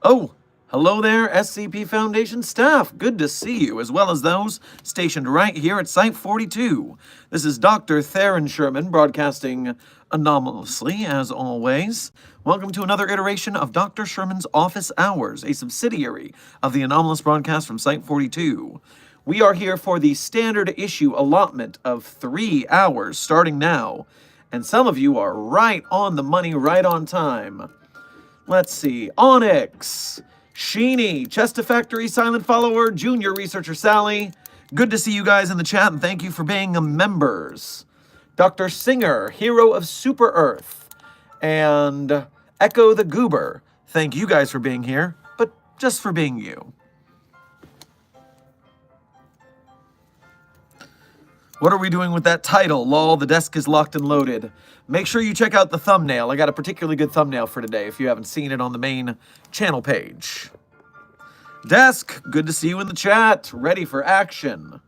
Oh, hello there, SCP Foundation staff. Good to see you, as well as those stationed right here at Site 42. This is Dr. Theron Sherman, broadcasting anomalously, as always. Welcome to another iteration of Dr. Sherman's Office Hours, a subsidiary of the Anomalous broadcast from Site 42. We are here for the standard issue allotment of 3 hours, starting now. And some of you are right on the money, right on time. Let's see. Onyx, Sheeny, Chesta Factory, Silent Follower, Junior Researcher Sally. Good to see you guys in the chat, and thank you for being members. Dr. Singer, Hero of Super Earth, and Echo the Goober. Thank you guys for being here, but just for being you. What are we doing with that title? Lol, the desk is locked and loaded. Make sure you check out the thumbnail. I got a particularly good thumbnail for today if you haven't seen it on the main channel page. Desk, good to see you in the chat. Ready for action.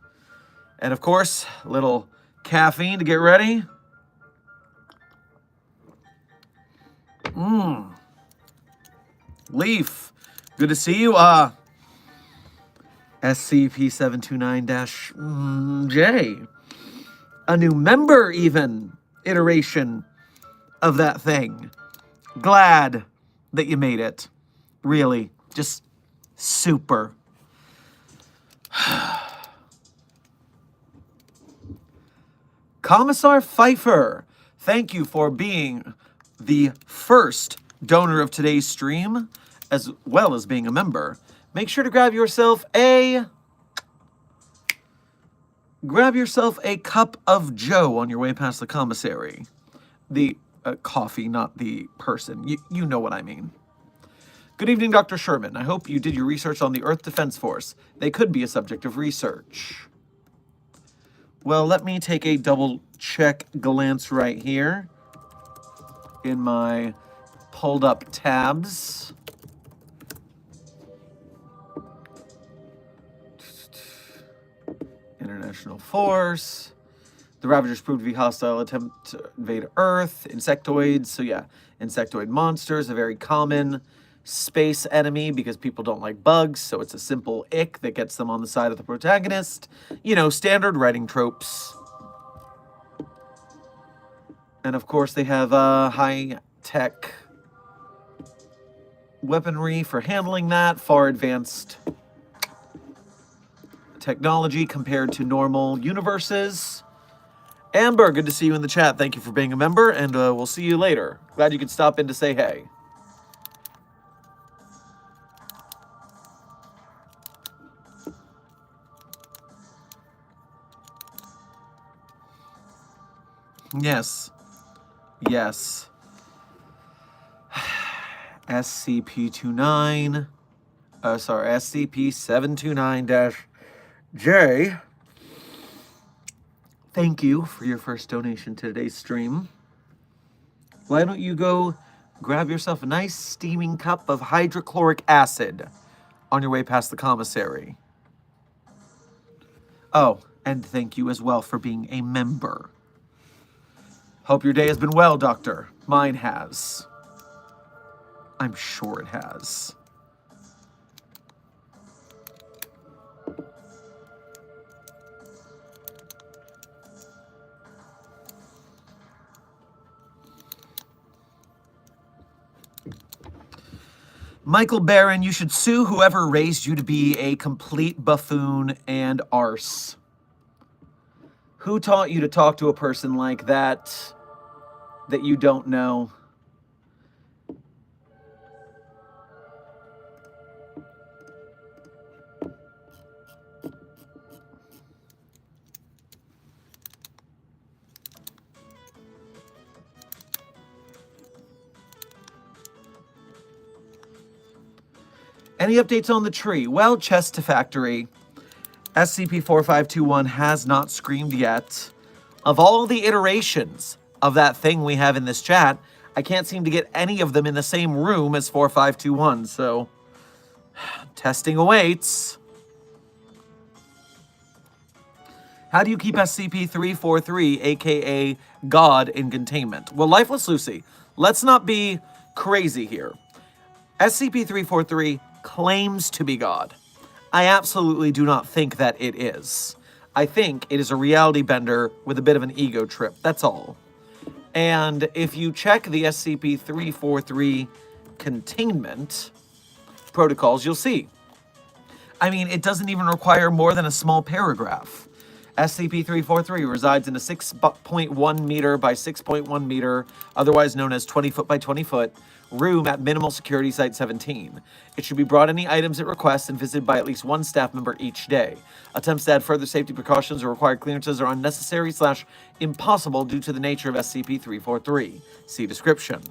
And of course, a little caffeine to get ready. Leaf, good to see you. SCP-729-J. A new member, even, iteration of that thing. Glad that you made it. Really, just super. Commissar Pfeiffer, thank you for being the first donor of today's stream, as well as being a member. Make sure to grab yourself a cup of Joe on your way past the commissary. The coffee, not the person. You know what I mean. Good evening, Dr. Sherman. I hope you did your research on the Earth Defense Force. They could be a subject of research. Well, let me take a double check glance right here in my pulled up tabs. International Force. The Ravagers proved to be hostile attempt to invade Earth. Insectoids. So yeah, insectoid monsters, a very common space enemy because people don't like bugs. So it's a simple ick that gets them on the side of the protagonist. You know, standard writing tropes. And of course they have high-tech weaponry for handling that. Far advanced technology compared to normal universes. Amber, good to see you in the chat. Thank you for being a member, and we'll see you later. Glad you could stop in to say hey. Yes. Yes. SCP-29. SCP-729-J. Thank you for your first donation to today's stream. Why don't you go grab yourself a nice steaming cup of hydrochloric acid on your way past the commissary. Oh, and thank you as well for being a member. Hope your day has been well, Doctor. Mine has. I'm sure it has. Michael Barron, you should sue whoever raised you to be a complete buffoon and arse. Who taught you to talk to a person like that you don't know? Any updates on the tree? Well, Chesta Factory, SCP-4521 has not screamed yet. Of all the iterations of that thing we have in this chat, I can't seem to get any of them in the same room as 4521, so testing awaits. How do you keep SCP-343, aka God, in containment? Well, Lifeless Lucy, let's not be crazy here. SCP-343 claims to be God. I absolutely do not think that it is. I think it is a reality bender with a bit of an ego trip, that's all. And if you check the SCP-343 containment protocols, you'll see. I mean, it doesn't even require more than a small paragraph. SCP-343 resides in a 6.1 meter by 6.1 meter, otherwise known as 20 foot by 20 foot, room at Minimal Security Site 17. It should be brought any items it requests and visited by at least one staff member each day. Attempts to add further safety precautions or required clearances are unnecessary/impossible due to the nature of SCP-343. See description.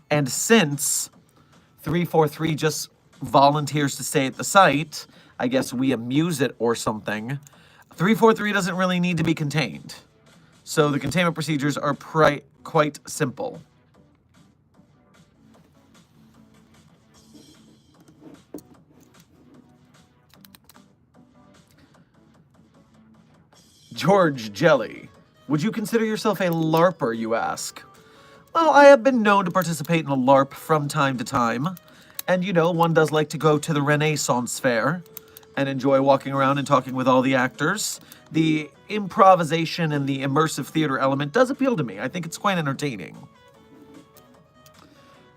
And since 343 just volunteers to stay at the site, I guess we amuse it or something, 343 doesn't really need to be contained. So the containment procedures are quite simple. George Jelly. Would you consider yourself a LARPer, you ask? Well, I have been known to participate in a LARP from time to time. And you know, one does like to go to the Renaissance Fair and enjoy walking around and talking with all the actors. The improvisation and the immersive theater element does appeal to me. I think it's quite entertaining.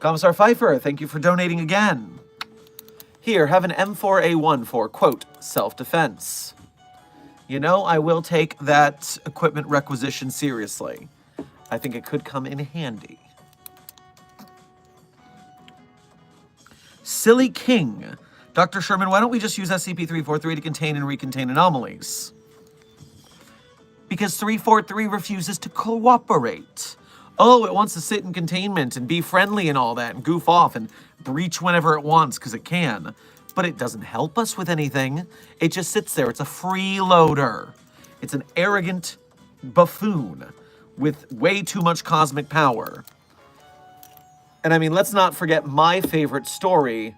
Commissar Pfeiffer, thank you for donating again. Here, have an M4A1 for, quote, self-defense. You know, I will take that equipment requisition seriously. I think it could come in handy. Silly King. Dr. Sherman, why don't we just use SCP-343 to contain and recontain anomalies? Because 343 refuses to cooperate. Oh, it wants to sit in containment and be friendly and all that and goof off and breach whenever it wants because it can. But it doesn't help us with anything. It just sits there. It's a freeloader. It's an arrogant buffoon with way too much cosmic power. And I mean, let's not forget my favorite story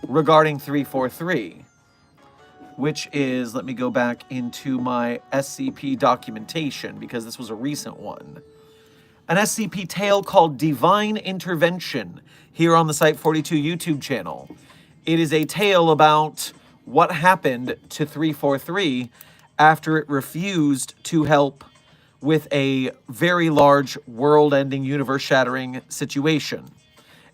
regarding 343, which is, let me go back into my SCP documentation because this was a recent one. An SCP tale called Divine Intervention here on the Site 42 YouTube channel. It is a tale about what happened to 343 after it refused to help with a very large world-ending, universe-shattering situation.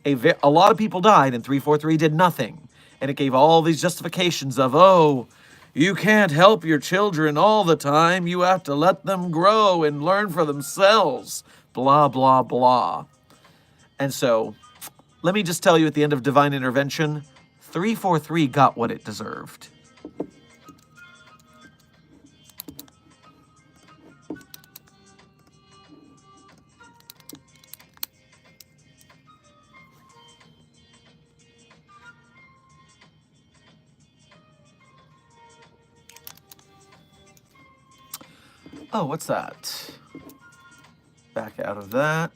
A lot of people died and 343 did nothing. And it gave all these justifications of, oh, you can't help your children all the time. You have to let them grow and learn for themselves. Blah, blah, blah. And so, let me just tell you at the end of Divine Intervention, 343 got what it deserved. Oh, what's that? Back out of that.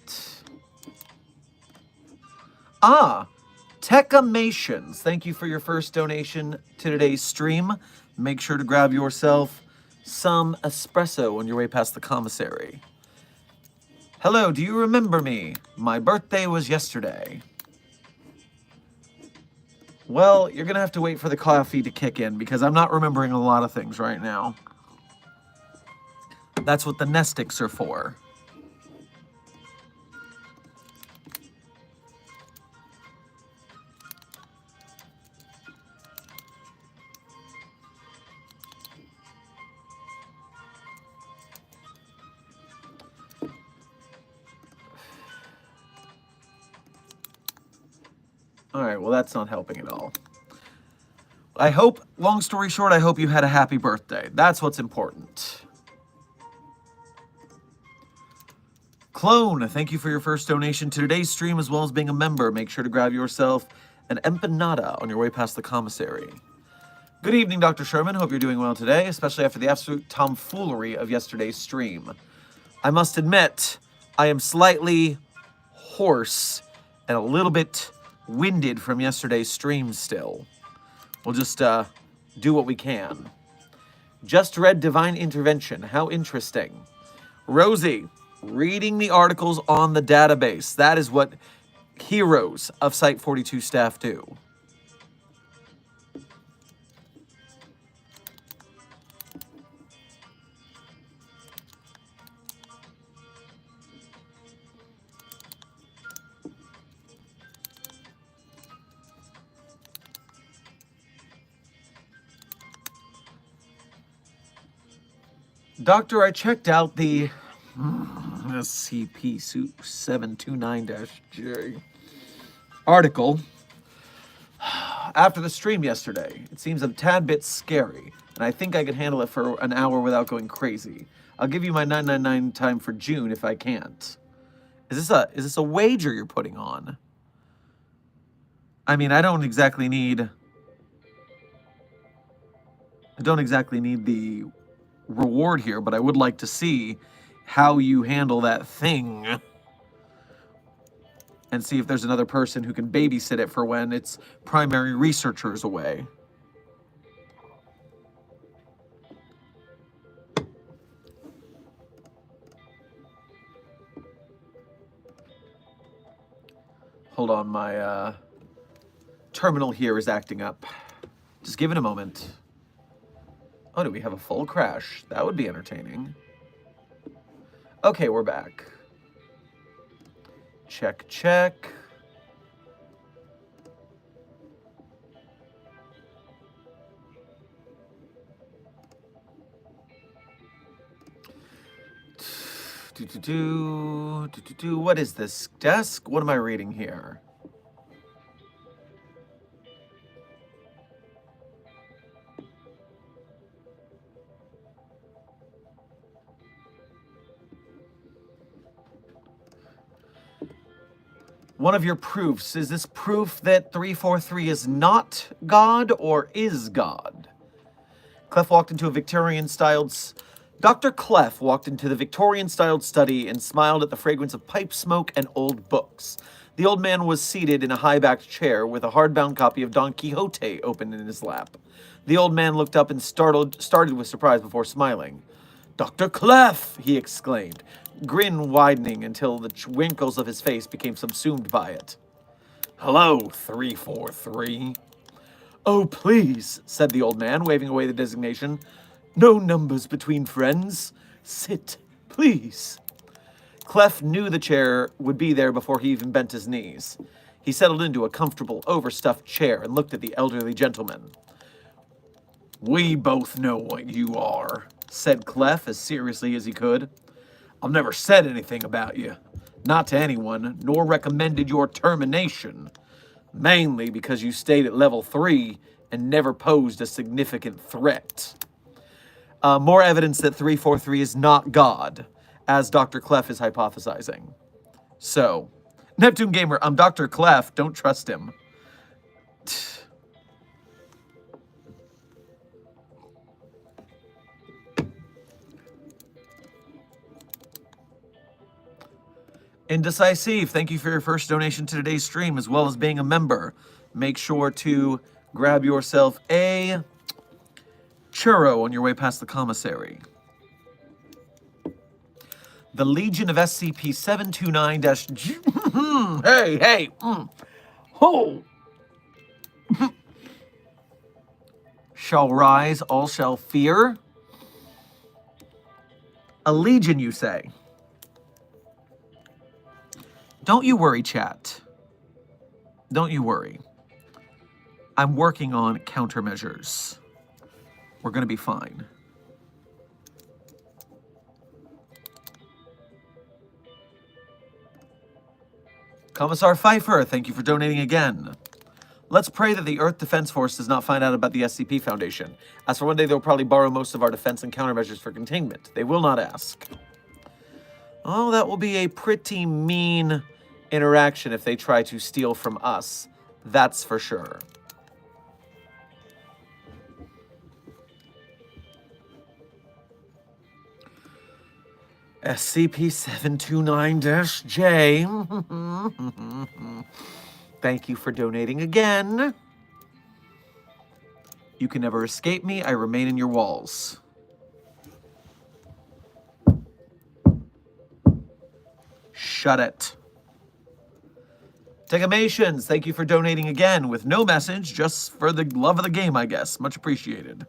Ah, Techamations. Thank you for your first donation to today's stream. Make sure to grab yourself some espresso on your way past the commissary. Hello, do you remember me? My birthday was yesterday. Well, you're going to have to wait for the coffee to kick in because I'm not remembering a lot of things right now. That's what the nestics are for. All right, well, that's not helping at all. I hope, long story short, I hope you had a happy birthday. That's what's important. Clone, thank you for your first donation to today's stream, as well as being a member. Make sure to grab yourself an empanada on your way past the commissary. Good evening, Dr. Sherman. Hope you're doing well today, especially after the absolute tomfoolery of yesterday's stream. I must admit, I am slightly hoarse and a little bit winded from yesterday's stream still. We'll just do what we can. Just read Divine Intervention. How interesting. Rosie, reading the articles on the database. That is what heroes of Site 42 staff do. Doctor, I checked out the SCP 729-J article after the stream yesterday. It seems a tad bit scary, and I think I could handle it for an hour without going crazy. I'll give you my 999 time for June if I can't. Is this a wager you're putting on? I mean, I don't exactly need the reward here, but I would like to see how you handle that thing and see if there's another person who can babysit it for when its primary researcher's away. Hold on, my terminal here is acting up. Just give it a moment. Oh, do we have a full crash? That would be entertaining. Okay, we're back. Check, check. What is this desk? What am I reading here? One of your proofs. Is this proof that 343 is not God or is God? Clef walked into a Victorian-styled... Dr. Clef walked into the Victorian-styled study and smiled at the fragrance of pipe smoke and old books. The old man was seated in a high-backed chair with a hardbound copy of Don Quixote open in his lap. The old man looked up and started with surprise before smiling. "Dr. Clef!" he exclaimed, grin widening until the wrinkles of his face became subsumed by it. "Hello, 343. "Oh, please," said the old man, waving away the designation. "No numbers between friends. Sit, please." Clef knew the chair would be there before he even bent his knees. He settled into a comfortable, overstuffed chair and looked at the elderly gentleman. "We both know what you are," said Clef as seriously as he could. "I've never said anything about you, not to anyone, nor recommended your termination, mainly because you stayed at level 3 and never posed a significant threat." More evidence that 343 is not God, as Dr. Clef is hypothesizing. So, Neptune Gamer, I'm Dr. Clef, don't trust him. Indecisive, thank you for your first donation to today's stream, as well as being a member. Make sure to grab yourself a churro on your way past the commissary. The Legion of SCP-729-G... Hey! Ho! Shall rise, all shall fear. A legion, you say? Don't you worry, chat. Don't you worry. I'm working on countermeasures. We're going to be fine. Commissar Pfeiffer, thank you for donating again. Let's pray that the Earth Defense Force does not find out about the SCP Foundation. As for one day, they'll probably borrow most of our defense and countermeasures for containment. They will not ask. Oh, that will be a pretty mean interaction if they try to steal from us. That's for sure. SCP-729-J. Thank you for donating again. You can never escape me. I remain in your walls. Shut it. Tegamations, thank you for donating again with no message, just for the love of the game, I guess. Much appreciated.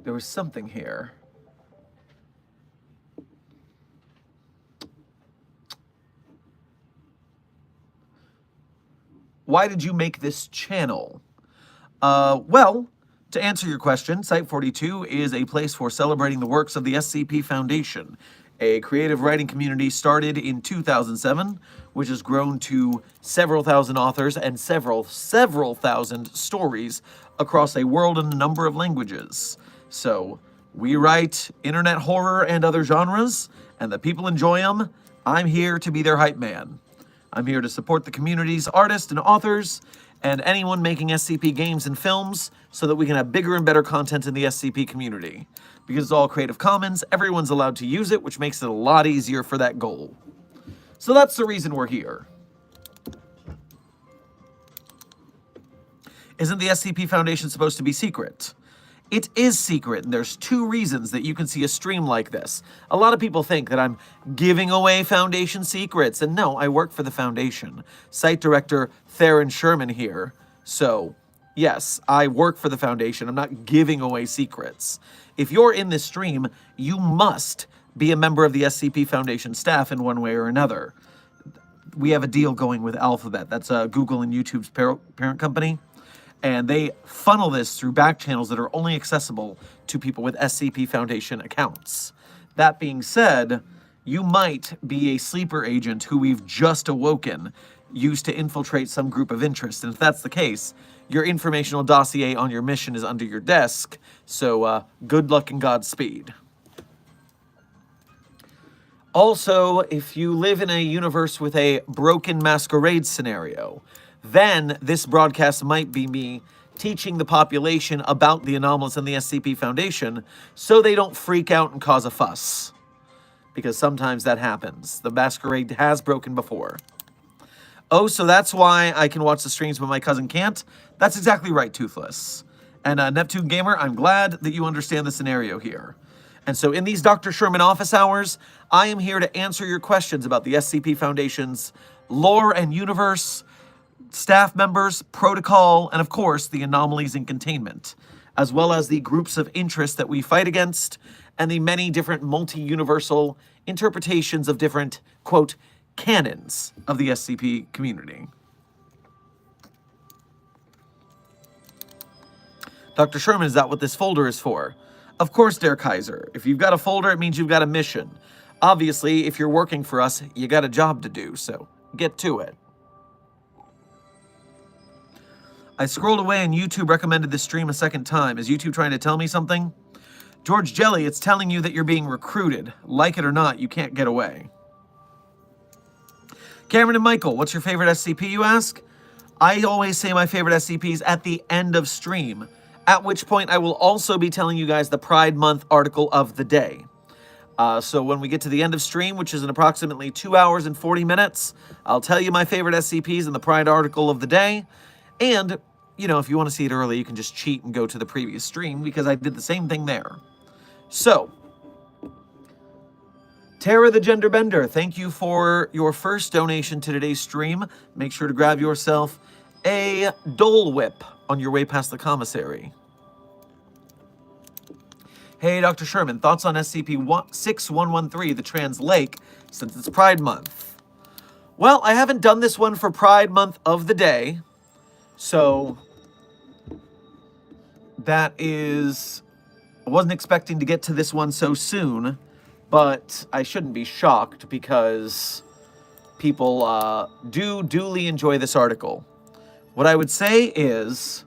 There was something here. Why did you make this channel? Well, to answer your question, Site 42 is a place for celebrating the works of the SCP Foundation, a creative writing community started in 2007, which has grown to several thousand authors and several thousand stories across a world and a number of languages. So, we write internet horror and other genres, and the people enjoy them. I'm here to be their hype man. I'm here to support the community's artists and authors, and anyone making SCP games and films, so that we can have bigger and better content in the SCP community. Because it's all Creative Commons, everyone's allowed to use it, which makes it a lot easier for that goal. So that's the reason we're here. Isn't the SCP Foundation supposed to be secret? It is secret, and there's two reasons that you can see a stream like this. A lot of people think that I'm giving away Foundation secrets, and no, I work for the Foundation. Site Director Theron Sherman here. So, yes, I work for the Foundation. I'm not giving away secrets. If you're in this stream, you must be a member of the SCP Foundation staff in one way or another. We have a deal going with Alphabet. That's Google and YouTube's parent company. And they funnel this through back channels that are only accessible to people with SCP Foundation accounts. That being said, you might be a sleeper agent who we've just awoken, used to infiltrate some group of interest. And if that's the case, your informational dossier on your mission is under your desk. So good luck and Godspeed. Also, if you live in a universe with a broken masquerade scenario, then this broadcast might be me teaching the population about the Anomalous and the SCP Foundation so they don't freak out and cause a fuss. Because sometimes that happens. The masquerade has broken before. Oh, so that's why I can watch the streams but my cousin can't? That's exactly right, Toothless. And Neptune Gamer, I'm glad that you understand the scenario here. And so in these Dr. Sherman office hours, I am here to answer your questions about the SCP Foundation's lore and universe, staff members, protocol, and of course, the anomalies and containment, as well as the groups of interest that we fight against, and the many different multi-universal interpretations of different, quote, canons of the SCP community. Dr. Sherman, is that what this folder is for? Of course, Der Kaiser. If you've got a folder, it means you've got a mission. Obviously, if you're working for us, you got a job to do, so get to it. I scrolled away and YouTube recommended this stream a second time. Is YouTube trying to tell me something? George Jelly, it's telling you that you're being recruited. Like it or not, you can't get away. Cameron and Michael, what's your favorite SCP, you ask? I always say my favorite SCPs at the end of stream, at which point I will also be telling you guys the Pride Month article of the day. So when we get to the end of stream, which is in approximately 2 hours and 40 minutes, I'll tell you my favorite SCPs and the Pride article of the day. And, you know, if you want to see it early, you can just cheat and go to the previous stream, because I did the same thing there. So, Tara the Gender Bender, thank you for your first donation to today's stream. Make sure to grab yourself a Dole Whip on your way past the commissary. Hey, Dr. Sherman, thoughts on SCP-6113, the Trans Lake, since it's Pride Month? Well, I haven't done this one for Pride Month of the day, so that is... I wasn't expecting to get to this one so soon, but I shouldn't be shocked because people do duly enjoy this article. What I would say is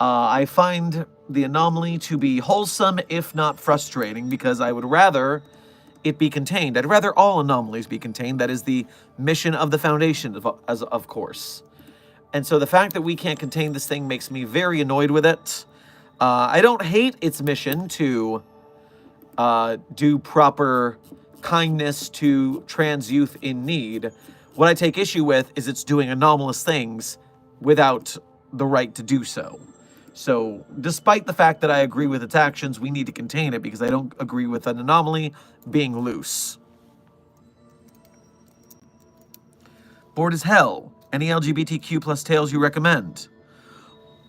I find the anomaly to be wholesome, if not frustrating, because I would rather it be contained. I'd rather all anomalies be contained. That is the mission of the Foundation, of course. And so the fact that we can't contain this thing makes me very annoyed with it. I don't hate its mission to do proper kindness to trans youth in need. What I take issue with is it's doing anomalous things without the right to do so. So, despite the fact that I agree with its actions, we need to contain it because I don't agree with an anomaly being loose. Bored as hell. Any LGBTQ plus tales you recommend?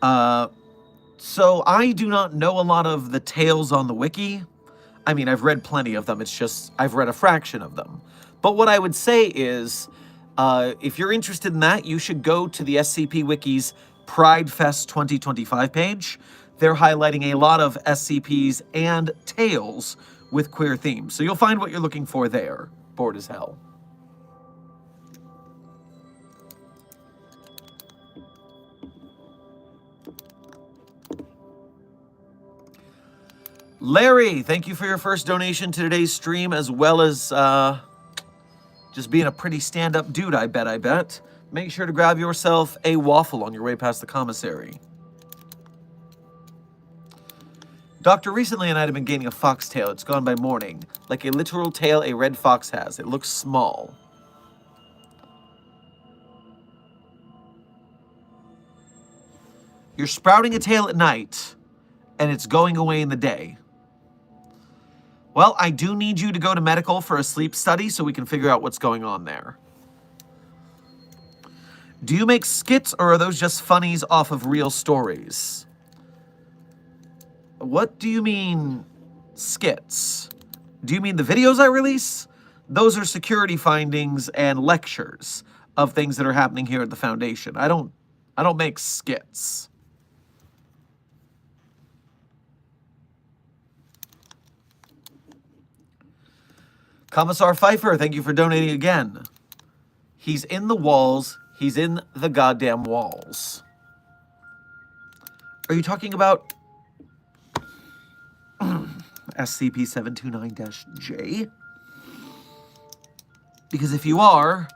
So I do not know a lot of the tales on the wiki. I mean, I've read plenty of them. It's just I've read a fraction of them. But what I would say is, if you're interested in that, you should go to the SCP Wiki's Pride Fest 2025 page. They're highlighting a lot of SCPs and tales with queer themes. So you'll find what you're looking for there. Bored as hell. Larry, thank you for your first donation to today's stream, as well as just being a pretty stand-up dude, I bet. Make sure to grab yourself a waffle on your way past the commissary. Doctor, recently and I have been gaining a foxtail. It's gone by morning, like a literal tail a red fox has. It looks small. You're sprouting a tail at night, and it's going away in the day. Well, I do need you to go to medical for a sleep study so we can figure out what's going on there. Do you make skits, or are those just funnies off of real stories? What do you mean, skits? Do you mean the videos I release? Those are security findings and lectures of things that are happening here at the Foundation. I don't make skits. Commissar Pfeiffer, thank you for donating again. He's in the walls. He's in the goddamn walls. Are you talking about SCP-729-J? Because if you are,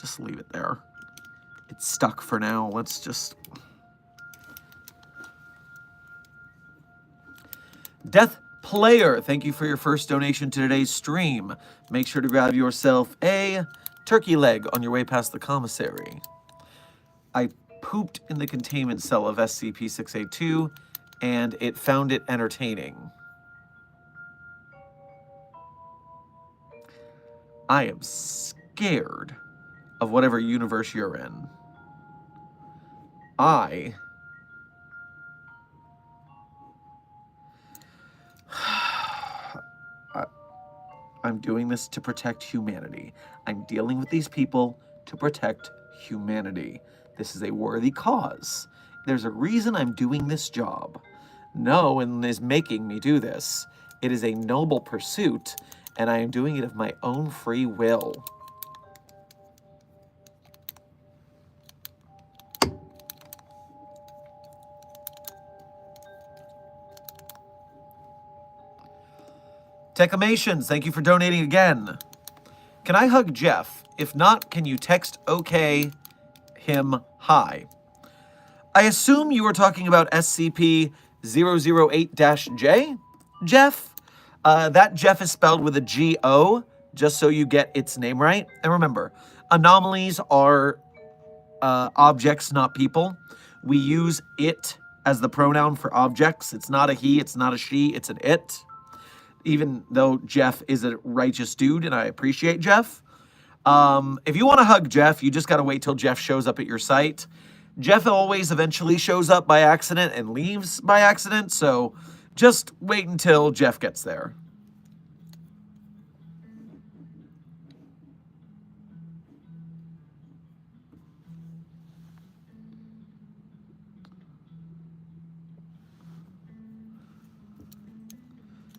just leave it there. It's stuck for now. Let's just... Death Player, thank you for your first donation to today's stream. Make sure to grab yourself a turkey leg on your way past the commissary. I pooped in the containment cell of SCP-682, and it found it entertaining. I am scared of whatever universe you're in. I'm doing this to protect humanity. I'm dealing with these people to protect humanity. This is a worthy cause. There's a reason I'm doing this job. No one is making me do this. It is a noble pursuit, and I am doing it of my own free will. Techamations, thank you for donating again. Can I hug Jeff? If not, can you text OK him hi? I assume you were talking about SCP-008-J, Jeff? That Jeff is spelled with a G-O, just so you get its name right. And remember, anomalies are objects, not people. We use it as the pronoun for objects. It's not a he, it's not a she, it's an it. Even though Jeff is a righteous dude, and I appreciate Jeff. If you want to hug Jeff, you just got to wait till Jeff shows up at your site. Jeff always eventually shows up by accident and leaves by accident, so just wait until Jeff gets there.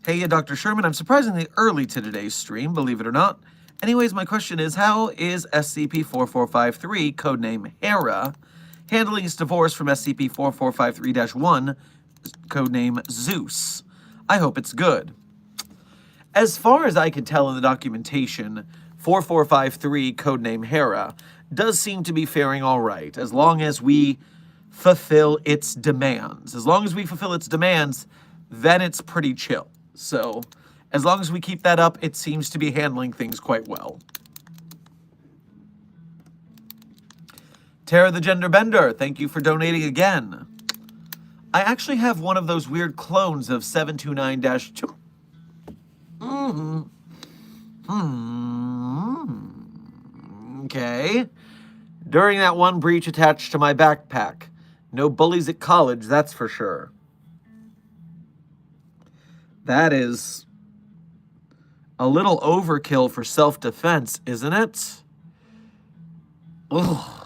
Hey, Dr. Sherman, I'm surprisingly early to today's stream, believe it or not. Anyways, my question is, how is SCP-4453, codename Hera, handling its divorce from SCP-4453-1, codename Zeus? I hope it's good. As far as I can tell in the documentation, 4453, codename Hera, does seem to be faring all right, as long as we fulfill its demands. As long as we fulfill its demands, then it's pretty chill. So, as long as we keep that up, it seems to be handling things quite well. Tara the Gender Bender, thank you for donating again. I actually have one of those weird clones of 729-2. Okay. During that one breach attached to my backpack. No bullies at college, that's for sure. That is a little overkill for self-defense, isn't it? Ugh.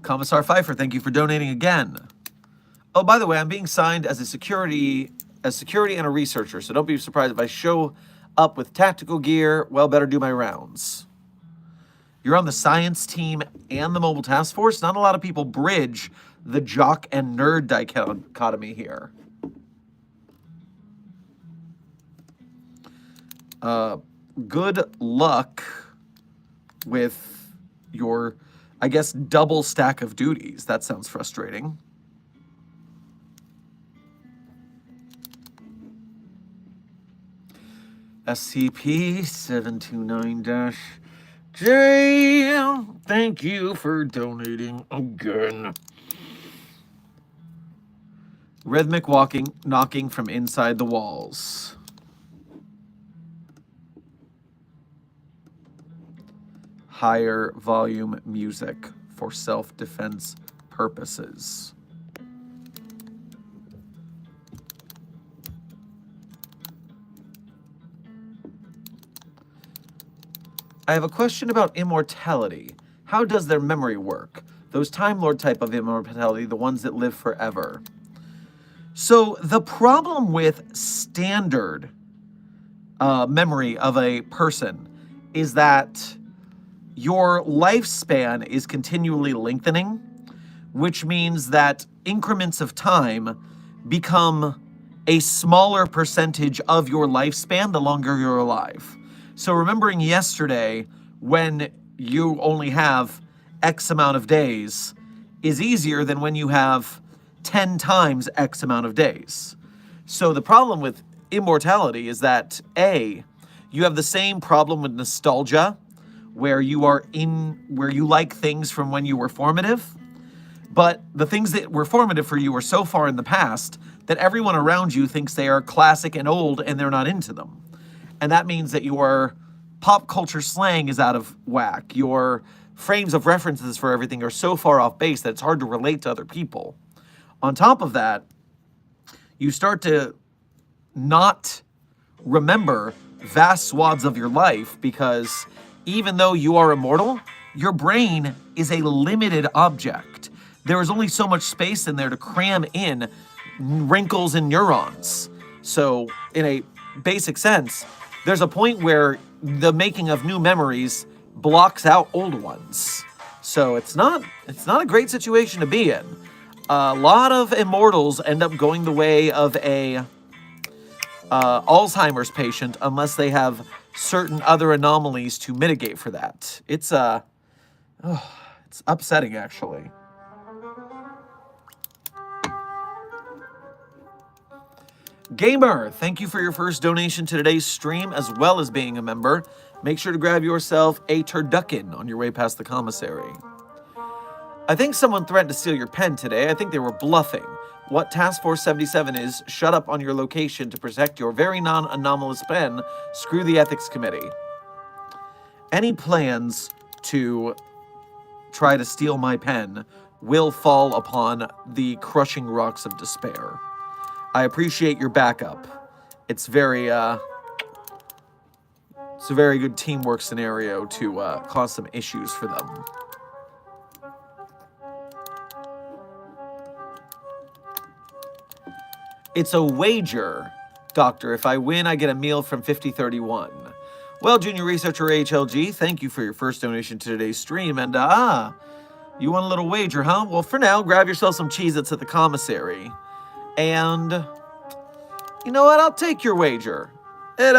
Commissar Pfeiffer, thank you for donating again. Oh, by the way, I'm being signed as security and a researcher, so don't be surprised if I show up with tactical gear. Well, better do my rounds. You're on the science team and the mobile task force. Not a lot of people bridge the jock and nerd dichotomy here. Good luck with your, I guess, double stack of duties. That sounds frustrating. SCP 729-J. Thank you for donating again. Rhythmic knocking from inside the walls. Higher volume music for self-defense purposes. I have a question about immortality. How does their memory work? Those Time Lord type of immortality, the ones that live forever. So the problem with standard memory of a person is that your lifespan is continually lengthening, which means that increments of time become a smaller percentage of your lifespan the longer you're alive. So remembering yesterday when you only have X amount of days is easier than when you have 10 times X amount of days. So the problem with immortality is that A, you have the same problem with nostalgia, where you like things from when you were formative, but the things that were formative for you are so far in the past that everyone around you thinks they are classic and old and they're not into them. And that means that your pop culture slang is out of whack. Your frames of references for everything are so far off base that it's hard to relate to other people. On top of that, you start to not remember vast swaths of your life because even though you are immortal, your brain is a limited object. There is only so much space in there to cram in wrinkles and neurons. So in a basic sense, there's a point where the making of new memories blocks out old ones. So it's not a great situation to be in. A lot of immortals end up going the way of a Alzheimer's patient unless they have certain other anomalies to mitigate for that. It's upsetting, actually. Gamer, thank you for your first donation to today's stream, as well as being a member. Make sure to grab yourself a turducken on your way past the commissary. I think someone threatened to steal your pen today. I think they were bluffing. What Task Force 77 is, shut up on your location to protect your very non-anomalous pen. Screw the ethics committee. Any plans to try to steal my pen will fall upon the crushing rocks of despair. I appreciate your backup. It's a very good teamwork scenario to cause some issues for them. It's a wager, Doctor. If I win, I get a meal from 5031. Well, Junior Researcher HLG, thank you for your first donation to today's stream. And, you want a little wager, huh? Well, for now, grab yourself some Cheez-Its at the commissary. And, you know what? I'll take your wager. It,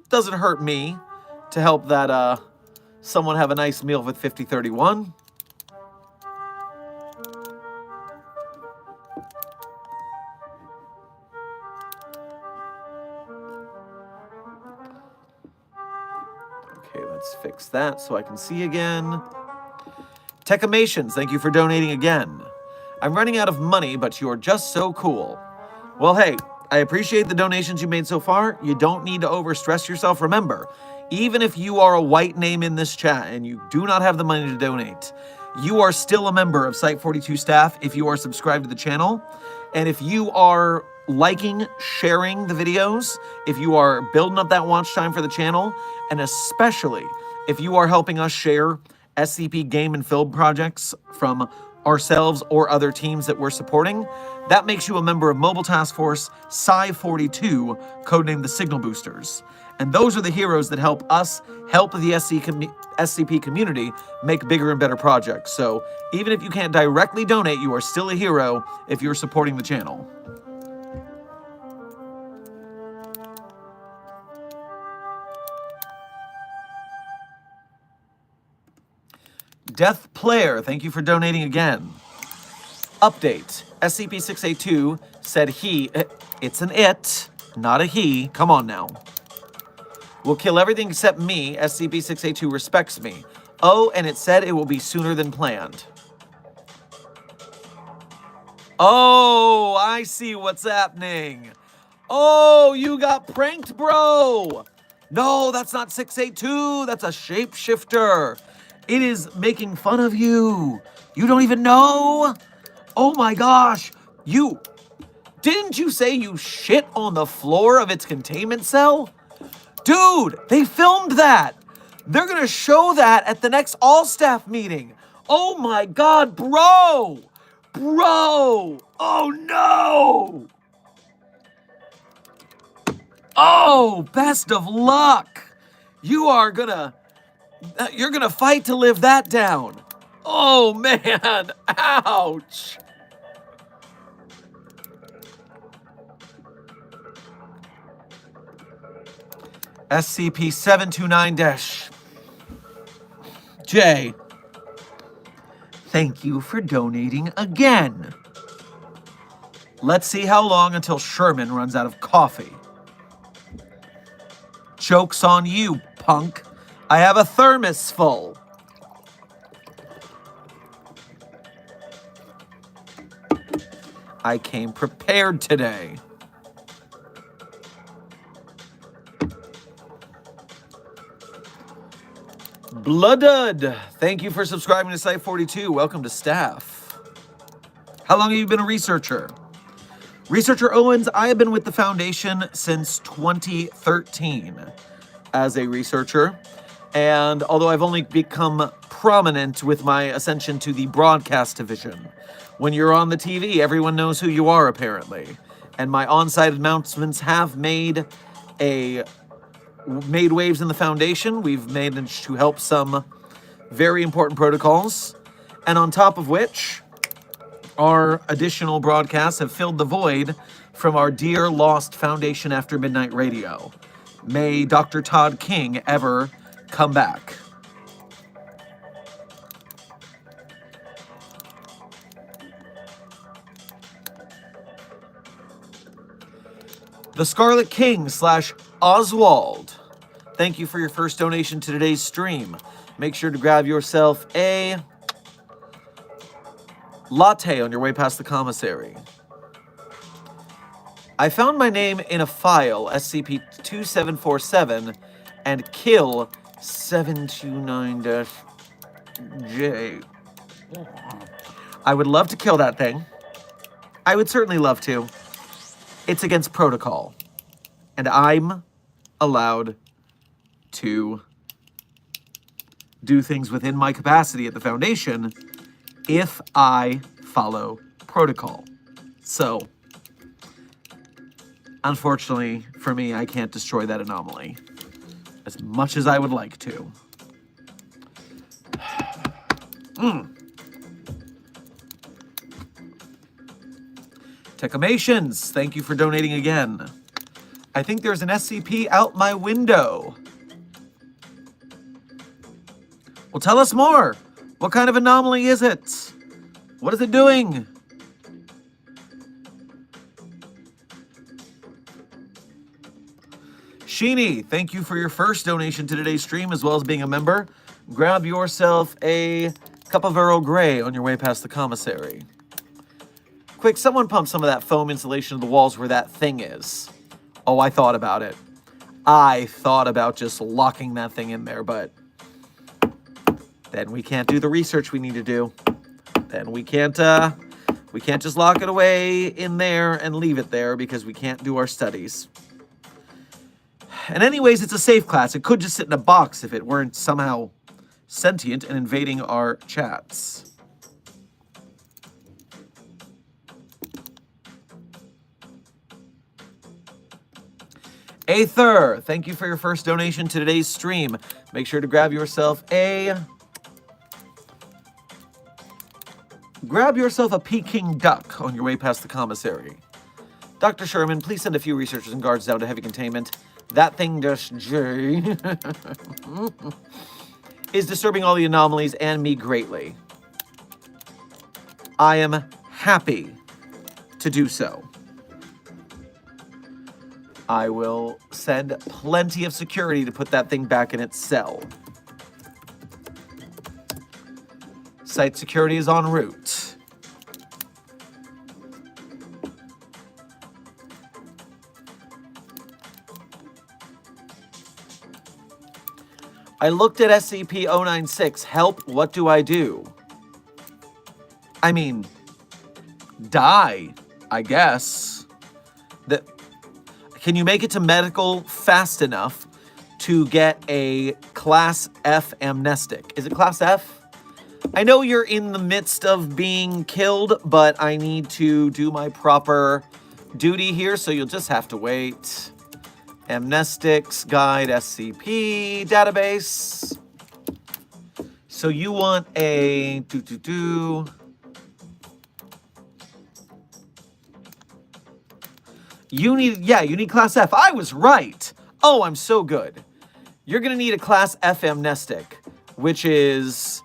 doesn't hurt me to help that, someone have a nice meal with 5031. Okay, let's fix that so I can see again. Techamations, thank you for donating again. I'm running out of money, but you're just so cool. Well, hey, I appreciate the donations you made so far. You don't need to overstress yourself. Remember, even if you are a white name in this chat and you do not have the money to donate, you are still a member of Site 42 staff if you are subscribed to the channel. And if you are liking, sharing the videos, if you are building up that watch time for the channel, and especially if you are helping us share SCP game and film projects from ourselves or other teams that we're supporting, that makes you a member of Mobile Task Force Psi 42, codenamed the Signal Boosters. And those are the heroes that help us help the SCP community make bigger and better projects. So even if you can't directly donate, you are still a hero if you're supporting the channel. Death Player, thank you for donating again. Update. SCP-682 said it's an it, not a he, come on now. Will kill everything except me. SCP-682 respects me. Oh, and it said it will be sooner than planned. Oh, I see what's happening. Oh, you got pranked, bro. No, that's not 682. That's a shapeshifter. It is making fun of you. You don't even know? Oh my gosh. Didn't you say you shit on the floor of its containment cell? Dude, they filmed that. They're gonna show that at the next all-staff meeting. Oh my God, bro. Bro. Oh no. Oh, best of luck. You're gonna fight to live that down. Oh man, ouch. SCP-729-J. Thank you for donating again. Let's see how long until Sherman runs out of coffee. Joke's on you, punk. I have a thermos full. I came prepared today. Bloodud, thank you for subscribing to Site 42. Welcome to staff. How long have you been a researcher? Researcher Owens, I have been with the Foundation since 2013 as a researcher. And although I've only become prominent with my ascension to the broadcast division, when you're on the TV, everyone knows who you are, apparently. And my on-site announcements have made waves in the Foundation. We've managed to help some very important protocols. And on top of which, our additional broadcasts have filled the void from our dear lost Foundation After Midnight Radio. May Dr. Todd King ever come back. The Scarlet King / Oswald. Thank you for your first donation to today's stream. Make sure to grab yourself a latte on your way past the commissary. I found my name in a file, SCP-2747, and kill 729-J. I would love to kill that thing. I would certainly love to. It's against protocol. And I'm allowed to do things within my capacity at the Foundation if I follow protocol. So, unfortunately for me, I can't destroy that anomaly as much as I would like to. Techamations, thank you for donating again. I think there's an SCP out my window. Well, tell us more. What kind of anomaly is it? What is it doing? Sheeny, thank you for your first donation to today's stream, as well as being a member. Grab yourself a cup of Earl Grey on your way past the commissary. Quick, someone pump some of that foam insulation to the walls where that thing is. Oh, I thought about it. I thought about just locking that thing in there, but then we can't do the research we need to do. Then we can't just lock it away in there and leave it there because we can't do our studies. And anyways, it's a safe class. It could just sit in a box if it weren't somehow sentient and invading our chats. Aether, thank you for your first donation to today's stream. Make sure to grab yourself a Peking duck on your way past the commissary. Dr. Sherman, please send a few researchers and guards down to heavy containment. That thing just is disturbing all the anomalies and me greatly. I am happy to do so. I will send plenty of security to put that thing back in its cell. Site security is en route. I looked at SCP-096. Help, what do I do? I mean, die, I guess. Can you make it to medical fast enough to get a Class F amnestic? Is it Class F? I know you're in the midst of being killed, but I need to do my proper duty here, so you'll just have to wait. Amnestics Guide SCP database. So you want a You need Class F. I was right. Oh, I'm so good. You're going to need a Class F amnestic, which is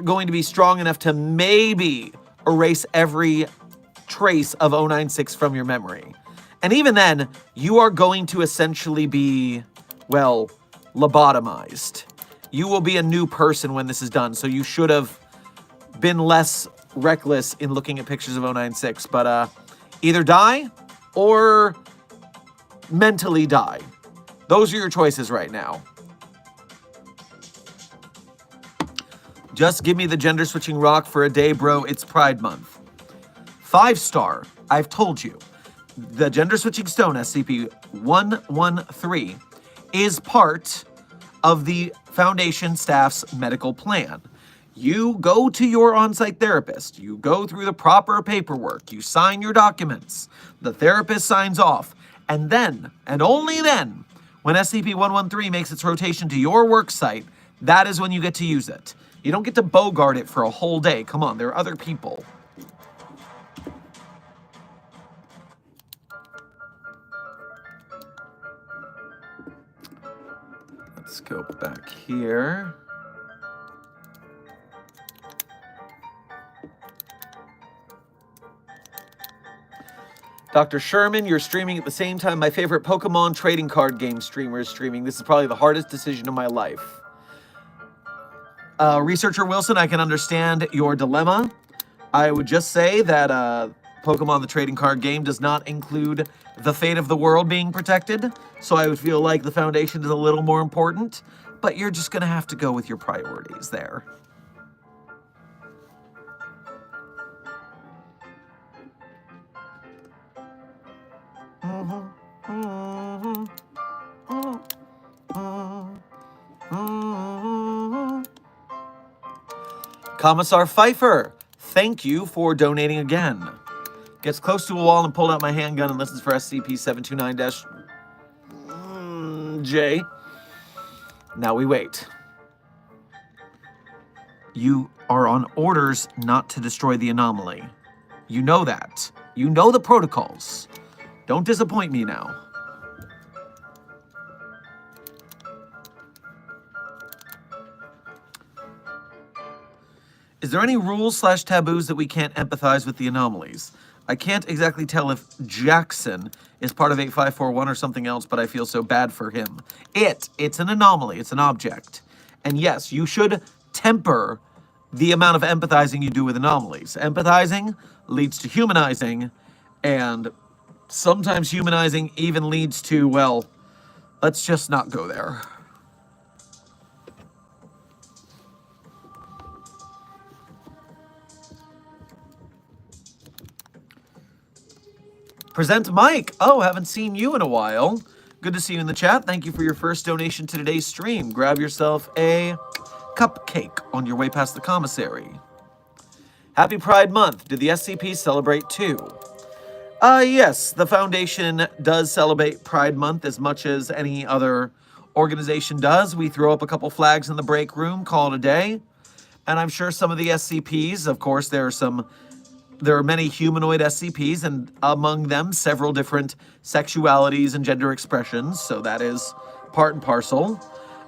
going to be strong enough to maybe erase every trace of 096 from your memory. And even then, you are going to essentially be, well, lobotomized. You will be a new person when this is done, so you should have been less reckless in looking at pictures of 096. But either die or mentally die. Those are your choices right now. Just give me the gender switching rock for a day, bro. It's Pride Month. 5-star. I've told you. The gender switching stone, SCP-113, is part of the Foundation staff's medical plan. You go to your on-site therapist. You go through the proper paperwork. You sign your documents. The therapist signs off. And then, and only then, when SCP-113 makes its rotation to your work site, that is when you get to use it. You don't get to bogart it for a whole day. Come on, there are other people. Let's go back here. Dr. Sherman, you're streaming at the same time my favorite Pokemon trading card game streamer is streaming. This is probably the hardest decision of my life. Researcher Wilson, I can understand your dilemma. I would just say that Pokemon the trading card game does not include the fate of the world being protected, so I would feel like the Foundation is a little more important, but you're just going to have to go with your priorities there. Commissar Pfeiffer, thank you for donating again. Gets close to a wall and pulled out my handgun and listens for SCP-729-J. Now we wait. You are on orders not to destroy the anomaly. You know that. You know the protocols. Don't disappoint me now. Is there any rules/taboos that we can't empathize with the anomalies? I can't exactly tell if Jackson is part of 8541 or something else, but I feel so bad for him. It's an anomaly. It's an object. And yes, you should temper the amount of empathizing you do with anomalies. Empathizing leads to humanizing, and sometimes humanizing even leads to, well, let's just not go there. Present Mike. Oh, haven't seen you in a while. Good to see you in the chat. Thank you for your first donation to today's stream. Grab yourself a cupcake on your way past the commissary. Happy Pride Month. Did the SCPs celebrate too? Yes, the Foundation does celebrate Pride Month as much as any other organization does. We throw up a couple flags in the break room, call it a day. And I'm sure some of the SCPs, of course, there are many humanoid SCPs, and among them, several different sexualities and gender expressions, so that is part and parcel.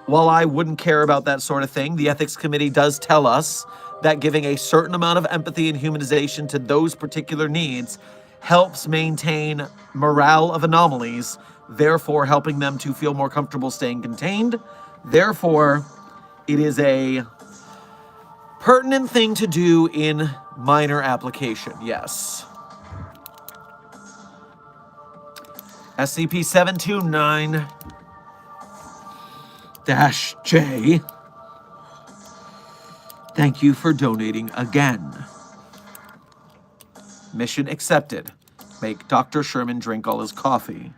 While I wouldn't care about that sort of thing, the Ethics Committee does tell us that giving a certain amount of empathy and humanization to those particular needs helps maintain morale of anomalies, therefore helping them to feel more comfortable staying contained. Therefore, it is a pertinent thing to do in minor application, yes. SCP-729-J. Thank you for donating again. Mission accepted. Make Dr. Sherman drink all his coffee.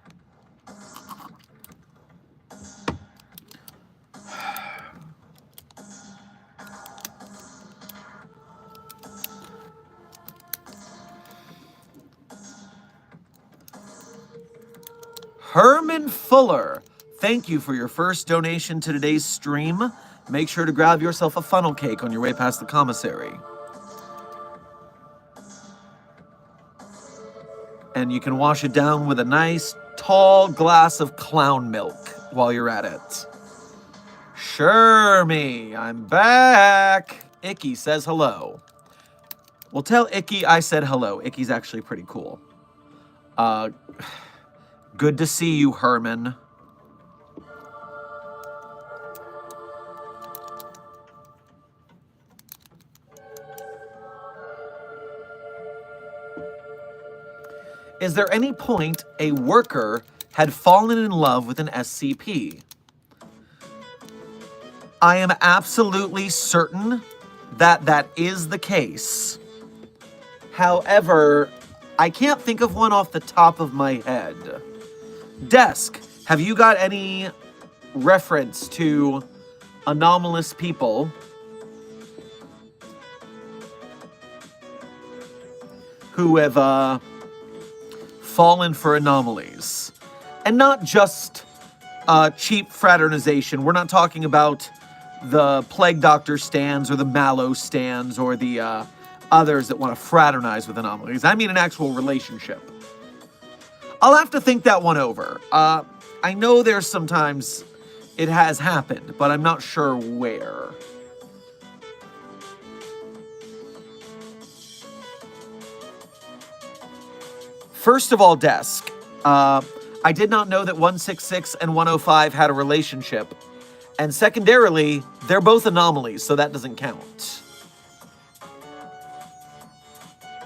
Herman Fuller, thank you for your first donation to today's stream. Make sure to grab yourself a funnel cake on your way past the commissary. And you can wash it down with a nice, tall glass of clown milk while you're at it. Shermy, I'm back. Icky says hello. Well, tell Icky I said hello. Icky's actually pretty cool. Good to see you, Herman. Is there any point a worker had fallen in love with an SCP? I am absolutely certain that that is the case. However, I can't think of one off the top of my head. Desk, have you got any reference to anomalous people who have fallen for anomalies? And not just cheap fraternization. We're not talking about the Plague Doctor stands or the Mallow stands or the others that want to fraternize with anomalies. I mean an actual relationship. I'll have to think that one over. I know there's sometimes it has happened, but I'm not sure where. First of all, Desk, I did not know that 166 and 105 had a relationship. And secondarily, they're both anomalies, so that doesn't count.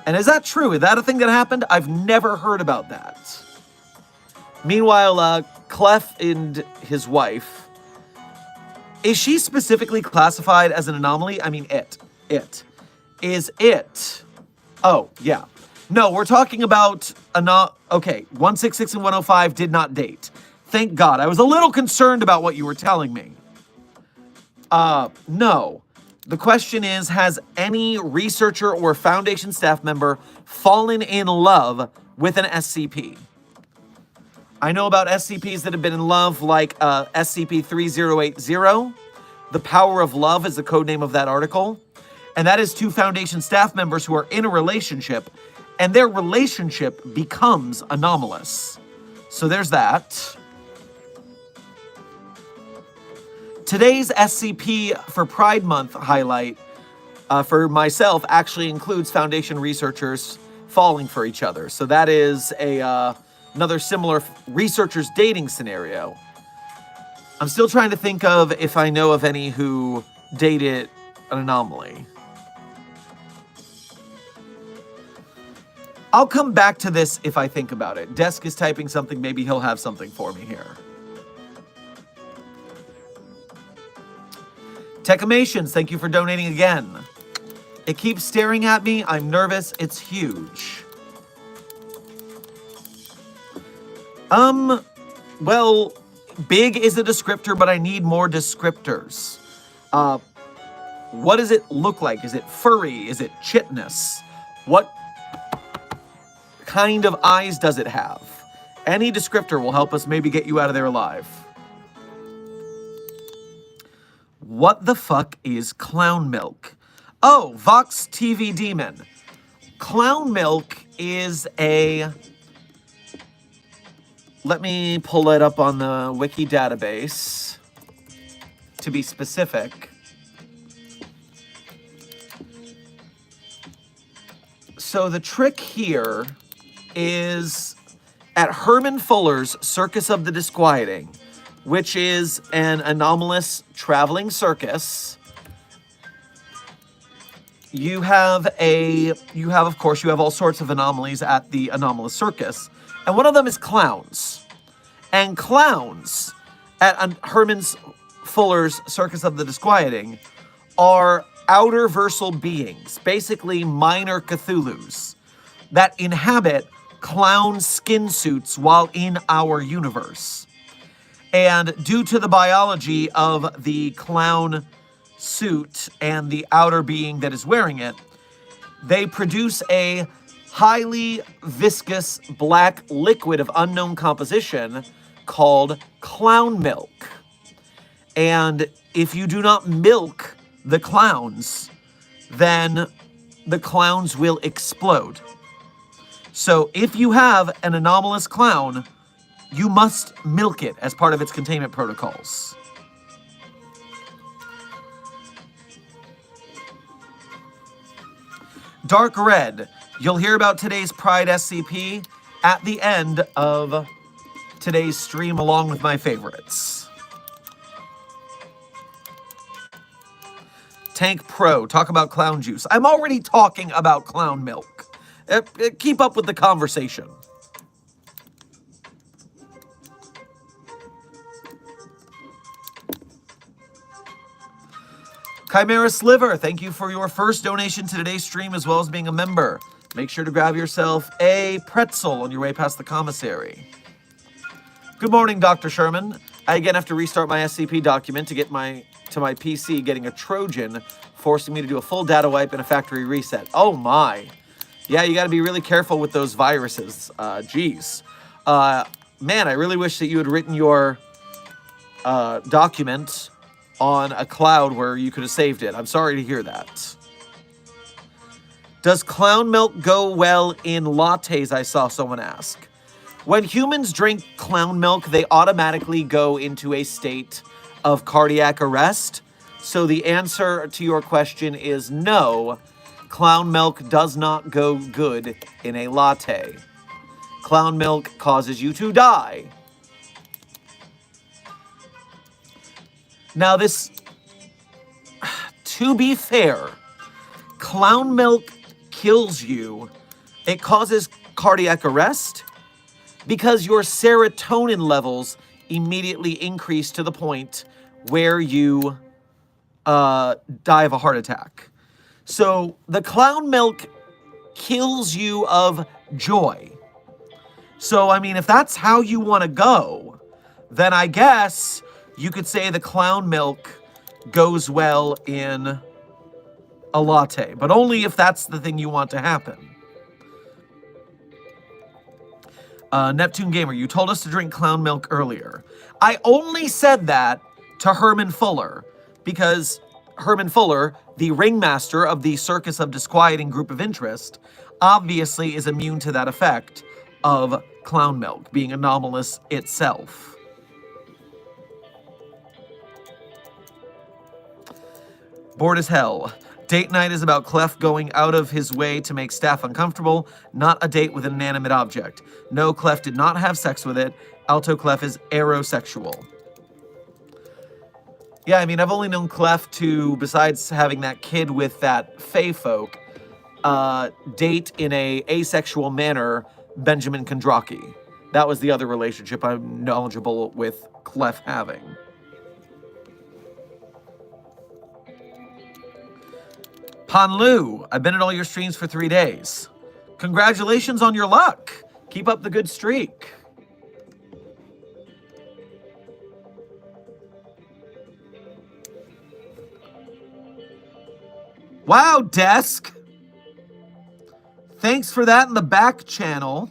And is that true? Is that a thing that happened? I've never heard about that. Meanwhile, Clef and his wife, is she specifically classified as an anomaly? I mean, it. Is it? Oh, yeah. No, we're talking about, okay, 166 and 105 did not date. Thank God. I was a little concerned about what you were telling me. No. The question is, has any researcher or Foundation staff member fallen in love with an SCP? I know about SCPs that have been in love, like SCP-3080. The Power of Love is the codename of that article. And that is two Foundation staff members who are in a relationship, and their relationship becomes anomalous. So there's that. Today's SCP for Pride Month highlight for myself actually includes Foundation researchers falling for each other. So that is another similar researchers dating scenario. I'm still trying to think of if I know of any who dated an anomaly. I'll come back to this if I think about it. Desk is typing something. Maybe he'll have something for me here. Techamations, thank you for donating again. It keeps staring at me. I'm nervous. It's huge. Well, big is a descriptor, but I need more descriptors. What does it look like? Is it furry? Is it chitinous? What kind of eyes does it have? Any descriptor will help us maybe get you out of there alive. What the fuck is clown milk? Oh, Vox TV Demon. Clown milk is a... Let me pull it up on the Wiki database to be specific. So the trick here is at Herman Fuller's Circus of the Disquieting, which is an anomalous traveling circus. You have, of course, all sorts of anomalies at the Anomalous Circus. And one of them is clowns. And clowns at Herman Fuller's Circus of the Disquieting are outer-versal beings, basically minor Cthulhus, that inhabit clown skin suits while in our universe. And due to the biology of the clown suit and the outer being that is wearing it, they produce a highly viscous black liquid of unknown composition called clown milk. And if you do not milk the clowns, then the clowns will explode. So if you have an anomalous clown, you must milk it as part of its containment protocols. Dark Red. You'll hear about today's Pride SCP at the end of today's stream along with my favorites. Tank Pro. Talk about clown juice. I'm already talking about clown milk. Keep up with the conversation. Chimera Sliver, thank you for your first donation to today's stream as well as being a member. Make sure to grab yourself a pretzel on your way past the commissary. Good morning, Dr. Sherman. I again have to restart my SCP document to get to my PC, getting a Trojan, forcing me to do a full data wipe and a factory reset. Oh my. Yeah, you got to be really careful with those viruses. Geez. Man, I really wish that you had written your document on a cloud where you could have saved it. I'm sorry to hear that. Does clown milk go well in lattes, I saw someone ask. When humans drink clown milk, they automatically go into a state of cardiac arrest. So the answer to your question is no. Clown milk does not go good in a latte. Clown milk causes you to die. Now this, to be fair, clown milk kills you. It causes cardiac arrest because your serotonin levels immediately increase to the point where you die of a heart attack. So the clown milk kills you of joy. So, I mean, if that's how you want to go, then I guess you could say the clown milk goes well in a latte, but only if that's the thing you want to happen. Neptune Gamer, you told us to drink clown milk earlier. I only said that to Herman Fuller because Herman Fuller, the ringmaster of the Circus of Disquieting group of interest, obviously is immune to that effect of clown milk being anomalous itself. Bored as hell. Date night is about Clef going out of his way to make staff uncomfortable, not a date with an inanimate object. No, Clef did not have sex with it. Alto Clef is aerosexual. Yeah, I mean, I've only known Clef to, besides having that kid with that fae folk, date in a asexual manner Benjamin Kondraki. That was the other relationship I'm knowledgeable with Clef having. Panlu, I've been at all your streams for 3 days. Congratulations on your luck. Keep up the good streak. Wow, Desk. Thanks for that in the back channel.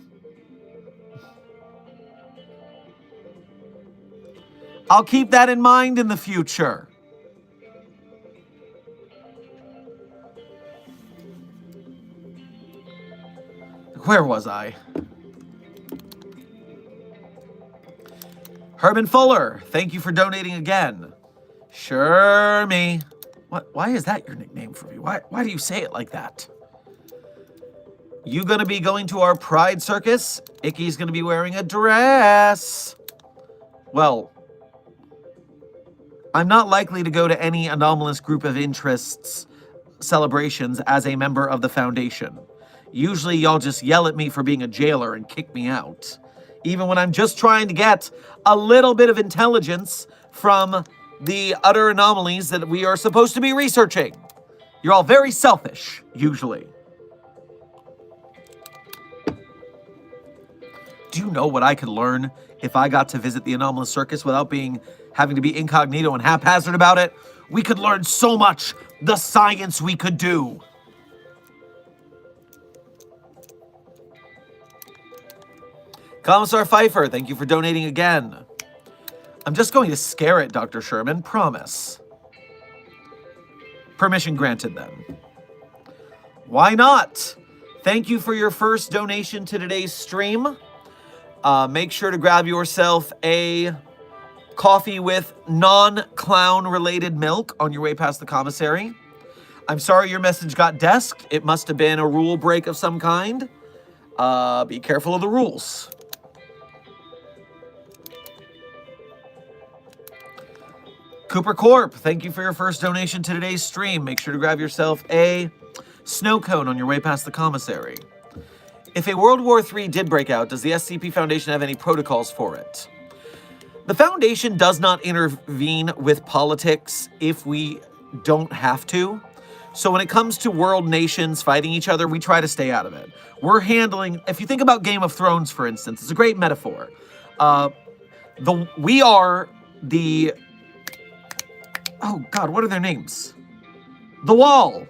I'll keep that in mind in the future. Where was I? Herman Fuller, thank you for donating again. Sure me. What? Why is that your nickname for me? Why do you say it like that? You gonna be going to our Pride Circus? Icky's gonna be wearing a dress. Well, I'm not likely to go to any anomalous group of interests celebrations as a member of the Foundation. Usually y'all just yell at me for being a jailer and kick me out. Even when I'm just trying to get a little bit of intelligence from the utter anomalies that we are supposed to be researching. You're all very selfish, usually. Do you know what I could learn if I got to visit the Anomalous Circus without having to be incognito and haphazard about it? We could learn so much. The science we could do. Commissar Pfeiffer, thank you for donating again. I'm just going to scare it, Dr. Sherman, promise. Permission granted then. Why not? Thank you for your first donation to today's stream. Make sure to grab yourself a coffee with non-clown related milk on your way past the commissary. I'm sorry your message got desked. It must have been a rule break of some kind. Be careful of the rules. Cooper Corp, thank you for your first donation to today's stream. Make sure to grab yourself a snow cone on your way past the commissary. If a World War III did break out, does the SCP Foundation have any protocols for it? The Foundation does not intervene with politics if we don't have to. So when it comes to world nations fighting each other, we try to stay out of it. We're handling, if you think about Game of Thrones, for instance, it's a great metaphor. We are the... Oh, God, what are their names? The Wall.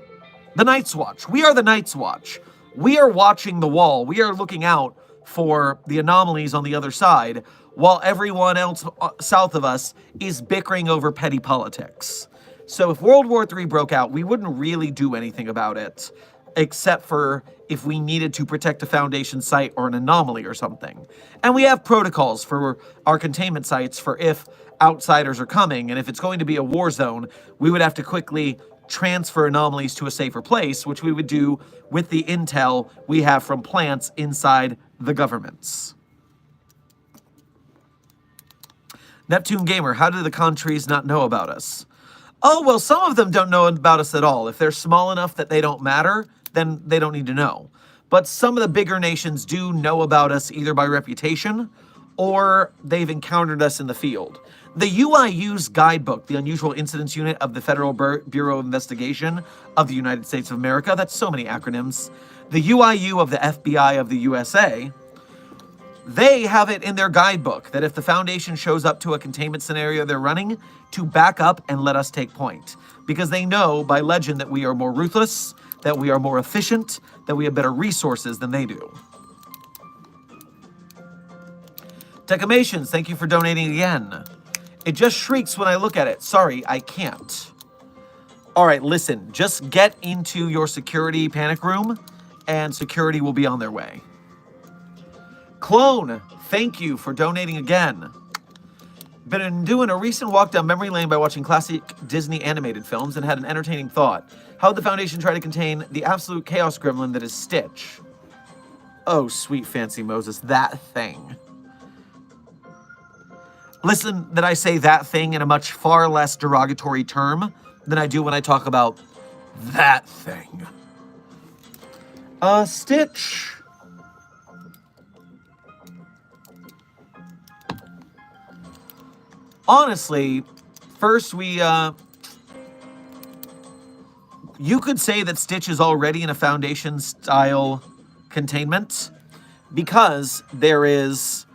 The Night's Watch. We are the Night's Watch. We are watching the Wall. We are looking out for the anomalies on the other side, while everyone else south of us is bickering over petty politics. So if World War III broke out, we wouldn't really do anything about it, except for if we needed to protect a Foundation site or an anomaly or something. And we have protocols for our containment sites for if outsiders are coming, and if it's going to be a war zone, we would have to quickly transfer anomalies to a safer place, which we would do with the intel we have from plants inside the governments. Neptune Gamer, how do the countries not know about us? Oh, well, some of them don't know about us at all. If they're small enough that they don't matter, then they don't need to know. But some of the bigger nations do know about us either by reputation or they've encountered us in the field. The UIU's guidebook, the Unusual Incidents Unit of the Federal Bureau of Investigation of the United States of America, that's so many acronyms, the UIU of the FBI of the USA, they have it in their guidebook that if the Foundation shows up to a containment scenario they're running, to back up and let us take point. Because they know by legend that we are more ruthless, that we are more efficient, that we have better resources than they do. Decamations, thank you for donating again. It just shrieks when I look at it. Sorry, I can't. All right, listen, just get into your security panic room and security will be on their way. Clone, thank you for donating again. Been doing a recent walk down memory lane by watching classic Disney animated films and had an entertaining thought. How would the Foundation try to contain the absolute chaos gremlin that is Stitch? Oh, sweet fancy Moses, that thing. Listen that I say that thing in a much far less derogatory term than I do when I talk about that thing. Stitch. Honestly, first you could say that Stitch is already in a Foundation style containment because there is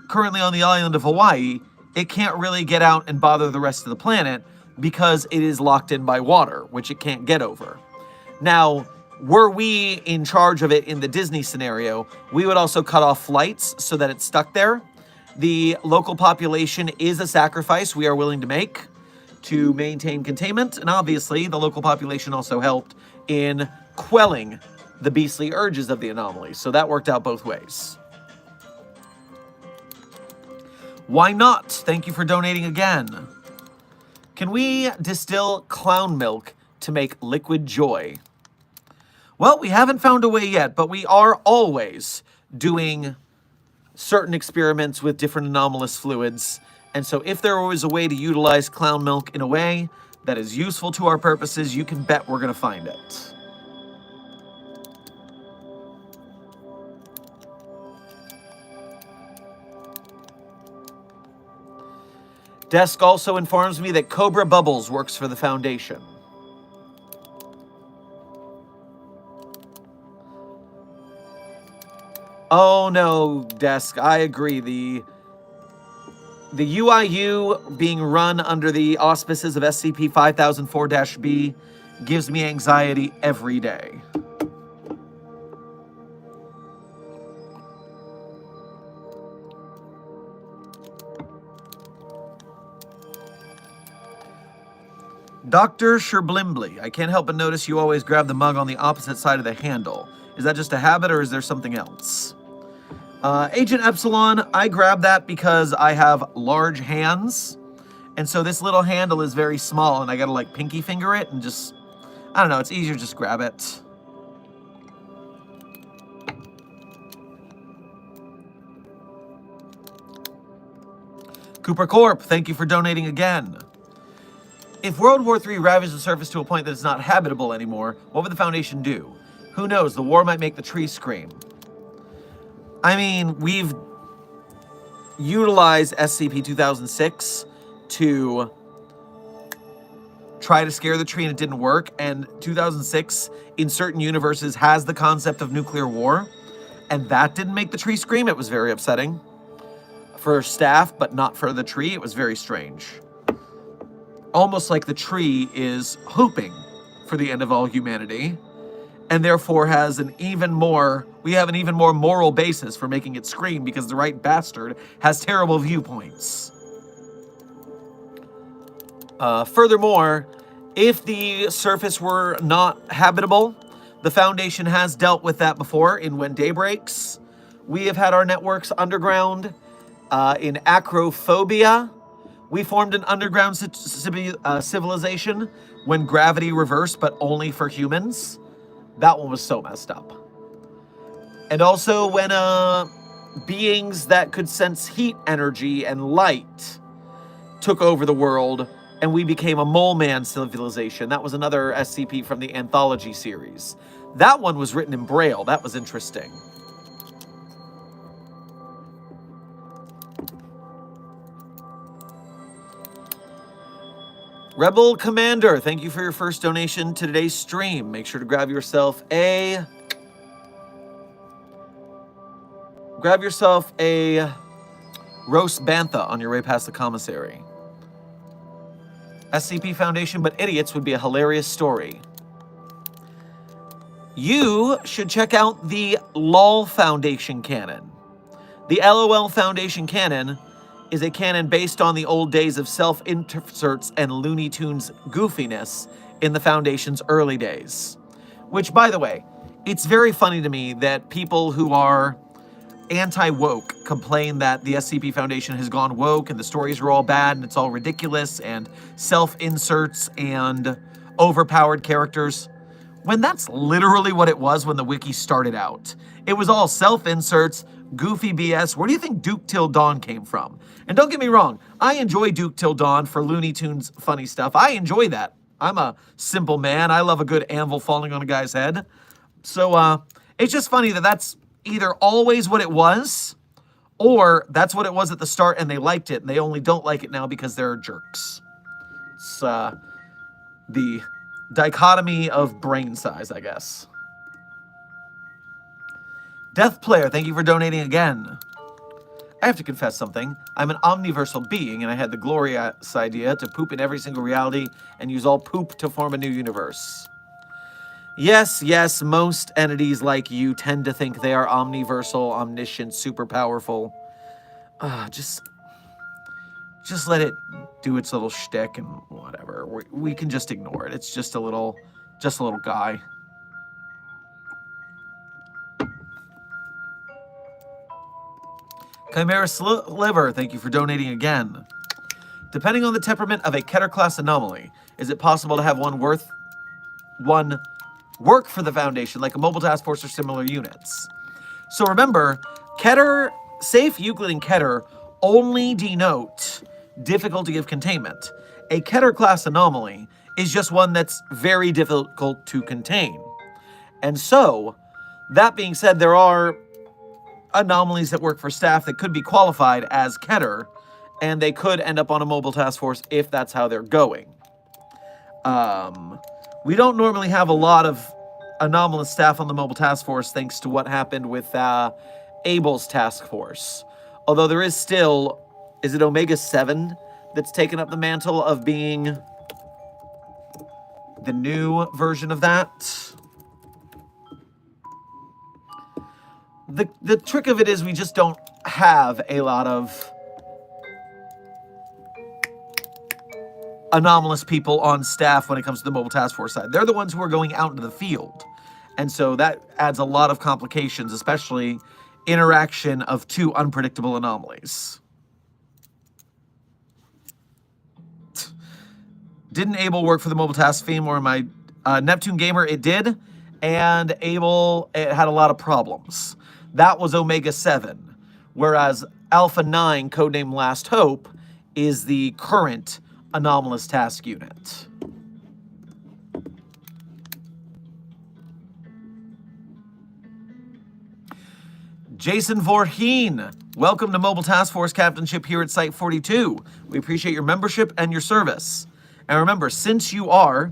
currently on the island of Hawaii, it can't really get out and bother the rest of the planet because it is locked in by water, which it can't get over. Now, were we in charge of it in the Disney scenario, we would also cut off flights so that it's stuck there. The local population is a sacrifice we are willing to make to maintain containment, and obviously the local population also helped in quelling the beastly urges of the anomalies, so that worked out both ways. Why not? Thank you for donating again. Can we distill clown milk to make liquid joy? Well, we haven't found a way yet, but we are always doing certain experiments with different anomalous fluids. And so if there was a way to utilize clown milk in a way that is useful to our purposes, you can bet we're going to find it. Desk also informs me that Cobra Bubbles works for the Foundation. Oh no, Desk, I agree. The UIU being run under the auspices of SCP-5004-B gives me anxiety every day. Dr. Sherblimbly, I can't help but notice you always grab the mug on the opposite side of the handle. Is that just a habit or is there something else? Agent Epsilon, I grab that because I have large hands. And so this little handle is very small and I gotta like pinky finger it and just, I don't know, it's easier to just grab it. Cooper Corp, thank you for donating again. If World War III ravaged the surface to a point that it's not habitable anymore, what would the Foundation do? Who knows, the war might make the trees scream. I mean, we've utilized SCP-2006 to try to scare the tree and it didn't work, and 2006 in certain universes has the concept of nuclear war, and that didn't make the tree scream. It was very upsetting for staff, but not for the tree. It was very strange. Almost like the tree is hoping for the end of all humanity, and therefore has an even more moral basis for making it scream because the right bastard has terrible viewpoints. Furthermore, if the surface were not habitable, the Foundation has dealt with that before in When Day Breaks. We have had our networks underground. In Acrophobia, we formed an underground civilization when gravity reversed, but only for humans. That one was so messed up. And also when beings that could sense heat energy and light took over the world and we became a mole man civilization. That was another SCP from the anthology series. That one was written in Braille. That was interesting. Rebel Commander, thank you for your first donation to today's stream. Make sure to grab yourself a roast bantha on your way past the commissary. SCP Foundation but idiots would be a hilarious story. You should check out the LOL Foundation canon. The LOL Foundation canon is a canon based on the old days of self-inserts and Looney Tunes goofiness in the Foundation's early days. Which, by the way, it's very funny to me that people who are anti-woke complain that the SCP Foundation has gone woke and the stories are all bad and it's all ridiculous and self-inserts and overpowered characters, when that's literally what it was when the wiki started out. It was all self-inserts, goofy BS. Where do you think Duke Till Dawn came from? And don't get me wrong, I enjoy Duke Till Dawn for Looney Tunes funny stuff. I enjoy that. I'm a simple man. I love a good anvil falling on a guy's head. So it's just funny that that's either always what it was, or that's what it was at the start and they liked it and they only don't like it now because they're jerks. It's the dichotomy of brain size, I guess. Death Player, thank you for donating again. I have to confess something. I'm an omniversal being, and I had the glorious idea to poop in every single reality and use all poop to form a new universe. Yes, yes, most entities like you tend to think they are omniversal, omniscient, super powerful. Just let it do its little shtick and whatever. We can just ignore it. It's just a little guy. Chimera Sliver, thank you for donating again. Depending on the temperament of a Keter class anomaly, is it possible to have one work for the Foundation, like a mobile task force or similar units? So remember, Keter, safe Euclid and Keter only denote difficulty of containment. A Keter class anomaly is just one that's very difficult to contain. And so, that being said, there are anomalies that work for staff that could be qualified as Keter, and they could end up on a mobile task force if that's how they're going. We don't normally have a lot of anomalous staff on the mobile task force thanks to what happened with Abel's task force. Although there is still, is it Omega 7 that's taken up the mantle of being the new version of that? The trick of it is we just don't have a lot of anomalous people on staff when it comes to the mobile task force side. They're the ones who are going out into the field. And so that adds a lot of complications, especially interaction of two unpredictable anomalies. Didn't Abel work for the mobile task FEMUR in my Neptune Gamer? It did. And Abel, it had a lot of problems. That was Omega 7. Whereas Alpha 9, codename Last Hope, is the current anomalous task unit. Jason Vorheen, welcome to Mobile Task Force Captainship here at Site 42. We appreciate your membership and your service. And remember, since you are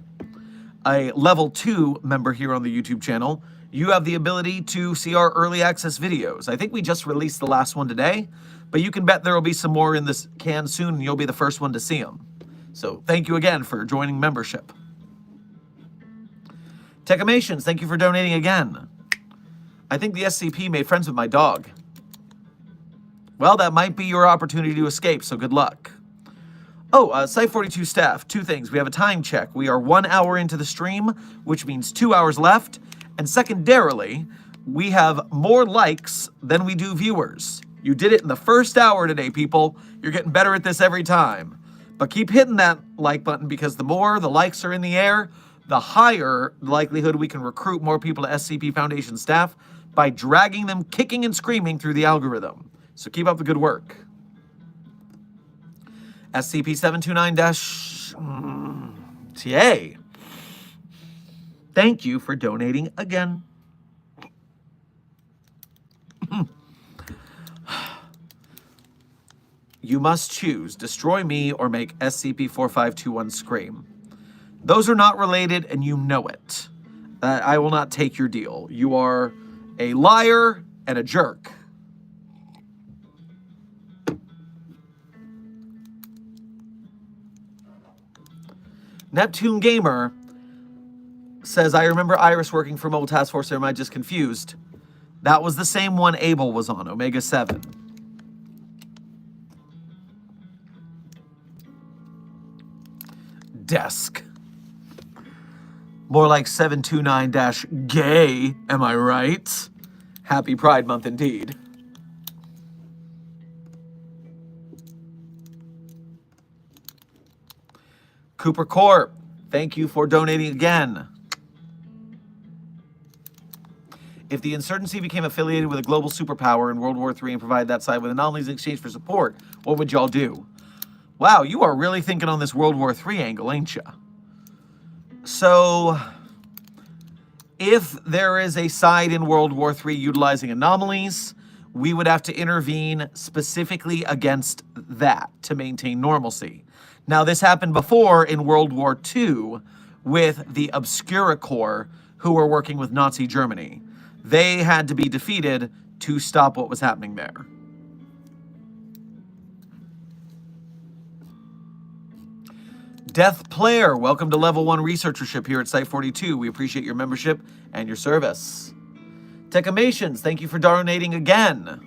a level 2 member here on the YouTube channel, you have the ability to see our early access videos. I think we just released the last one today, but you can bet there will be some more in this can soon, and you'll be the first one to see them. So thank you again for joining membership. Techamations, thank you for donating again. I think the SCP made friends with my dog. Well, that might be your opportunity to escape, so good luck. Oh, Site 42 staff, two things. We have a time check. We are 1 hour into the stream, which means 2 hours left. And secondarily, we have more likes than we do viewers. You did it in the first hour today, people. You're getting better at this every time. But keep hitting that like button, because the more the likes are in the air, the higher the likelihood we can recruit more people to SCP Foundation staff by dragging them kicking and screaming through the algorithm. So keep up the good work. SCP-729-TA. Thank you for donating again. You must choose, destroy me or make SCP-4521 scream. Those are not related, and you know it. I will not take your deal. You are a liar and a jerk. Neptune Gamer says, I remember Iris working for Mobile Task Force, or am I just confused? That was the same one Abel was on, Omega 7. Desk. More like 729-gay, am I right? Happy Pride Month indeed. Cooper Corp, thank you for donating again. If the insurgency became affiliated with a global superpower in World War III and provided that side with anomalies in exchange for support, what would y'all do? Wow, you are really thinking on this World War III angle, ain't ya? So, if there is a side in World War III utilizing anomalies, we would have to intervene specifically against that to maintain normalcy. Now, this happened before in World War II with the Obscura Corps, who were working with Nazi Germany. They had to be defeated to stop what was happening there. Death Player, welcome to Level 1 Researchership here at Site 42. We appreciate your membership and your service. Techamations, thank you for donating again.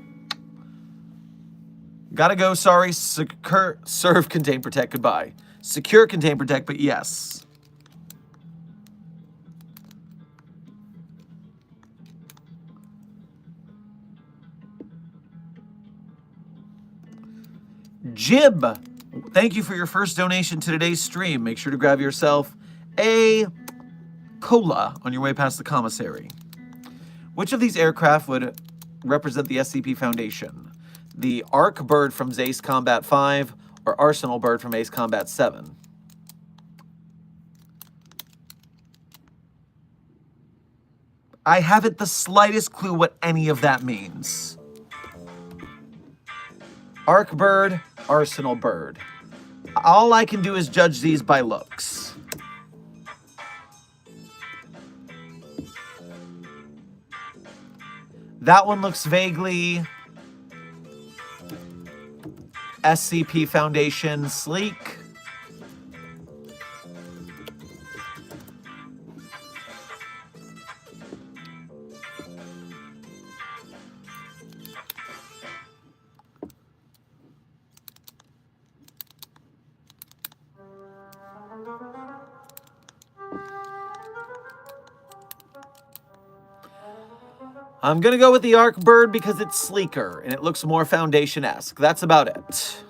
Gotta go, sorry. Secure, serve, contain, protect, goodbye. Secure, contain, protect, but yes. Jib, thank you for your first donation to today's stream. Make sure to grab yourself a cola on your way past the commissary. Which of these aircraft would represent the SCP Foundation? The Ark Bird from Ace Combat 5 or Arsenal Bird from Ace Combat 7? I haven't the slightest clue what any of that means. Ark Bird, Arsenal Bird. All I can do is judge these by looks. That one looks vaguely SCP Foundation sleek. I'm going to go with the Ark Bird because it's sleeker and it looks more Foundation-esque. That's about it.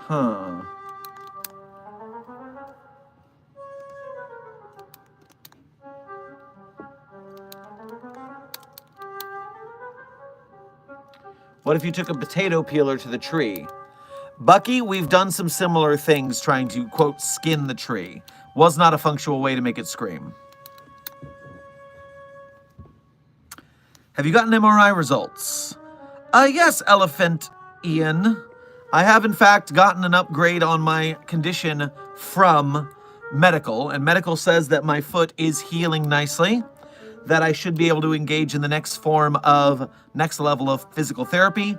Huh. What if you took a potato peeler to the tree? Bucky, we've done some similar things trying to, quote, skin the tree. Was not a functional way to make it scream. Have you gotten MRI results? Yes, Elephant Ian. I have, in fact, gotten an upgrade on my condition from medical, and medical says that my foot is healing nicely, that I should be able to engage in the next level of physical therapy.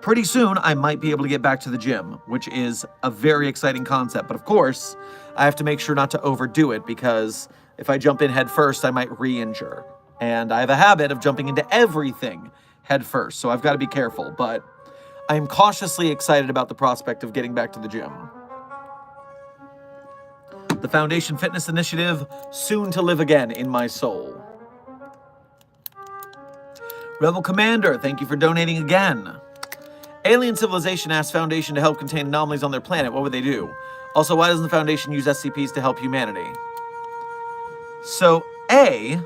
Pretty soon, I might be able to get back to the gym, which is a very exciting concept. But of course, I have to make sure not to overdo it, because if I jump in head first, I might re-injure. And I have a habit of jumping into everything head first, so I've got to be careful. But I am cautiously excited about the prospect of getting back to the gym. The Foundation Fitness Initiative, soon to live again in my soul. Rebel Commander, thank you for donating again. Alien Civilization asked Foundation to help contain anomalies on their planet. What would they do? Also, why doesn't the Foundation use SCPs to help humanity? So, A,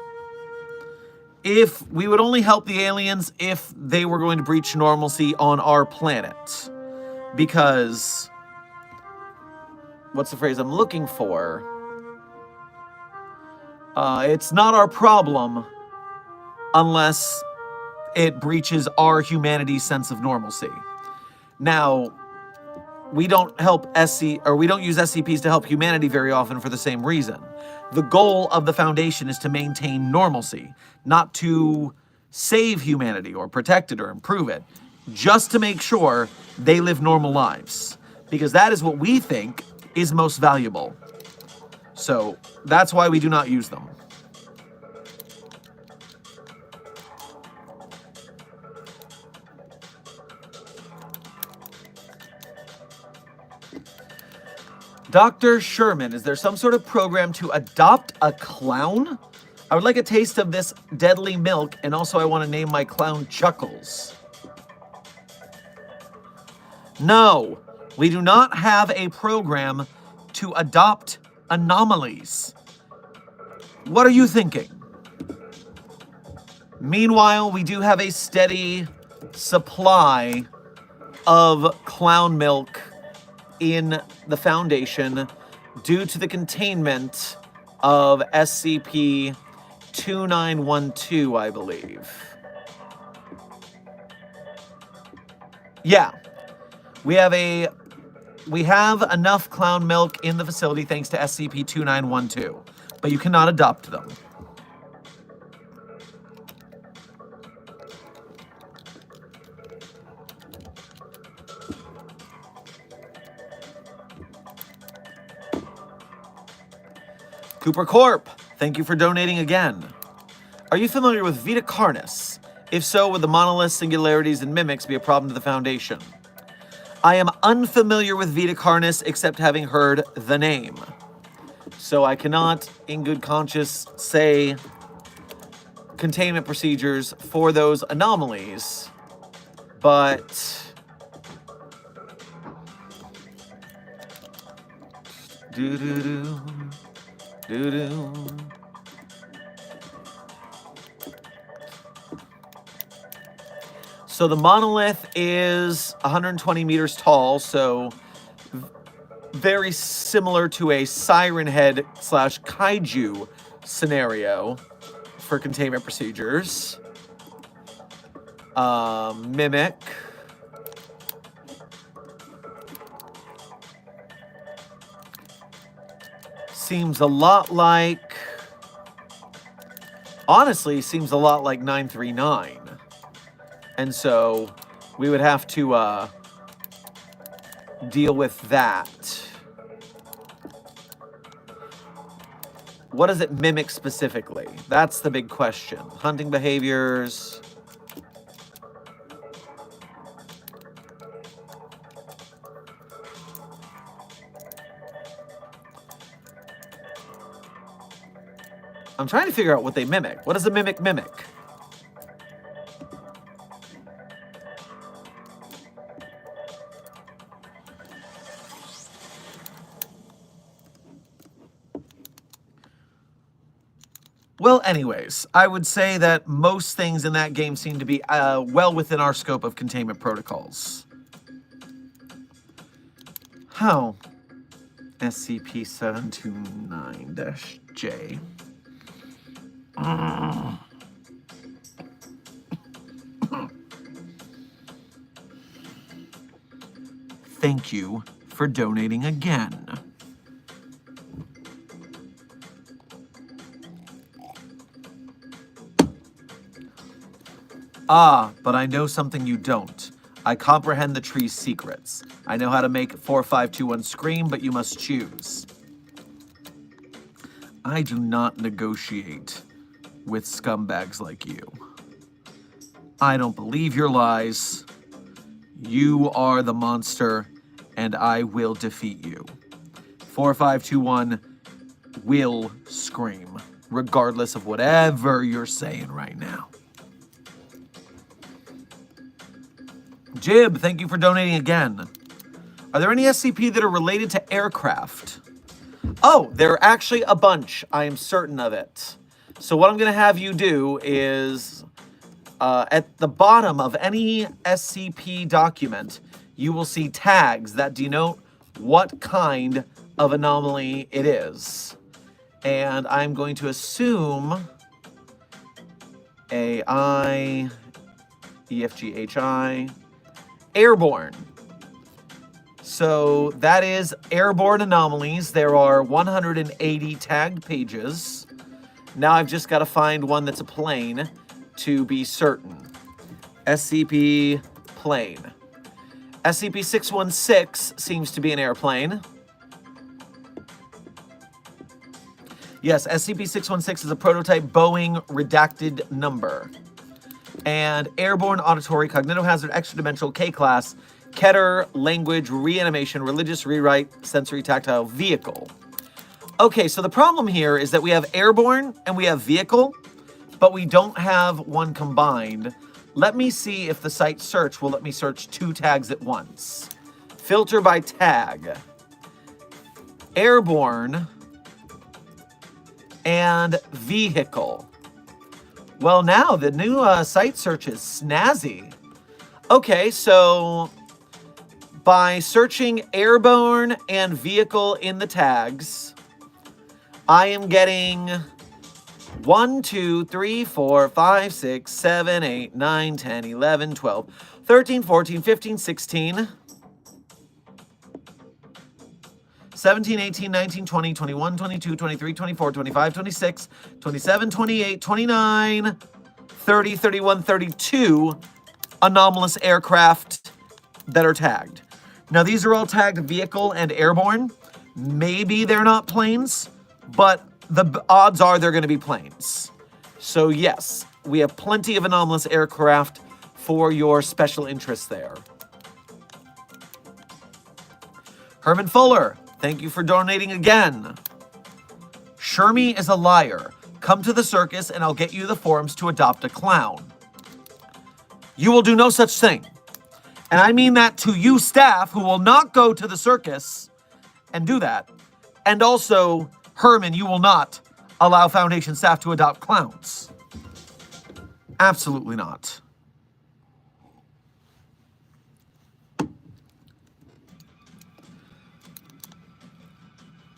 if we would only help the aliens if they were going to breach normalcy on our planet. Because, what's the phrase I'm looking for? It's not our problem unless it breaches our humanity's sense of normalcy. Now, we don't use SCPs to help humanity very often for the same reason. The goal of the Foundation is to maintain normalcy, not to save humanity or protect it or improve it, just to make sure they live normal lives, because that is what we think is most valuable. So that's why we do not use them. Dr. Sherman, is there some sort of program to adopt a clown? I would like a taste of this deadly milk, and also I want to name my clown Chuckles. No, we do not have a program to adopt anomalies. What are you thinking? Meanwhile, we do have a steady supply of clown milk in the Foundation due to the containment of SCP-2912, I believe. Yeah. We have enough clown milk in the facility thanks to SCP-2912, but you cannot adopt them. Cooper Corp, thank you for donating again. Are you familiar with Vita Carnis? If so, would the monoliths, singularities, and mimics be a problem to the Foundation? I am unfamiliar with Vita Carnis except having heard the name. So I cannot, in good conscience, say containment procedures for those anomalies, but So the monolith is 120 meters tall, so very similar to a Siren Head / Kaiju scenario for containment procedures. Mimic. Seems a lot like... Honestly, seems a lot like 939. And so we would have to deal with that. What does it mimic specifically? That's the big question. Hunting behaviors. I'm trying to figure out what they mimic. What does a mimic mimic? Well, anyways, I would say that most things in that game seem to be well within our scope of containment protocols. How? SCP-729-J. Thank you for donating again. Ah, but I know something you don't. I comprehend the tree's secrets. I know how to make 4521 scream, but you must choose. I do not negotiate with scumbags like you. I don't believe your lies. You are the monster, and I will defeat you. 4521 will scream, regardless of whatever you're saying right now. Jib, thank you for donating again. Are there any SCP that are related to aircraft? Oh, there are actually a bunch. I am certain of it. So what I'm going to have you do is, at the bottom of any SCP document, you will see tags that denote what kind of anomaly it is. And I'm going to assume AI, EFGHI, airborne. So that is airborne anomalies. There are 180 tagged pages. Now I've just got to find one that's a plane to be certain. SCP plane. SCP-616 seems to be an airplane. Yes, SCP-616 is a prototype Boeing redacted number. And airborne, auditory, cognitohazard, extra-dimensional, K-class, Keter, language, reanimation, religious, rewrite, sensory, tactile, vehicle. Okay, so the problem here is that we have airborne and we have vehicle, but we don't have one combined. Let me see if the site search will let me search 2 tags at once. Filter by tag. Airborne and vehicle. Well, now the new site search is snazzy. Okay, so by searching airborne and vehicle in the tags, I am getting 1, 2, 3, 4, 5, 6, 7, 8, 9, 10, 11, 12, 13, 14, 15, 16, 17, 18, 19, 20, 21, 22, 23, 24, 25, 26, 27, 28, 29, 30, 31, 32 anomalous aircraft that are tagged. Now, these are all tagged vehicle and airborne. Maybe they're not planes, but the odds are they're going to be planes. So yes, we have plenty of anomalous aircraft for your special interest there. Herman Fuller, thank you for donating again. Shermy is a liar. Come to the circus and I'll get you the forms to adopt a clown. You will do no such thing. And I mean that to you staff who will not go to the circus and do that. And also, Herman, you will not allow Foundation staff to adopt clowns. Absolutely not.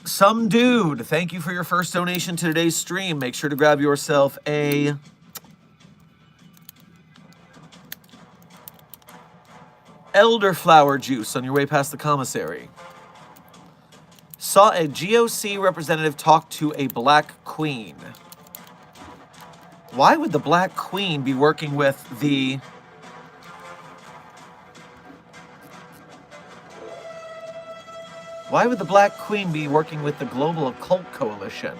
Some dude, thank you for your first donation to today's stream. Make sure to grab yourself a elderflower juice on your way past the commissary. Saw a GOC representative talk to a black queen. Why would the black queen be working with the... Why would the Black Queen be working with the Global Occult Coalition?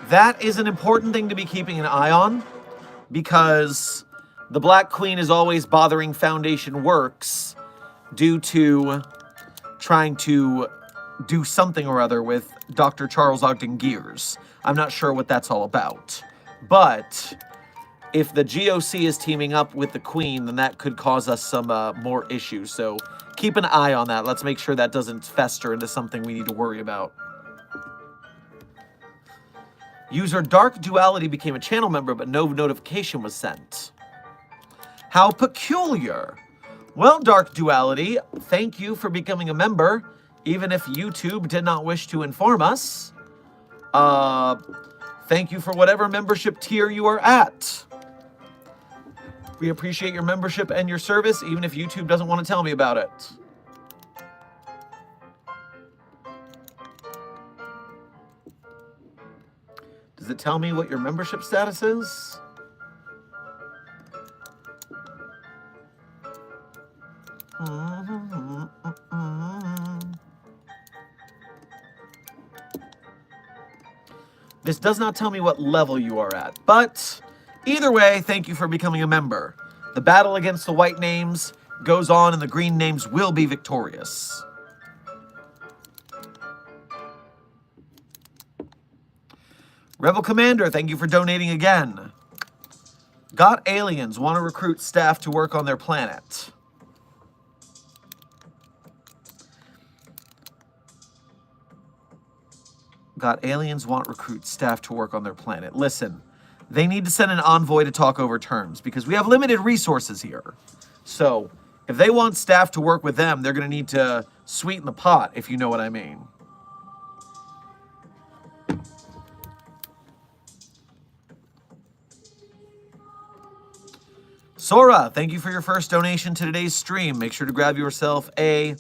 That is an important thing to be keeping an eye on, because the Black Queen is always bothering Foundation works due to trying to do something or other with Dr. Charles Ogden Gears. I'm not sure what that's all about. But if the GOC is teaming up with the Queen, then that could cause us some more issues. So keep an eye on that. Let's make sure that doesn't fester into something we need to worry about. User Dark Duality became a channel member, but no notification was sent. How peculiar. Well, Dark Duality, thank you for becoming a member, even if YouTube did not wish to inform us. Thank you for whatever membership tier you are at. We appreciate your membership and your service, even if YouTube doesn't want to tell me about it. Does it tell me what your membership status is? This does not tell me what level you are at, but either way, thank you for becoming a member. The battle against the white names goes on and the green names will be victorious. Rebel Commander, thank you for donating again. Got aliens want to recruit staff to work on their planet. Got aliens want recruit staff to work on their planet. Listen, they need to send an envoy to talk over terms because we have limited resources here. So if they want staff to work with them, they're going to need to sweeten the pot, if you know what I mean. Sora, thank you for your first donation to today's stream. Make sure to grab yourself a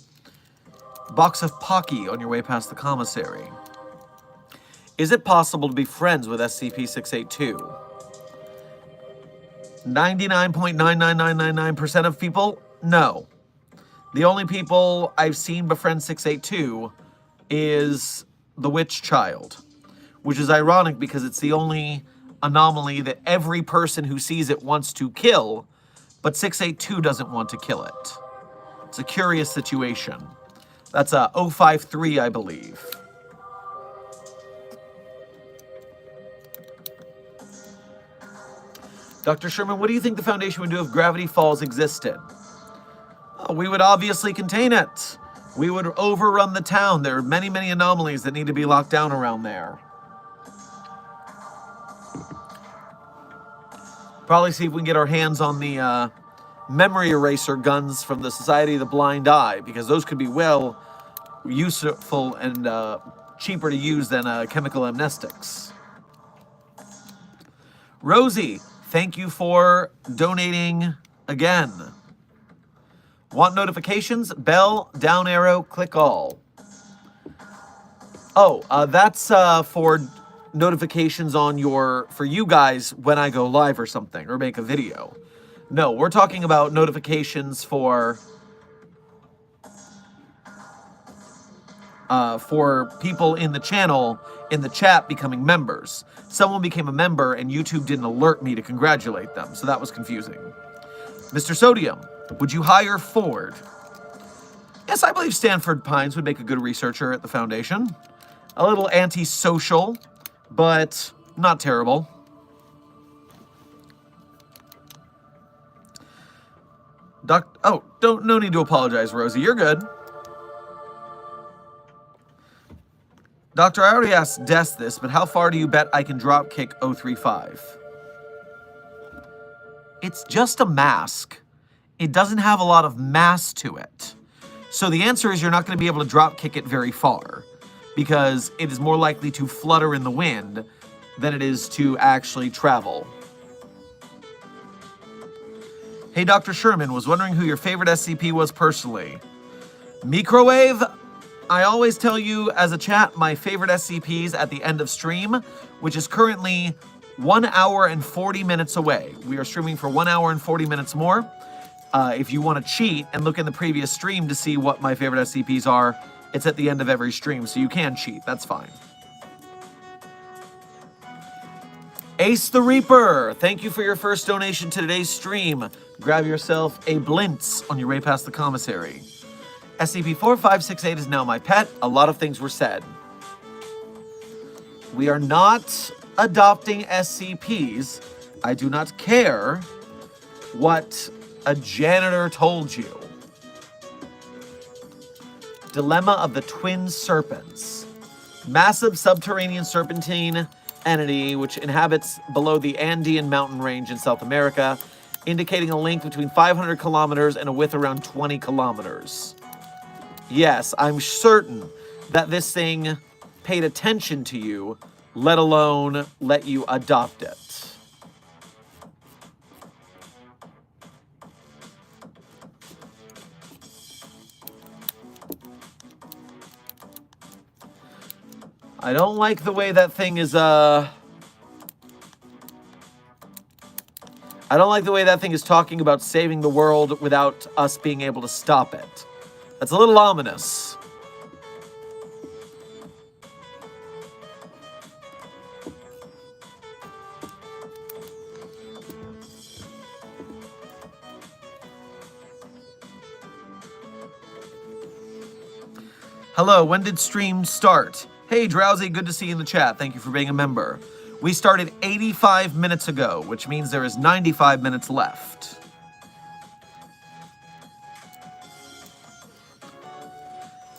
box of Pocky on your way past the commissary. Is it possible to be friends with SCP-682? 99.99999% of people? No. The only people I've seen befriend 682 is the Witch Child, which is ironic because it's the only anomaly that every person who sees it wants to kill, but 682 doesn't want to kill it. It's a curious situation. That's a 053, I believe. Dr. Sherman, what do you think the Foundation would do if Gravity Falls existed? Oh, we would obviously contain it. We would overrun the town. There are many, many anomalies that need to be locked down around there. Probably see if we can get our hands on the memory eraser guns from the Society of the Blind Eye, because those could be well useful and cheaper to use than chemical amnestics. Rosie, thank you for donating again. Want notifications? Bell, down arrow, click all. Oh, that's for notifications on for you guys when I go live or something, or make a video. No, we're talking about notifications for people in the channel, in the chat, becoming members. Someone became a member and YouTube didn't alert me to congratulate them, so that was confusing. Mr. Sodium, would you hire Ford? Yes, I believe Stanford Pines would make a good researcher at the Foundation. A little antisocial, but not terrible. No need to apologize, Rosie. You're good. Doctor, I already asked Des this, but how far do you bet I can drop kick 035? It's just a mask. It doesn't have a lot of mass to it. So the answer is you're not going to be able to drop kick it very far, because it is more likely to flutter in the wind than it is to actually travel. Hey, Dr. Sherman, was wondering who your favorite SCP was personally. Microwave? I always tell you as a chat my favorite SCPs at the end of stream, which is currently 1 hour and 40 minutes away. We are streaming for 1 hour and 40 minutes more. If you want to cheat and look in the previous stream to see what my favorite SCPs are, it's at the end of every stream, so you can cheat. That's fine. Ace the Reaper, thank you for your first donation to today's stream. Grab yourself a Blintz on your way past the commissary. SCP-4568 is now my pet. A lot of things were said. We are not adopting SCPs. I do not care what a janitor told you. Dilemma of the Twin Serpents. Massive subterranean serpentine entity which inhabits below the Andean mountain range in South America, indicating a length between 500 kilometers and a width around 20 kilometers. Yes, I'm certain that this thing paid attention to you, let alone let you adopt it. I don't like the way that thing is, I don't like the way that thing is talking about saving the world without us being able to stop it. That's a little ominous. Hello, when did stream start? Hey, Drowsy, good to see you in the chat. Thank you for being a member. We started 85 minutes ago, which means there is 95 minutes left.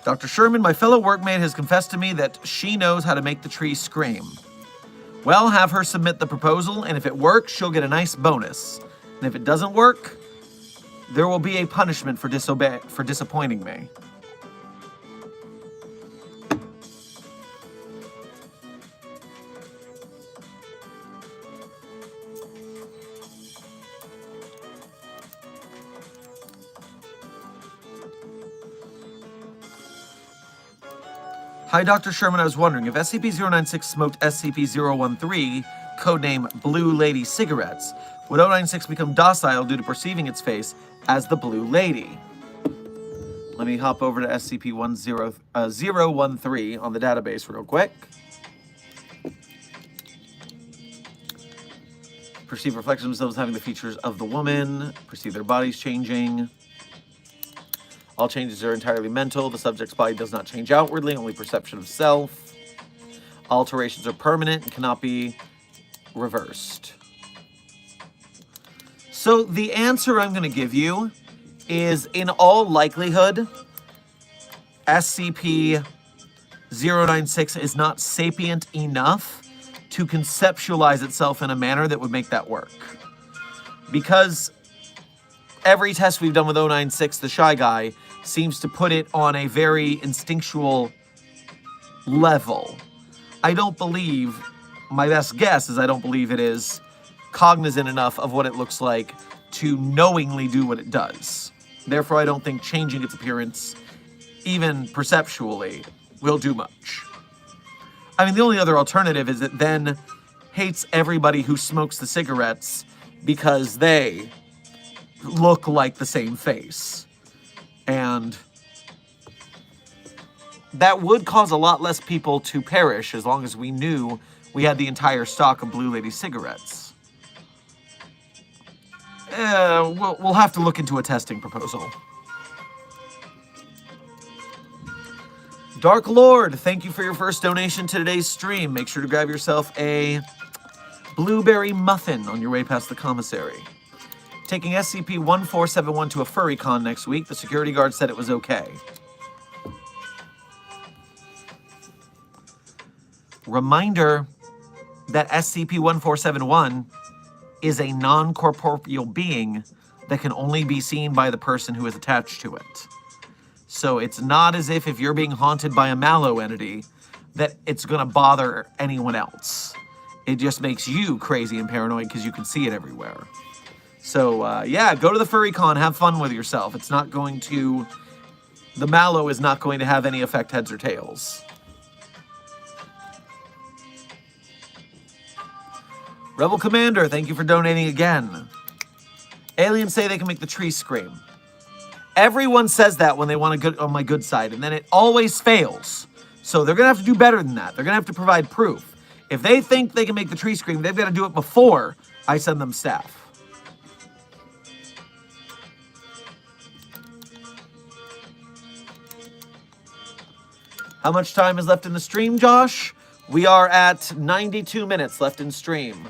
Dr. Sherman, my fellow workmate, has confessed to me that she knows how to make the tree scream. Well, have her submit the proposal, and if it works, she'll get a nice bonus. And if it doesn't work, there will be a punishment for disappointing me. Hi, Dr. Sherman. I was wondering if SCP-096 smoked SCP-013, codename Blue Lady Cigarettes, would 096 become docile due to perceiving its face as the Blue Lady? Let me hop over to SCP-013 on the database real quick. Perceive reflections of themselves having the features of the woman. Perceive their bodies changing. All changes are entirely mental. The subject's body does not change outwardly, only perception of self. Alterations are permanent and cannot be reversed. So the answer I'm going to give you is, in all likelihood, SCP-096 is not sapient enough to conceptualize itself in a manner that would make that work. Because every test we've done with 096, the Shy Guy, seems to put it on a very instinctual level. I don't believe, my best guess is I don't believe it is cognizant enough of what it looks like to knowingly do what it does. Therefore, I don't think changing its appearance, even perceptually, will do much. I mean, the only other alternative is it then hates everybody who smokes the cigarettes because they look like the same face. And that would cause a lot less people to perish as long as we knew we had the entire stock of Blue Lady cigarettes. We'll have to look into a testing proposal. Dark Lord, thank you for your first donation to today's stream. Make sure to grab yourself a blueberry muffin on your way past the commissary. Taking SCP-1471 to a furry con next week. The security guard said it was okay. Reminder that SCP-1471 is a non-corporeal being that can only be seen by the person who is attached to it. So it's not as if you're being haunted by a mallow entity that it's going to bother anyone else. It just makes you crazy and paranoid because you can see it everywhere. So, yeah, go to the furry con, have fun with yourself. It's not going to... The mallow is not going to have any effect heads or tails. Rebel Commander, thank you for donating again. Aliens say they can make the tree scream. Everyone says that when they want to get on my good side, and then it always fails. So they're going to have to do better than that. They're going to have to provide proof. If they think they can make the tree scream, they've got to do it before I send them staff. How much time is left in the stream, Josh? We are at 92 minutes left in stream.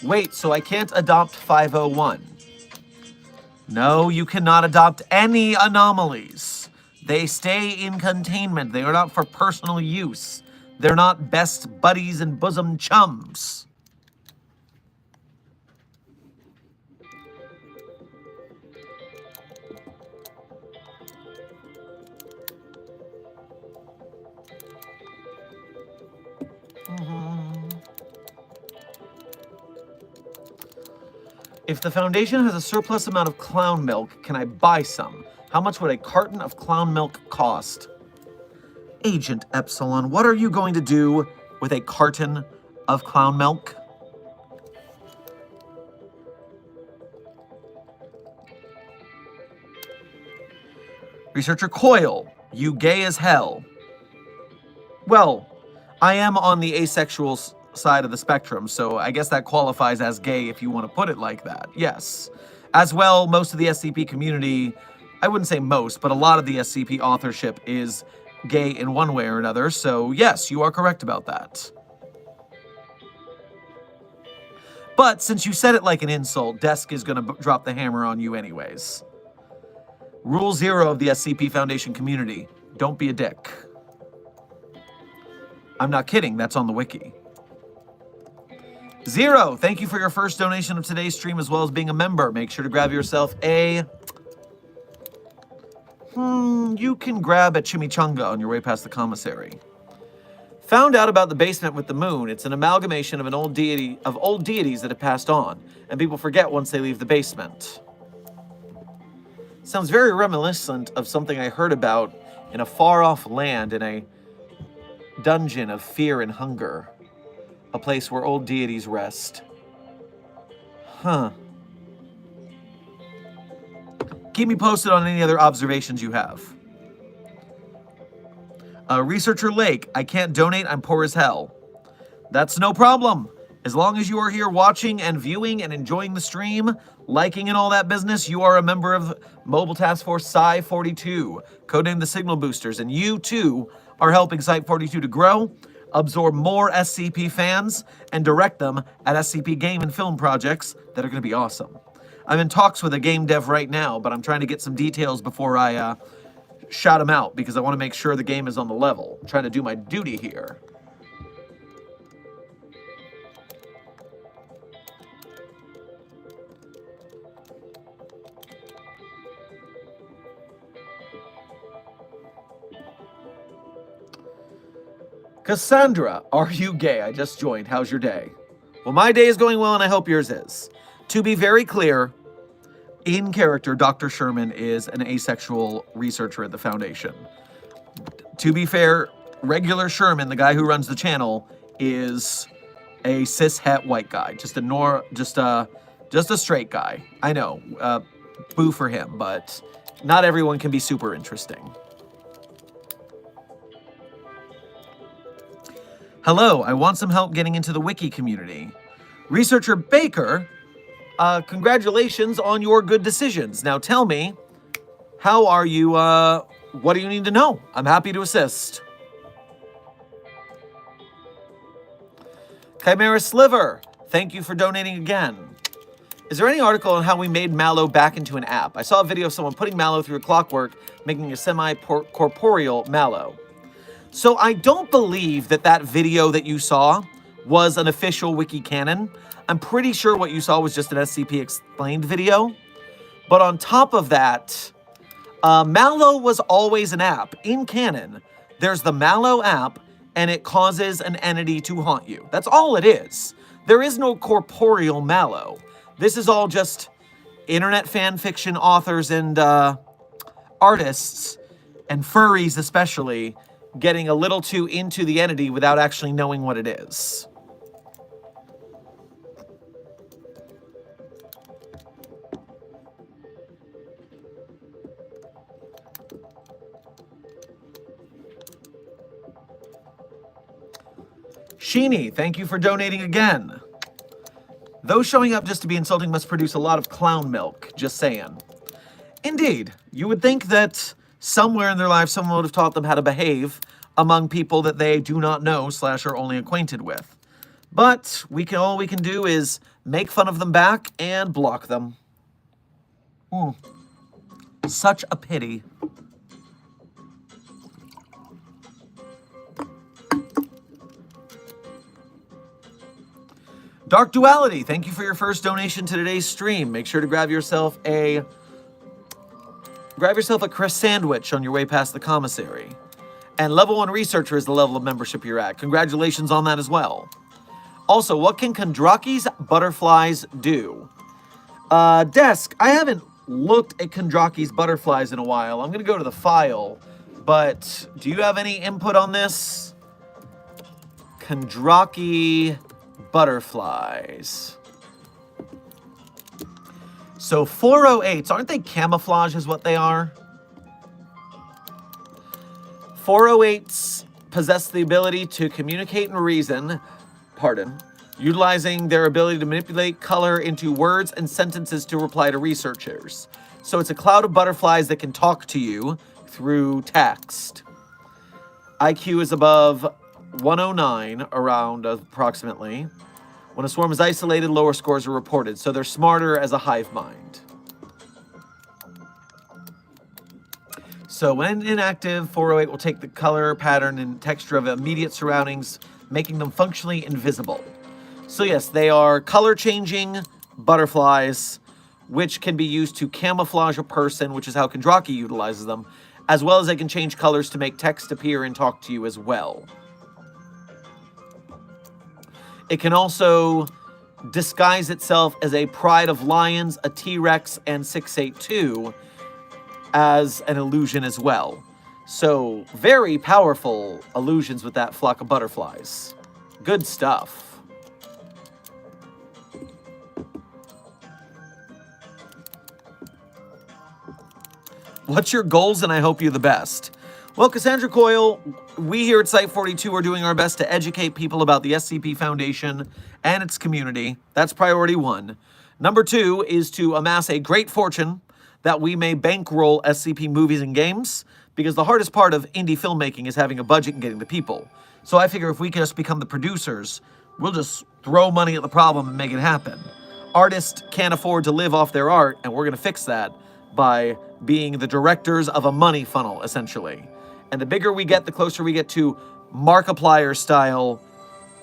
Wait, so I can't adopt 501? No, you cannot adopt any anomalies. They stay in containment. They are not for personal use. They're not best buddies and bosom chums. If the Foundation has a surplus amount of clown milk, can I buy some? How much would a carton of clown milk cost? Agent Epsilon, what are you going to do with a carton of clown milk? Researcher Coyle, you gay as hell. Well, I am on the asexual side of the spectrum, so I guess that qualifies as gay if you want to put it like that, yes. As well, most of the SCP community, I wouldn't say most, but a lot of the SCP authorship is gay in one way or another, so yes, you are correct about that. But since you said it like an insult, Desk is going to drop the hammer on you anyways. Rule 0 of the SCP Foundation community, don't be a dick. I'm not kidding, that's on the wiki. Zero, thank you for your first donation of today's stream as well as being a member. Make sure to grab yourself a... you can grab a chimichanga on your way past the commissary. Found out about the basement with the moon. It's an amalgamation of old deities that have passed on, and people forget once they leave the basement. Sounds very reminiscent of something I heard about in a far-off land in a dungeon of fear and hunger. A place where old deities rest. Huh. keep me posted on any other observations you have. Researcher Lake, I can't donate, I'm poor as hell. That's no problem. As long as you are here watching and viewing and enjoying the stream, liking and all that business, you are a member of Mobile Task Force Psi 42, codenamed the Signal Boosters, and you too are helping Site 42 to grow, absorb more SCP fans, and direct them at SCP game and film projects that are going to be awesome. I'm in talks with a game dev right now, but I'm trying to get some details before I shout them out, because I want to make sure the game is on the level. I'm trying to do my duty here. Cassandra, are you gay? I just joined. How's your day? Well, my day is going well, and I hope yours is. To be very clear, in character, Dr. Sherman is an asexual researcher at the Foundation. To be fair, regular Sherman, the guy who runs the channel, is a cis-het white guy. Just a straight guy. I know, boo for him, but not everyone can be super interesting. Hello, I want some help getting into the Wiki community. Researcher Baker, congratulations on your good decisions. Now tell me, how are you, what do you need to know? I'm happy to assist. Chimera Sliver, thank you for donating again. Is there any article on how we made Mallow back into an app? I saw a video of someone putting Mallow through a clockwork, making a semi-corporeal Mallow. So I don't believe that video that you saw was an official Wiki canon. I'm pretty sure what you saw was just an SCP explained video. But on top of that, Mallow was always an app. In canon, there's the Mallow app, and it causes an entity to haunt you. That's all it is. There is no corporeal Mallow. This is all just internet fan fiction authors and artists, and furries especially, getting a little too into the entity without actually knowing what it is. Sheeny, thank you for donating again. Those showing up just to be insulting must produce a lot of clown milk, just saying. Indeed, you would think that somewhere in their life someone would have taught them how to behave among people that they do not know / are only acquainted with. But all we can do is make fun of them back and block them. Such a pity. Dark Duality, thank you for your first donation to today's stream. Make sure to grab yourself a Chris sandwich on your way past the commissary. And level 1 researcher is the level of membership you're at. Congratulations on that as well. Also, what can Kondraki's butterflies do? Desk, I haven't looked at Kondraki's butterflies in a while. I'm going to go to the file. But do you have any input on this? Kondraki butterflies. So 408s, aren't they camouflage is what they are? 408s possess the ability to communicate and reason, utilizing their ability to manipulate color into words and sentences to reply to researchers. So it's a cloud of butterflies that can talk to you through text. IQ is above 109, around approximately. When a swarm is isolated, lower scores are reported, so they're smarter as a hive mind. So when inactive, 408 will take the color, pattern, and texture of immediate surroundings, making them functionally invisible. So yes, they are color-changing butterflies, which can be used to camouflage a person, which is how Kondraki utilizes them, as well as they can change colors to make text appear and talk to you as well. It can also disguise itself as a pride of lions, a T-Rex, and 682 as an illusion as well. So, very powerful illusions with that flock of butterflies. Good stuff. What's your goals, and I hope you're the best? Well, Cassandra Coyle, we here at Site 42 are doing our best to educate people about the SCP Foundation and its community. That's priority 1. Number 2 is to amass a great fortune that we may bankroll SCP movies and games, because the hardest part of indie filmmaking is having a budget and getting the people. So I figure if we can just become the producers, we'll just throw money at the problem and make it happen. Artists can't afford to live off their art, and we're going to fix that by being the directors of a money funnel, essentially. And the bigger we get, the closer we get to Markiplier style,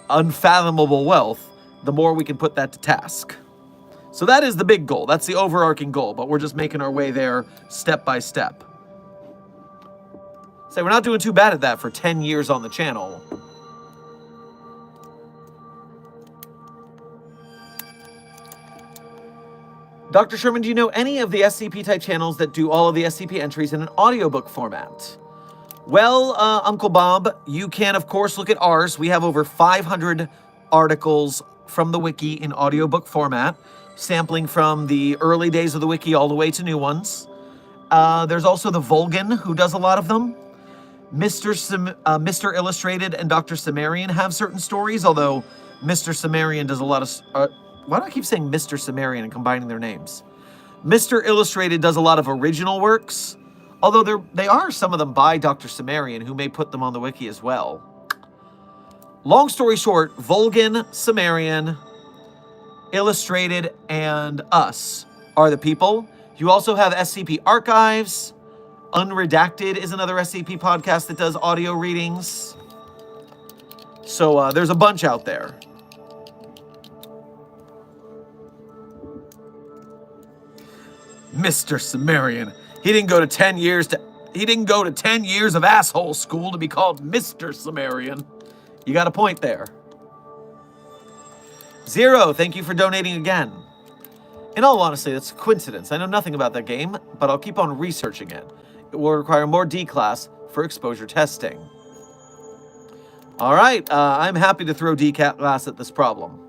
unfathomable wealth, the more we can put that to task. So that is the big goal. That's the overarching goal, but we're just making our way there step by step. So we're not doing too bad at that for 10 years on the channel. Dr. Sherman, do you know any of the SCP-type channels that do all of the SCP entries in an audiobook format? Well, Uncle Bob, you can, of course, look at ours. We have over 500 articles from the Wiki in audiobook format, sampling from the early days of the Wiki all the way to new ones. There's also the Volgan, who does a lot of them. Mr. Illustrated and Dr. Sumerian have certain stories, although Mr. Sumerian does a lot of... why do I keep saying Mr. Sumerian and combining their names? Mr. Illustrated does a lot of original works, although they are some of them by Dr. Sumerian, who may put them on the Wiki as well. Long story short, Volgan, Sumerian, Illustrated, and us are the people. You also have SCP Archives. Unredacted is another SCP podcast that does audio readings. So there's a bunch out there. Mr. Sumerian. He didn't go to 10 years of asshole school to be called Mr. Sumerian. You got a point there. Zero, thank you for donating again. In all honesty, that's a coincidence. I know nothing about that game, but I'll keep on researching it. It will require more D-class for exposure testing. All right, I'm happy to throw D-class at this problem.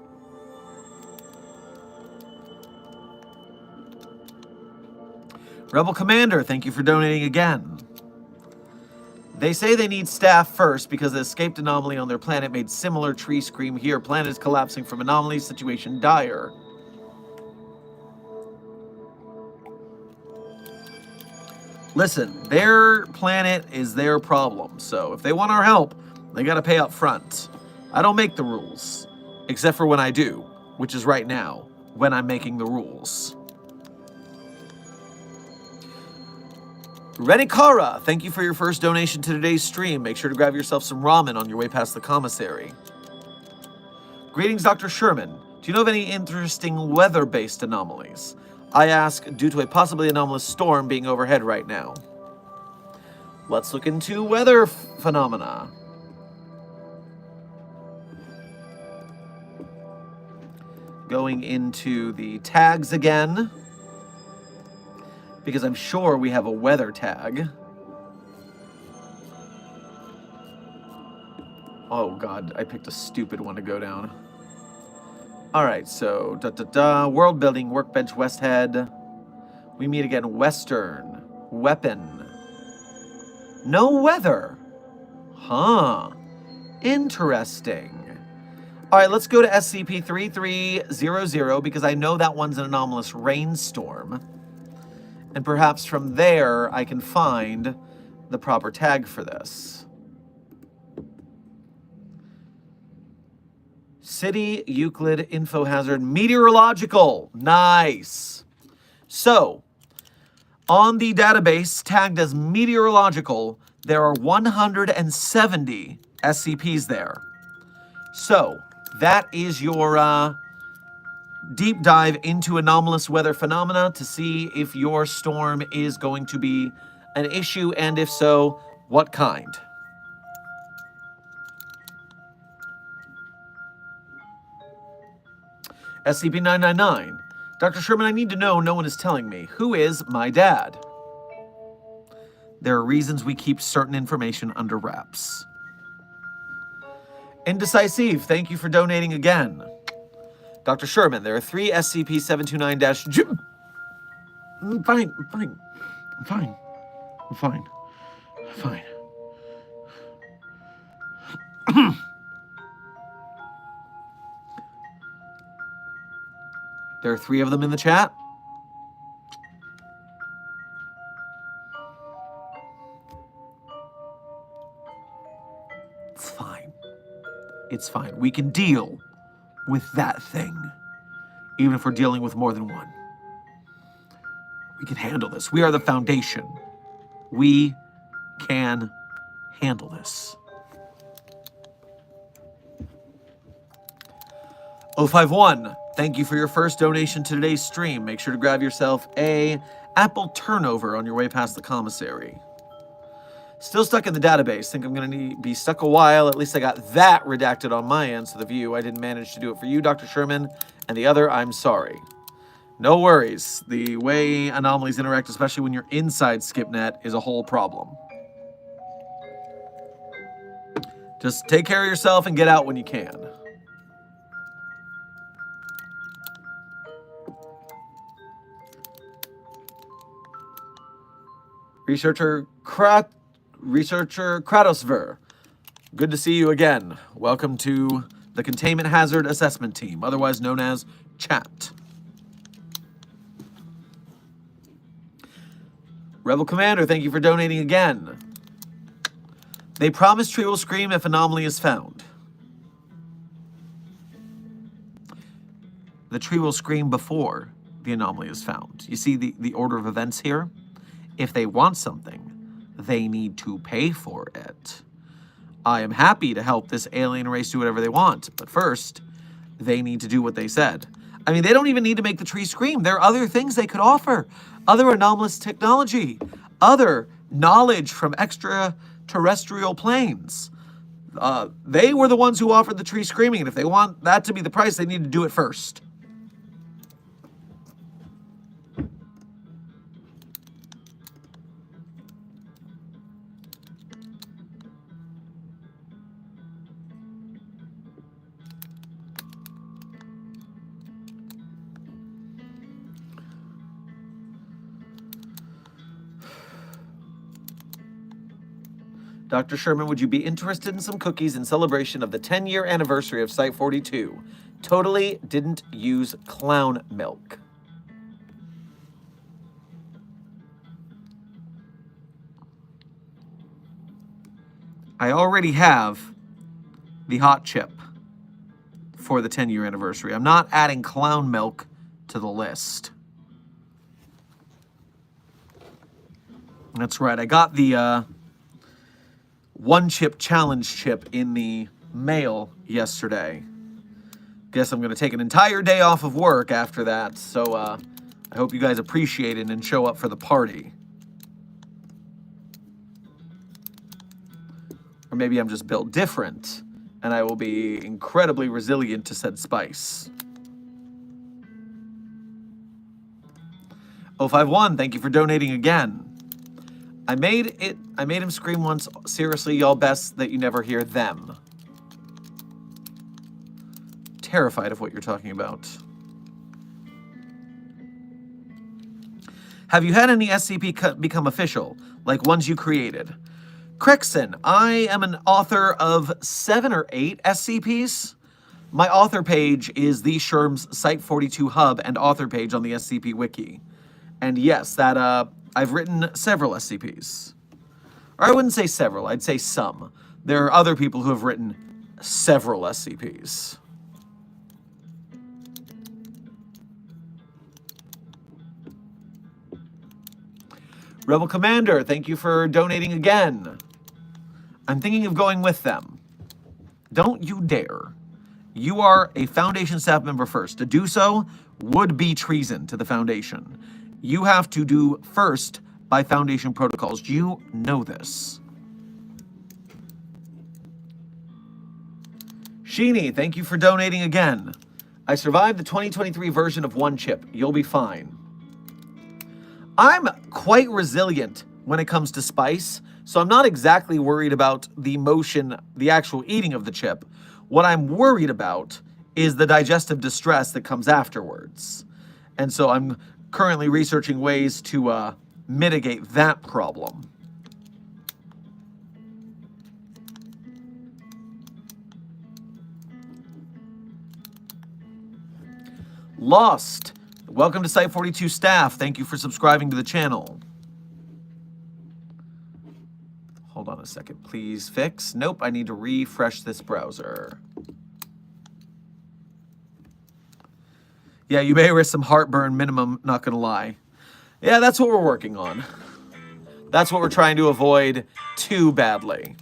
Rebel Commander, thank you for donating again. They say they need staff first because the escaped anomaly on their planet made similar tree scream here. Planet is collapsing from anomalies, situation dire. Listen, their planet is their problem, so if they want our help, they gotta pay up front. I don't make the rules, except for when I do, which is right now, when I'm making the rules. Renikara, thank you for your first donation to today's stream. Make sure to grab yourself some ramen on your way past the commissary. Greetings, Dr. Sherman. Do you know of any interesting weather-based anomalies? I ask due to a possibly anomalous storm being overhead right now. Let's look into weather phenomena. Going into the tags again, because I'm sure we have a weather tag. Oh God, I picked a stupid one to go down. All right, so world building, workbench, west head. We meet again, western, weapon. No weather. Huh, interesting. All right, let's go to SCP-3300 because I know that one's an anomalous rainstorm. And perhaps from there, I can find the proper tag for this. City, Euclid, Info Hazard, Meteorological. Nice. So, on the database tagged as Meteorological, there are 170 SCPs there. So, that is your deep dive into anomalous weather phenomena to see if your storm is going to be an issue, and if so, what kind. SCP-999. Dr. Sherman, I need to know, no one is telling me. Who is my dad? There are reasons we keep certain information under wraps. Indecisive, thank you for donating again. Dr. Sherman, there are 3 SCP-729-... I'm fine. I'm fine. Fine. There are 3 of them in the chat. It's fine. It's fine. We can deal with that thing, even if we're dealing with more than one. We can handle this. We are the Foundation. We can handle this. 051, thank you for your first donation to today's stream. Make sure to grab yourself a apple turnover on your way past the commissary. Still stuck in the database. Think I'm going to be stuck a while. At least I got that redacted on my end, so the view. I didn't manage to do it for you, Dr. Sherman. And the other, I'm sorry. No worries. The way anomalies interact, especially when you're inside SCPnet, is a whole problem. Just take care of yourself and get out when you can. Researcher Kratosver, good to see you again. Welcome to the Containment Hazard Assessment Team, otherwise known as CHAT. Rebel Commander, thank you for donating again. They promise tree will scream if anomaly is found. The tree will scream before the anomaly is found. You see the order of events here? If they want something, they need to pay for it. I am happy to help this alien race do whatever they want, but first, they need to do what they said. I mean, they don't even need to make the tree scream. There are other things they could offer. Other anomalous technology. Other knowledge from extraterrestrial planes. They were the ones who offered the tree screaming, and if they want that to be the price, they need to do it first. Dr. Sherman, would you be interested in some cookies in celebration of the 10-year anniversary of Site 42? Totally didn't use clown milk. I already have the hot chip for the 10-year anniversary. I'm not adding clown milk to the list. That's right. I got the one chip challenge chip in the mail yesterday. Guess I'm going to take an entire day off of work after that, so I hope you guys appreciate it and show up for the party. Or maybe I'm just built different, and I will be incredibly resilient to said spice. 051, thank you for donating again. I made him scream once. Seriously, y'all, best that you never hear them. Terrified of what you're talking about. Have you had any SCP become official, like ones you created? Crexon, I am an author of 7 or 8 SCPs. My author page is the Sherm's Site 42 hub and author page on the SCP Wiki. And yes, that I've written several SCPs. Or I wouldn't say several, I'd say some. There are other people who have written several SCPs. Rebel Commander, thank you for donating again. I'm thinking of going with them. Don't you dare. You are a Foundation staff member first. To do so would be treason to the Foundation. You have to do first by Foundation protocols. You know this. Sheeny, thank you for donating again. I survived the 2023 version of One Chip. You'll be fine. I'm quite resilient when it comes to spice, so I'm not exactly worried about the motion, the actual eating of the chip. What I'm worried about is the digestive distress that comes afterwards. And so I'm currently researching ways to mitigate that problem. Lost. Welcome to Site 42 staff. Thank you for subscribing to the channel. Hold on a second. Please fix. Nope, I need to refresh this browser. Yeah, you may risk some heartburn minimum, not gonna lie. Yeah, that's what we're working on. That's what we're trying to avoid too badly.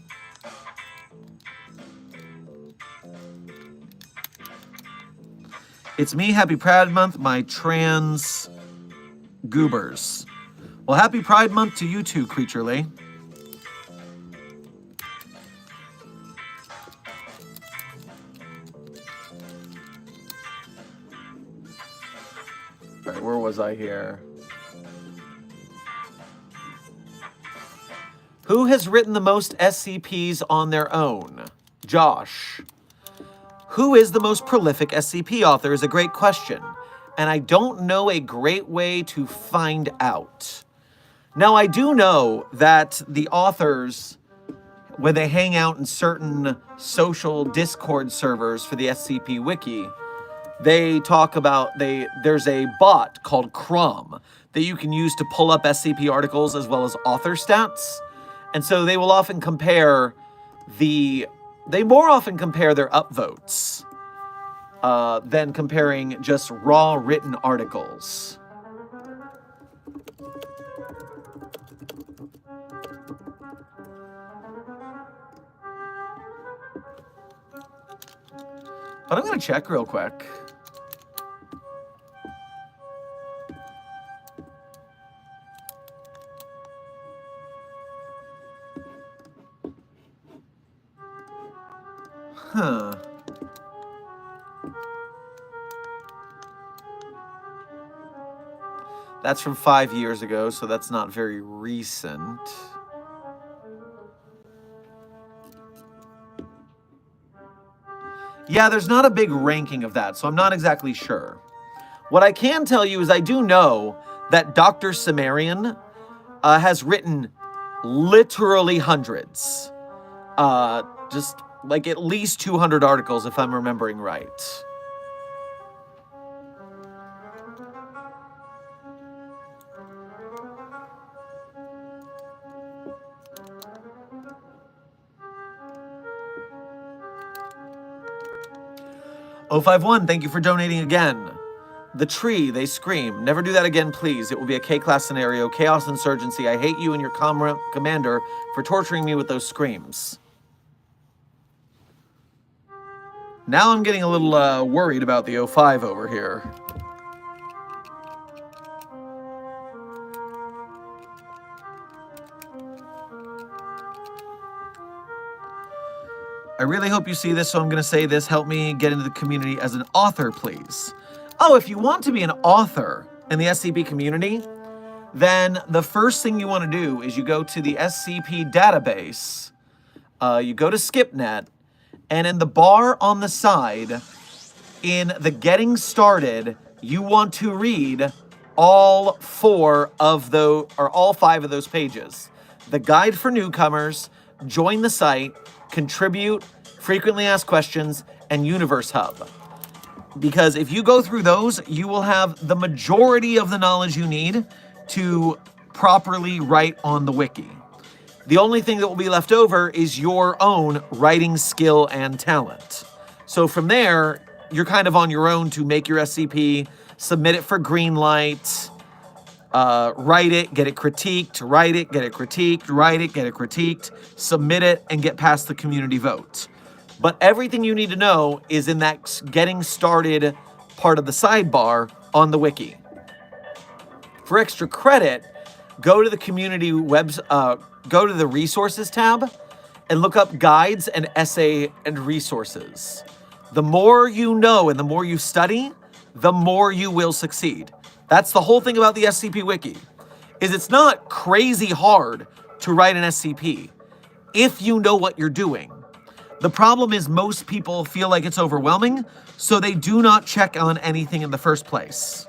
It's me, happy Pride Month, my trans goobers. Well, happy Pride Month to you too, Creaturely. All right, where was I here? Who has written the most SCPs on their own? Josh. Who is the most prolific SCP author is a great question, and I don't know a great way to find out. Now, I do know that the authors, when they hang out in certain social Discord servers for the SCP Wiki, they talk about, there's a bot called Crumb that you can use to pull up SCP articles as well as author stats. And so they will often compare they more often compare their upvotes than comparing just raw written articles. But I'm going to check real quick. Huh. That's from 5 years ago, so that's not very recent. Yeah, there's not a big ranking of that, so I'm not exactly sure. What I can tell you is I do know that Dr. Sumerian has written literally hundreds. Just like at least 200 articles, if I'm remembering right. O51, thank you for donating again. The tree, they scream. Never do that again, please. It will be a K-class scenario. Chaos insurgency. I hate you and your commander for torturing me with those screams. Now I'm getting a little worried about the O5 over here. I really hope you see this, so I'm going to say this. Help me get into the community as an author, please. Oh, if you want to be an author in the SCP community, then the first thing you want to do is you go to the SCP database, you go to SkipNet, and in the bar on the side, in the Getting Started, you want to read all 5 of those pages. The Guide for Newcomers, Join the Site, Contribute, Frequently Asked Questions, and Universe Hub. Because if you go through those, you will have the majority of the knowledge you need to properly write on the wiki. The only thing that will be left over is your own writing skill and talent. So from there, you're kind of on your own to make your SCP, submit it for green light, write it, get it critiqued, write it, get it critiqued, write it, get it critiqued, submit it, and get past the community vote. But everything you need to know is in that Getting Started part of the sidebar on the wiki. For extra credit, go to the community go to the resources tab and look up guides and essay and resources. The more you know and the more you study, the more you will succeed. That's the whole thing about the SCP Wiki, is it's not crazy hard to write an SCP if you know what you're doing. The problem is most people feel like it's overwhelming, so they do not check on anything in the first place.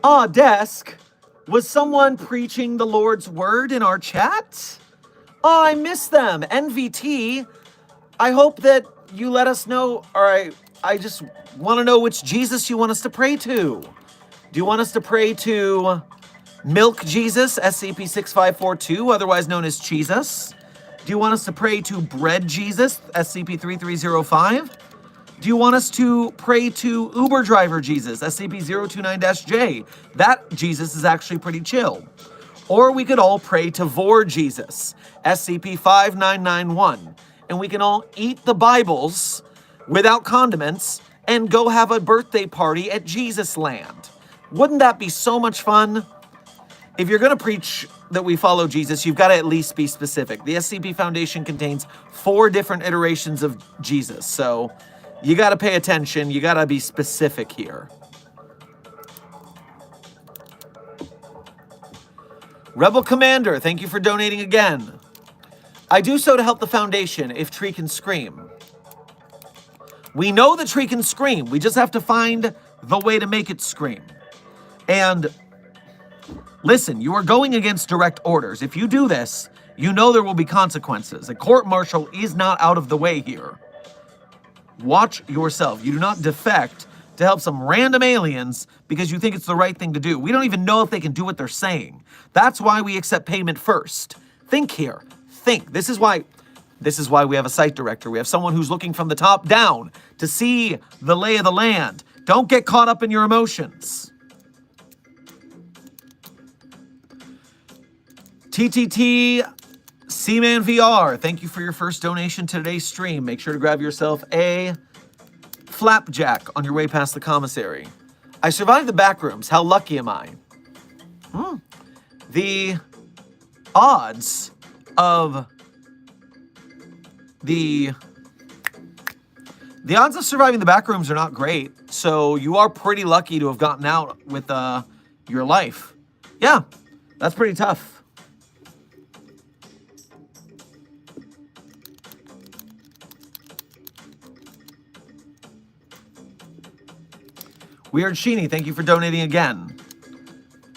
Ah, desk. Was someone preaching the Lord's word in our chat? Oh, I miss them. NVT. I hope that you let us know, or I just want to know which Jesus you want us to pray to. Do you want us to pray to Milk Jesus, SCP-6542, otherwise known as Jesus? Do you want us to pray to Bread Jesus, SCP-3305? Do you want us to pray to Uber Driver Jesus, SCP-029-J? That Jesus is actually pretty chill. Or we could all pray to Vor Jesus, SCP-5991, and we can all eat the Bibles without condiments and go have a birthday party at Jesus Land. Wouldn't that be so much fun? If you're going to preach that we follow Jesus, you've got to at least be specific. The SCP Foundation contains 4 different iterations of Jesus, so you got to pay attention. You got to be specific here. Rebel Commander, thank you for donating again. I do so to help the Foundation if Tree can scream. We know the Tree can scream. We just have to find the way to make it scream. And listen, you are going against direct orders. If you do this, you know there will be consequences. A court-martial is not out of the way here. Watch yourself. You do not defect to help some random aliens because you think it's the right thing to do. We don't even know if they can do what they're saying. That's why we accept payment first. Think here. Think. This is why we have a site director. We have someone who's looking from the top down to see the lay of the land. Don't get caught up in your emotions. TTT Seaman VR, thank you for your first donation to today's stream. Make sure to grab yourself a flapjack on your way past the commissary. I survived the back rooms. How lucky am I? The odds of surviving the back rooms are not great, so you are pretty lucky to have gotten out with your life. Yeah, that's pretty tough. Weird Sheeny, thank you for donating again.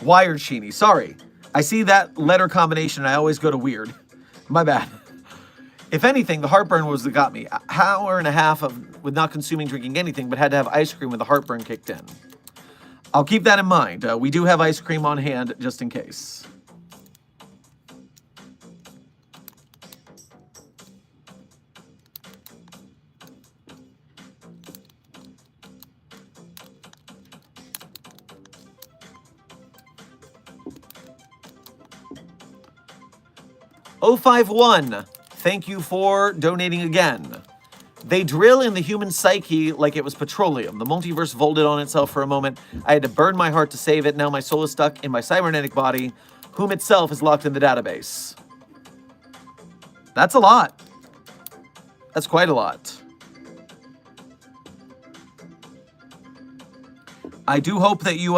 Wired Sheeny, sorry. I see that letter combination and I always go to weird. My bad. If anything, the heartburn was what got me. An hour and a half with not consuming, drinking anything, but had to have ice cream when the heartburn kicked in. I'll keep that in mind. We do have ice cream on hand just in case. O51, thank you for donating again. They drill in the human psyche like it was petroleum. The multiverse folded on itself for a moment. I had to burn my heart to save it. Now my soul is stuck in my cybernetic body, whom itself is locked in the database. That's a lot. That's quite a lot. I do hope that you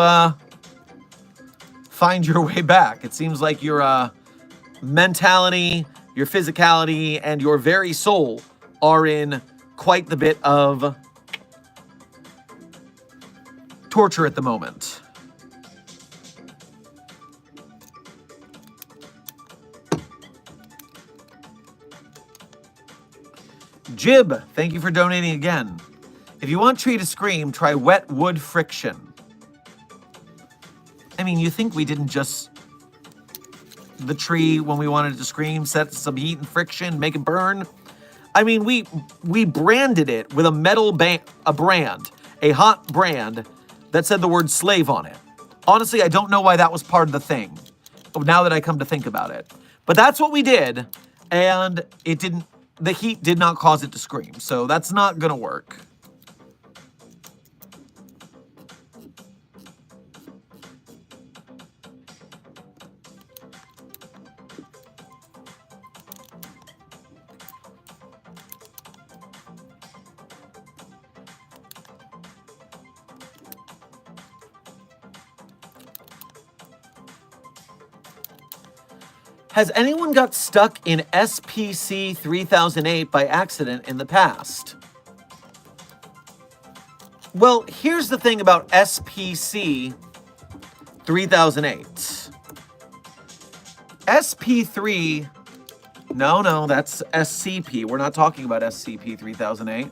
find your way back. It seems like your mentality, your physicality, and your very soul are in quite the bit of torture at the moment. Jib, thank you for donating again. If you want Tree to scream, try wet wood friction. I mean, you think we didn't just the tree when we wanted it to scream, set some heat and friction, make it burn? I mean, we branded it with a metal a hot brand that said the word slave on it. Honestly, I don't know why that was part of the thing, now that I come to think about it. But that's what we did, and the heat did not cause it to scream, so that's not gonna work. Has anyone got stuck in SPC 3008 by accident in the past? Well, here's the thing about SPC 3008. SP3, no, that's SCP. We're not talking about SCP 3008.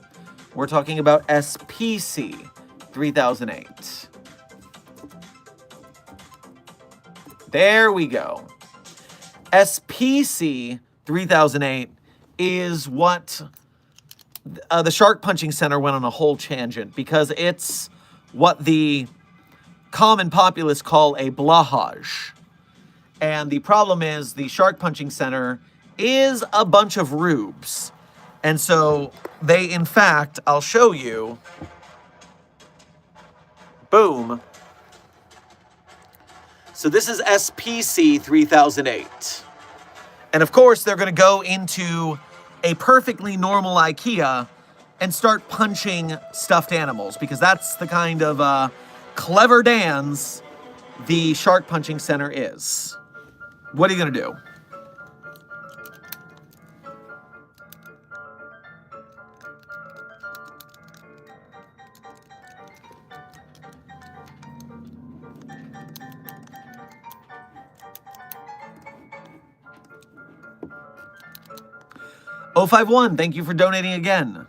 We're talking about SPC 3008. There we go. SPC 3008 is what the Shark Punching Center went on a whole tangent, because it's what the common populace call a blahage. And the problem is the Shark Punching Center is a bunch of rubes. And so they, in fact, I'll show you. Boom. So this is SPC 3008. And of course, they're going to go into a perfectly normal IKEA and start punching stuffed animals, because that's the kind of clever dance the Shark Punching Center is. What are you going to do? O51, thank you for donating again.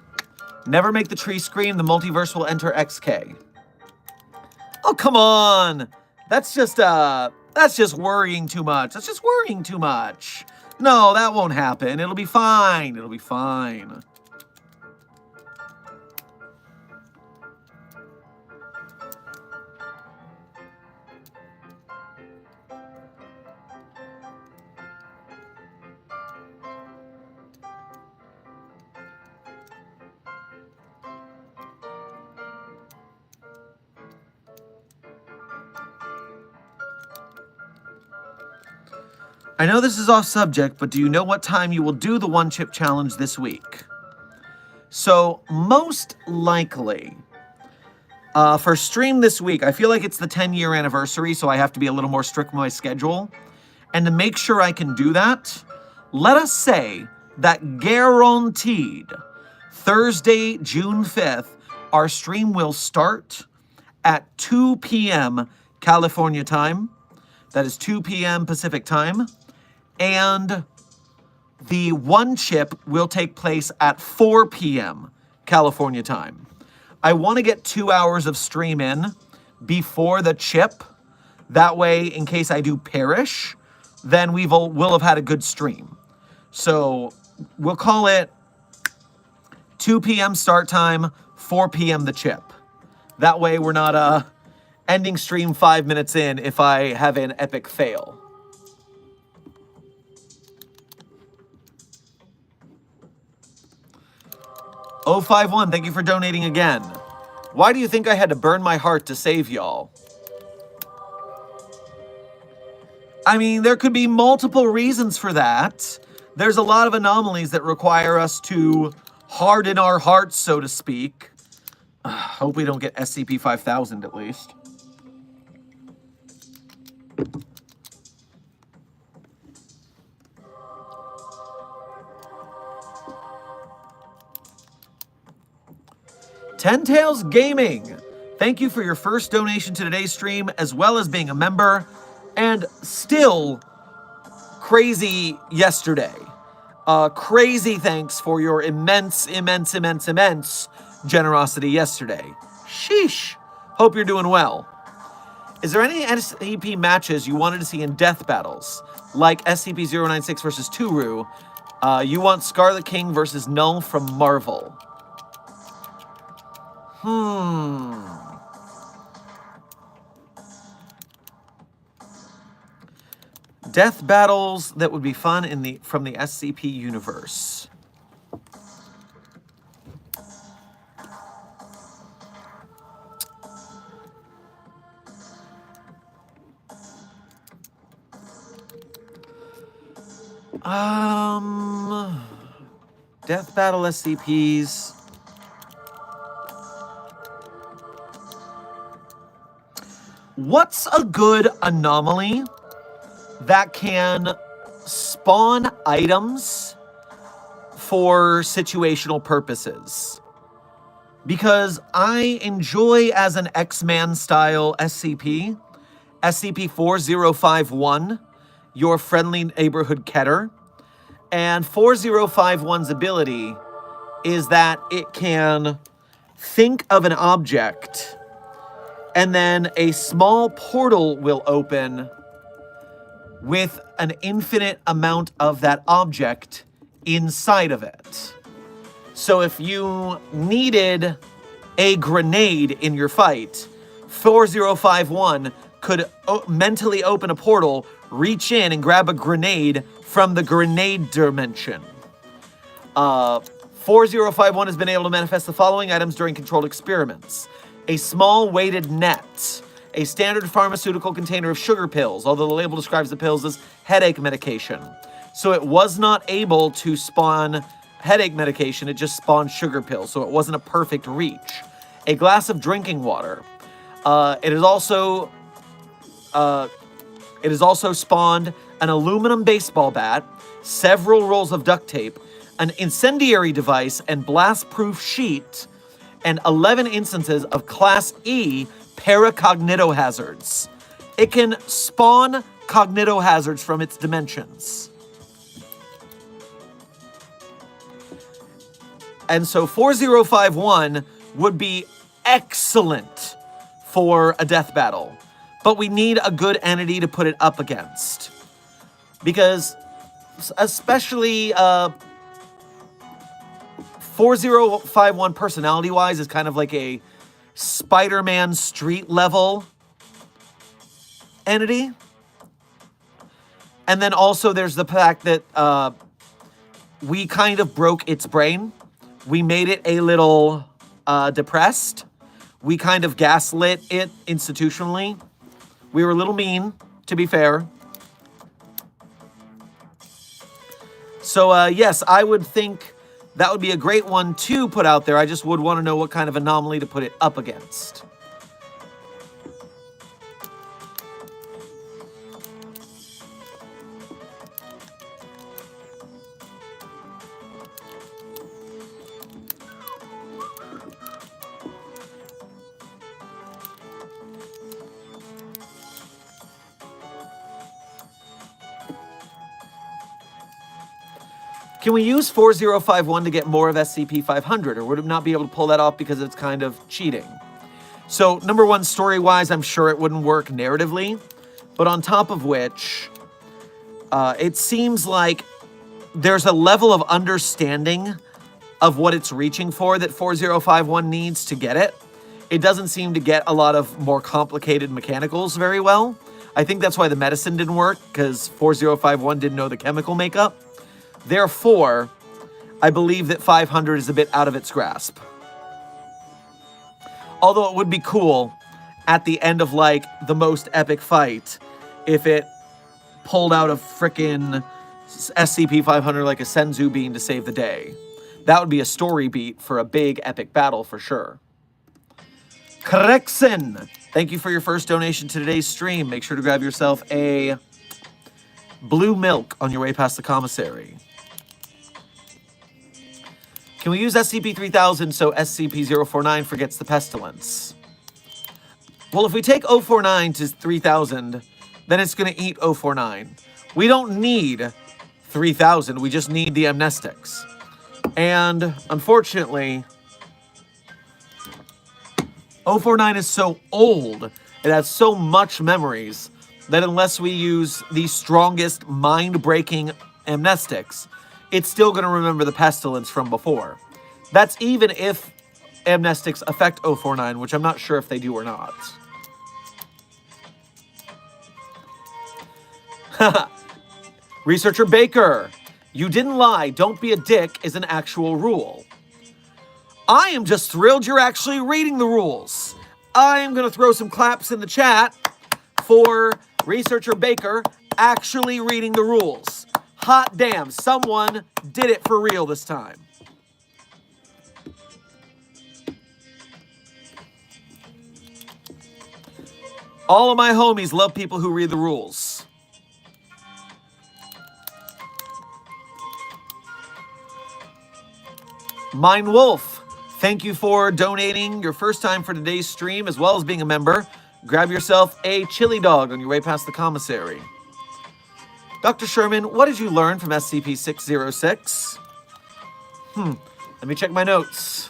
Never make the tree scream, the multiverse will enter XK. Oh, come on. That's just worrying too much. That's just worrying too much. No, that won't happen. It'll be fine. It'll be fine. I know this is off subject, but do you know what time you will do the one chip challenge this week? So most likely, for stream this week, I feel like it's the 10-year anniversary, so I have to be a little more strict with my schedule. And to make sure I can do that, let us say that guaranteed Thursday, June 5th, our stream will start at 2 p.m. California time. That is 2 p.m. Pacific time. And the one chip will take place at 4 p.m. California time. I want to get 2 hours of stream in before the chip. That way, in case I do perish, then we'll have had a good stream. So we'll call it 2 p.m. start time, 4 p.m. the chip. That way we're not ending stream 5 minutes in if I have an epic fail. O51, thank you for donating again. Why do you think I had to burn my heart to save y'all? I mean, there could be multiple reasons for that. There's a lot of anomalies that require us to harden our hearts, so to speak. Hope we don't get SCP-5000 at least. Ten Tails Gaming, thank you for your first donation to today's stream, as well as being a member, and still crazy yesterday. Crazy thanks for your immense generosity yesterday. Sheesh. Hope you're doing well. Is there any SCP matches you wanted to see in death battles, like SCP-096 versus Turu? You want Scarlet King versus Null from Marvel. Death battles that would be fun from the SCP universe. Death battle SCPs. What's a good anomaly that can spawn items for situational purposes? Because I enjoy, as an X-Man style SCP, SCP-4051, your friendly neighborhood Keter. And 4051's ability is that it can think of an object, and then a small portal will open with an infinite amount of that object inside of it. So if you needed a grenade in your fight, 4051 could mentally open a portal, reach in and grab a grenade from the grenade dimension. 4051 has been able to manifest the following items during controlled experiments. A small weighted net, a standard pharmaceutical container of sugar pills, although the label describes the pills as headache medication. So it was not able to spawn headache medication, it just spawned sugar pills, so it wasn't a perfect reach. A glass of drinking water. It has also spawned an aluminum baseball bat, several rolls of duct tape, an incendiary device and blast-proof sheet, and 11 instances of Class E paracognitohazards. It can spawn cognitohazards from its dimensions. And so 4051 would be excellent for a death battle, but we need a good entity to put it up against. Because especially 4051 personality-wise is kind of like a Spider-Man street level entity. And then also there's the fact that we kind of broke its brain. We made it a little depressed. We kind of gaslit it institutionally. We were a little mean, to be fair. So yes, I would think that would be a great one to put out there. I just would want to know what kind of anomaly to put it up against. Can we use 4051 to get more of SCP-500, or would it not be able to pull that off because it's kind of cheating? So, number one, story-wise, I'm sure it wouldn't work narratively, but on top of which, it seems like there's a level of understanding of what it's reaching for that 4051 needs to get it. It doesn't seem to get a lot of more complicated mechanicals very well. I think that's why the medicine didn't work, because 4051 didn't know the chemical makeup. Therefore, I believe that 500 is a bit out of its grasp. Although it would be cool at the end of, like, the most epic fight if it pulled out a frickin' SCP-500 like a Senzu bean to save the day. That would be a story beat for a big epic battle for sure. Krexen, thank you for your first donation to today's stream. Make sure to grab yourself a blue milk on your way past the commissary. Can we use SCP-3000 so SCP-049 forgets the Pestilence? Well, if we take 049 to 3000, then it's going to eat 049. We don't need 3000, we just need the amnestics. And, unfortunately, 049 is so old, it has so much memories, that unless we use the strongest mind-breaking amnestics, it's still going to remember the Pestilence from before. That's even if amnestics affect 049, which I'm not sure if they do or not. Researcher Baker, you didn't lie, don't be a dick is an actual rule. I am just thrilled you're actually reading the rules. I am going to throw some claps in the chat for Researcher Baker actually reading the rules. Hot damn, someone did it for real this time. All of my homies love people who read the rules. Mine Wolf, thank you for donating your first time for today's stream, as well as being a member. Grab yourself a chili dog on your way past the commissary. Dr. Sherman, what did you learn from SCP-606? Let me check my notes.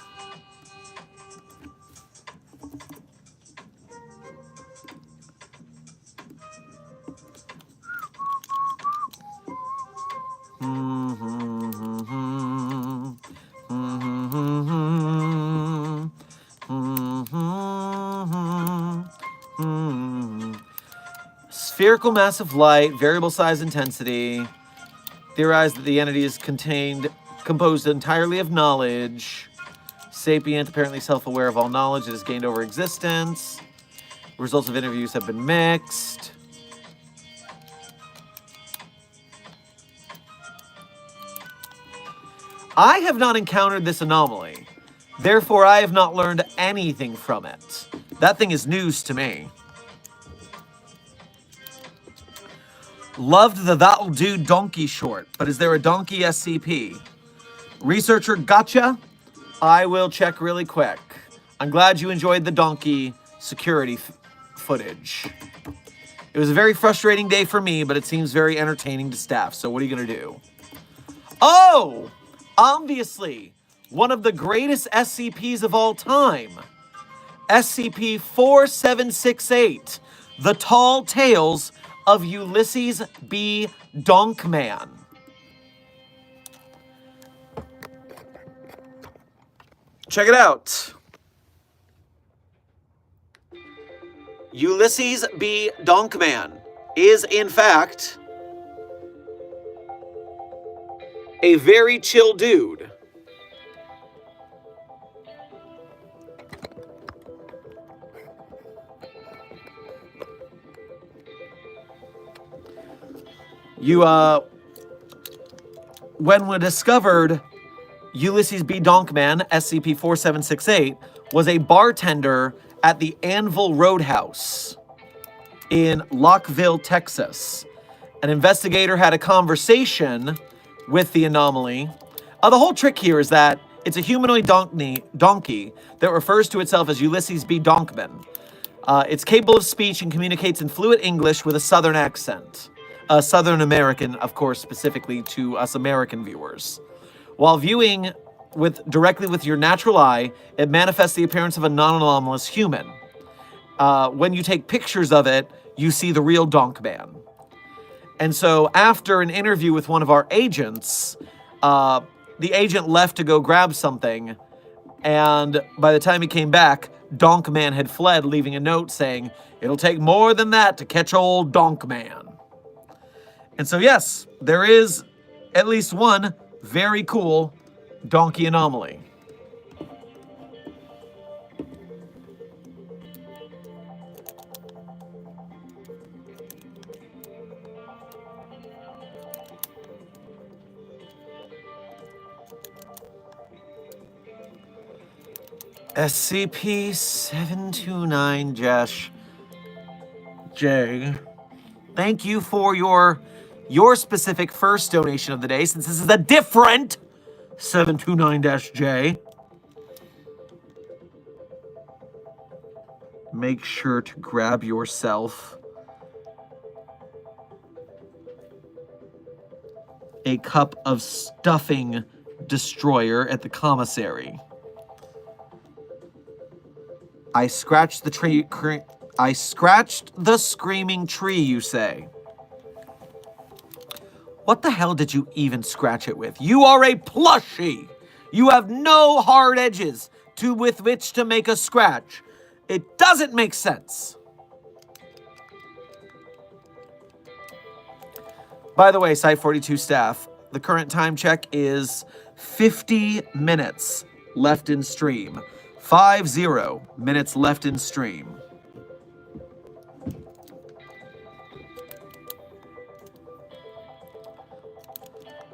Spherical mass of light, variable size intensity. Theorized that the entity is composed entirely of knowledge. Sapient, apparently self-aware of all knowledge it has gained over existence. Results of interviews have been mixed. I have not encountered this anomaly. Therefore, I have not learned anything from it. That thing is news to me. Loved the That'll Do donkey short, but is there a donkey SCP? Researcher, gotcha. I will check really quick. I'm glad you enjoyed the donkey security footage. It was a very frustrating day for me, but it seems very entertaining to staff. So what are you going to do? Oh, obviously, one of the greatest SCPs of all time. SCP-4768, The Tall Tales of Ulysses B. Donkman. Check it out. Ulysses B. Donkman is, in fact, a very chill dude. When we discovered Ulysses B. Donkman, SCP-4768, was a bartender at the Anvil Roadhouse in Lockville, Texas. An investigator had a conversation with the anomaly. The whole trick here is that it's a humanoid donkey that refers to itself as Ulysses B. Donkman. It's capable of speech and communicates in fluent English with a Southern accent. Southern American, of course, specifically to us American viewers. While viewing directly with your natural eye, it manifests the appearance of a non-anomalous human. When you take pictures of it, you see the real Donkman. And so after an interview with one of our agents, the agent left to go grab something, and by the time he came back, Donkman had fled, leaving a note saying, "It'll take more than that to catch old Donkman." And so yes, there is at least one very cool donkey anomaly. SCP-729-J. Thank you for your specific first donation of the day, since this is a different 729-J. Make sure to grab yourself a cup of stuffing destroyer at the commissary. I scratched the tree. I scratched the screaming tree, you say. What the hell did you even scratch it with? You are a plushie. You have no hard edges with which to make a scratch. It doesn't make sense. By the way, Site 42 staff, the current time check is 50 minutes left in stream. 50 minutes left in stream.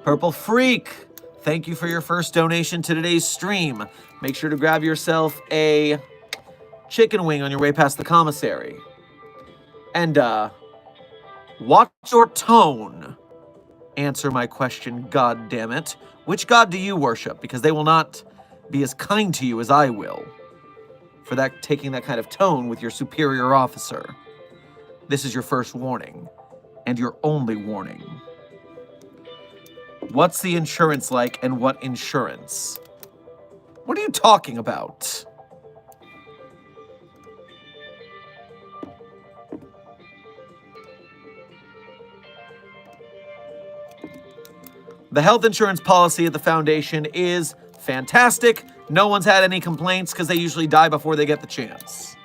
Purple Freak, thank you for your first donation to today's stream. Make sure to grab yourself a chicken wing on your way past the commissary. And, watch your tone. Answer my question, god damn it. Which god do you worship? Because they will not be as kind to you as I will. for that taking that kind of tone with your superior officer. This is your first warning, and your only warning. What's the insurance like, and what insurance? What are you talking about? The health insurance policy at the Foundation is fantastic. No one's had any complaints because they usually die before they get the chance.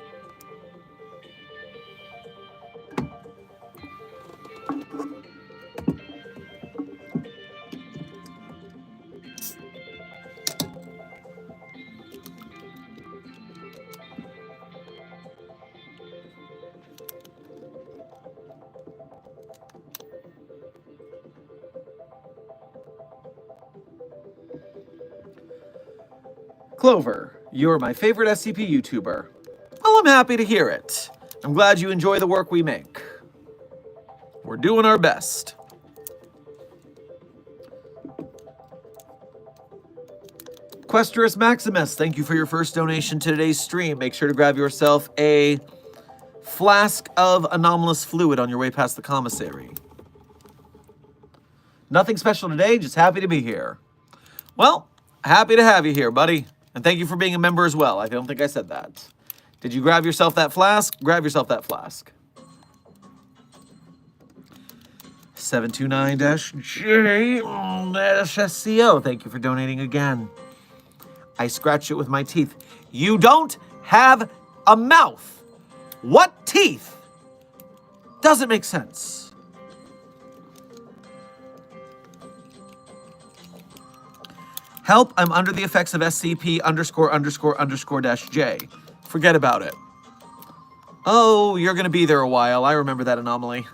Clover, you're my favorite SCP YouTuber. Well, I'm happy to hear it. I'm glad you enjoy the work we make. We're doing our best. Questerus Maximus, thank you for your first donation to today's stream. Make sure to grab yourself a flask of anomalous fluid on your way past the commissary. Nothing special today, just happy to be here. Well, happy to have you here, buddy. And thank you for being a member as well. I don't think I said that. Did you grab yourself that flask? Grab yourself that flask. 729-J-SCO. Thank you for donating again. I scratched it with my teeth. You don't have a mouth. What teeth? Doesn't make sense. Help, I'm under the effects of SCP____J. Forget about it. Oh, you're going to be there a while. I remember that anomaly.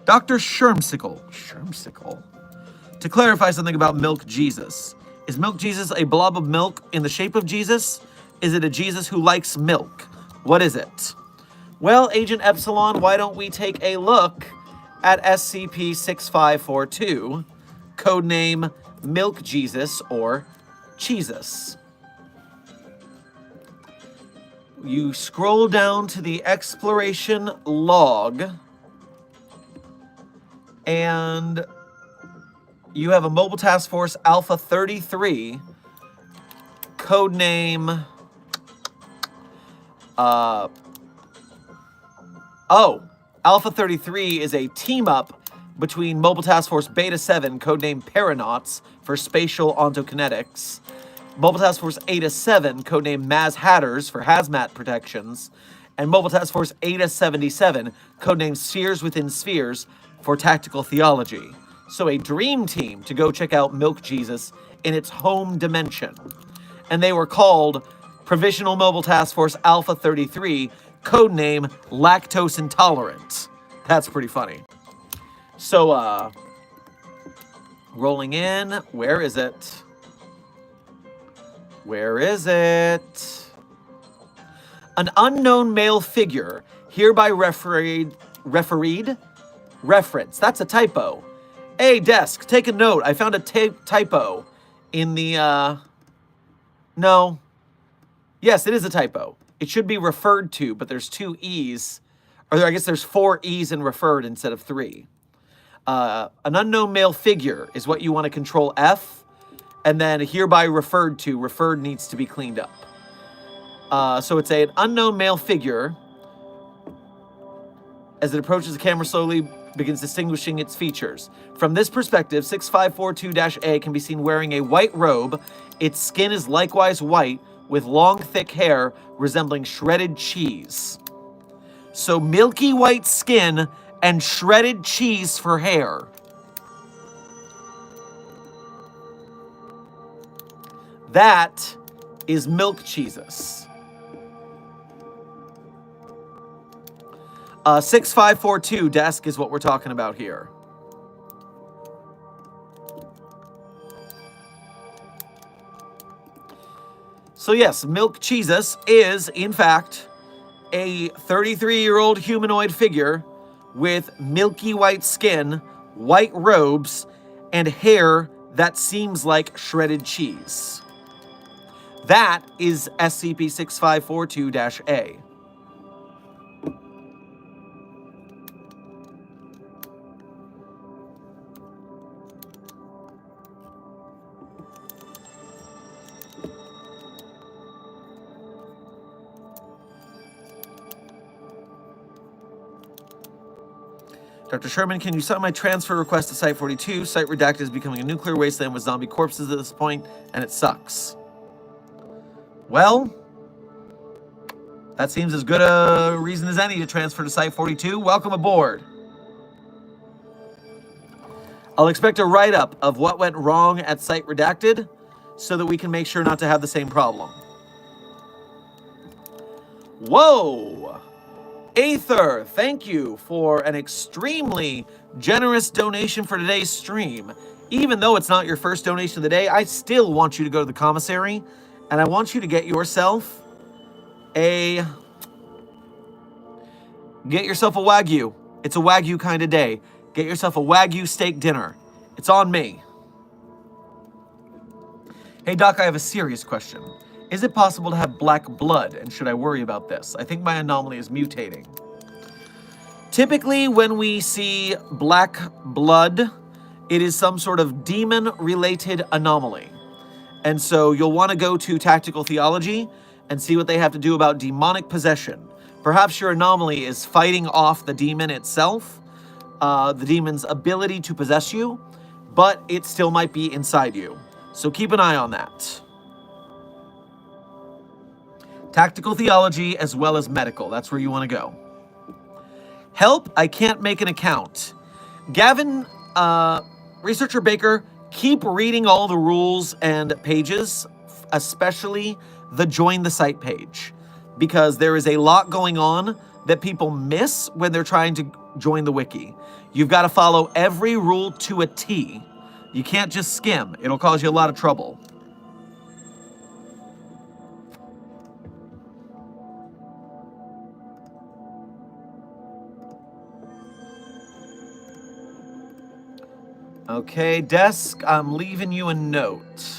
Dr. Shermsicle. Shermsicle. To clarify something about Milk Jesus. Is Milk Jesus a blob of milk in the shape of Jesus? Is it a Jesus who likes milk? What is it? Well, Agent Epsilon, why don't we take a look at SCP-6542, codename Milk Jesus or Cheesus. You scroll down to the exploration log, and you have a Mobile Task Force Alpha 33, codename Alpha 33 is a team-up between Mobile Task Force Beta 7, codename Paranauts, for spatial ontokinetics, Mobile Task Force Eta 7, codename Maz Hatters, for hazmat protections, and Mobile Task Force Eta 77, codename Spheres Within Spheres, for tactical theology. So a dream team to go check out Milk Jesus in its home dimension. And they were called Provisional Mobile Task Force Alpha 33, codename Lactose Intolerant. That's pretty funny. So, rolling in. Where is it? Where is it? An unknown male figure, hereby refereed. Reference. That's a typo. Hey, desk, take a note. I found a typo in the, no. Yes, it is a typo. It should be referred to, but there's 2 E's. Or I guess there's 4 E's in referred instead of 3. An unknown male figure is what you want to control F, and then hereby referred to. Referred needs to be cleaned up. So it's an unknown male figure. As it approaches the camera, slowly begins distinguishing its features. From this perspective, 6542-A can be seen wearing a white robe. Its skin is likewise white, with long, thick hair resembling shredded cheese. So milky white skin and shredded cheese for hair. That is Milk Jesus. 6542 desk is what we're talking about here. So yes, Milk Jesus is, in fact, a 33-year-old humanoid figure with milky white skin, white robes, and hair that seems like shredded cheese. That is SCP-6542-A. Dr. Sherman, can you sign my transfer request to Site 42? Site Redacted is becoming a nuclear wasteland with zombie corpses at this point, and it sucks. Well, that seems as good a reason as any to transfer to Site 42. Welcome aboard. I'll expect a write-up of what went wrong at Site Redacted so that we can make sure not to have the same problem. Whoa! Aether, thank you for an extremely generous donation for today's stream. Even though it's not your first donation of the day, I still want you to go to the commissary, and I want you to get yourself a Wagyu. It's a Wagyu kind of day. Get yourself a Wagyu steak dinner. It's on me. Hey Doc, I have a serious question. Is it possible to have black blood, and should I worry about this? I think my anomaly is mutating. Typically, when we see black blood, it is some sort of demon-related anomaly. And so you'll want to go to Tactical Theology and see what they have to do about demonic possession. Perhaps your anomaly is fighting off the demon itself, the demon's ability to possess you, but it still might be inside you. So keep an eye on that. Tactical Theology as well as medical. That's where you want to go. Help, I can't make an account. Gavin, Researcher Baker, keep reading all the rules and pages, especially the Join the Site page, because there is a lot going on that people miss when they're trying to join the wiki. You've got to follow every rule to a T. You can't just skim. It'll cause you a lot of trouble. Okay, desk, I'm leaving you a note.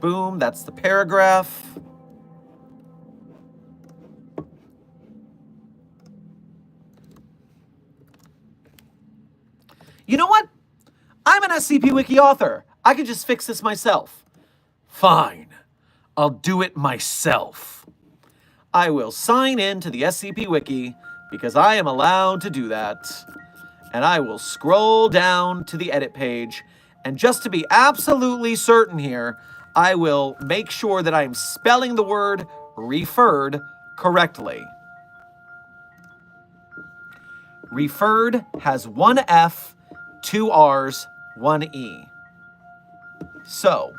Boom, that's the paragraph. You know what? I'm an SCP Wiki author. I could just fix this myself. Fine, I'll do it myself. I will sign in to the SCP Wiki because I am allowed to do that. And I will scroll down to the edit page. And just to be absolutely certain here, I will make sure that I'm spelling the word referred correctly. Referred has one F, two R's, one E. So,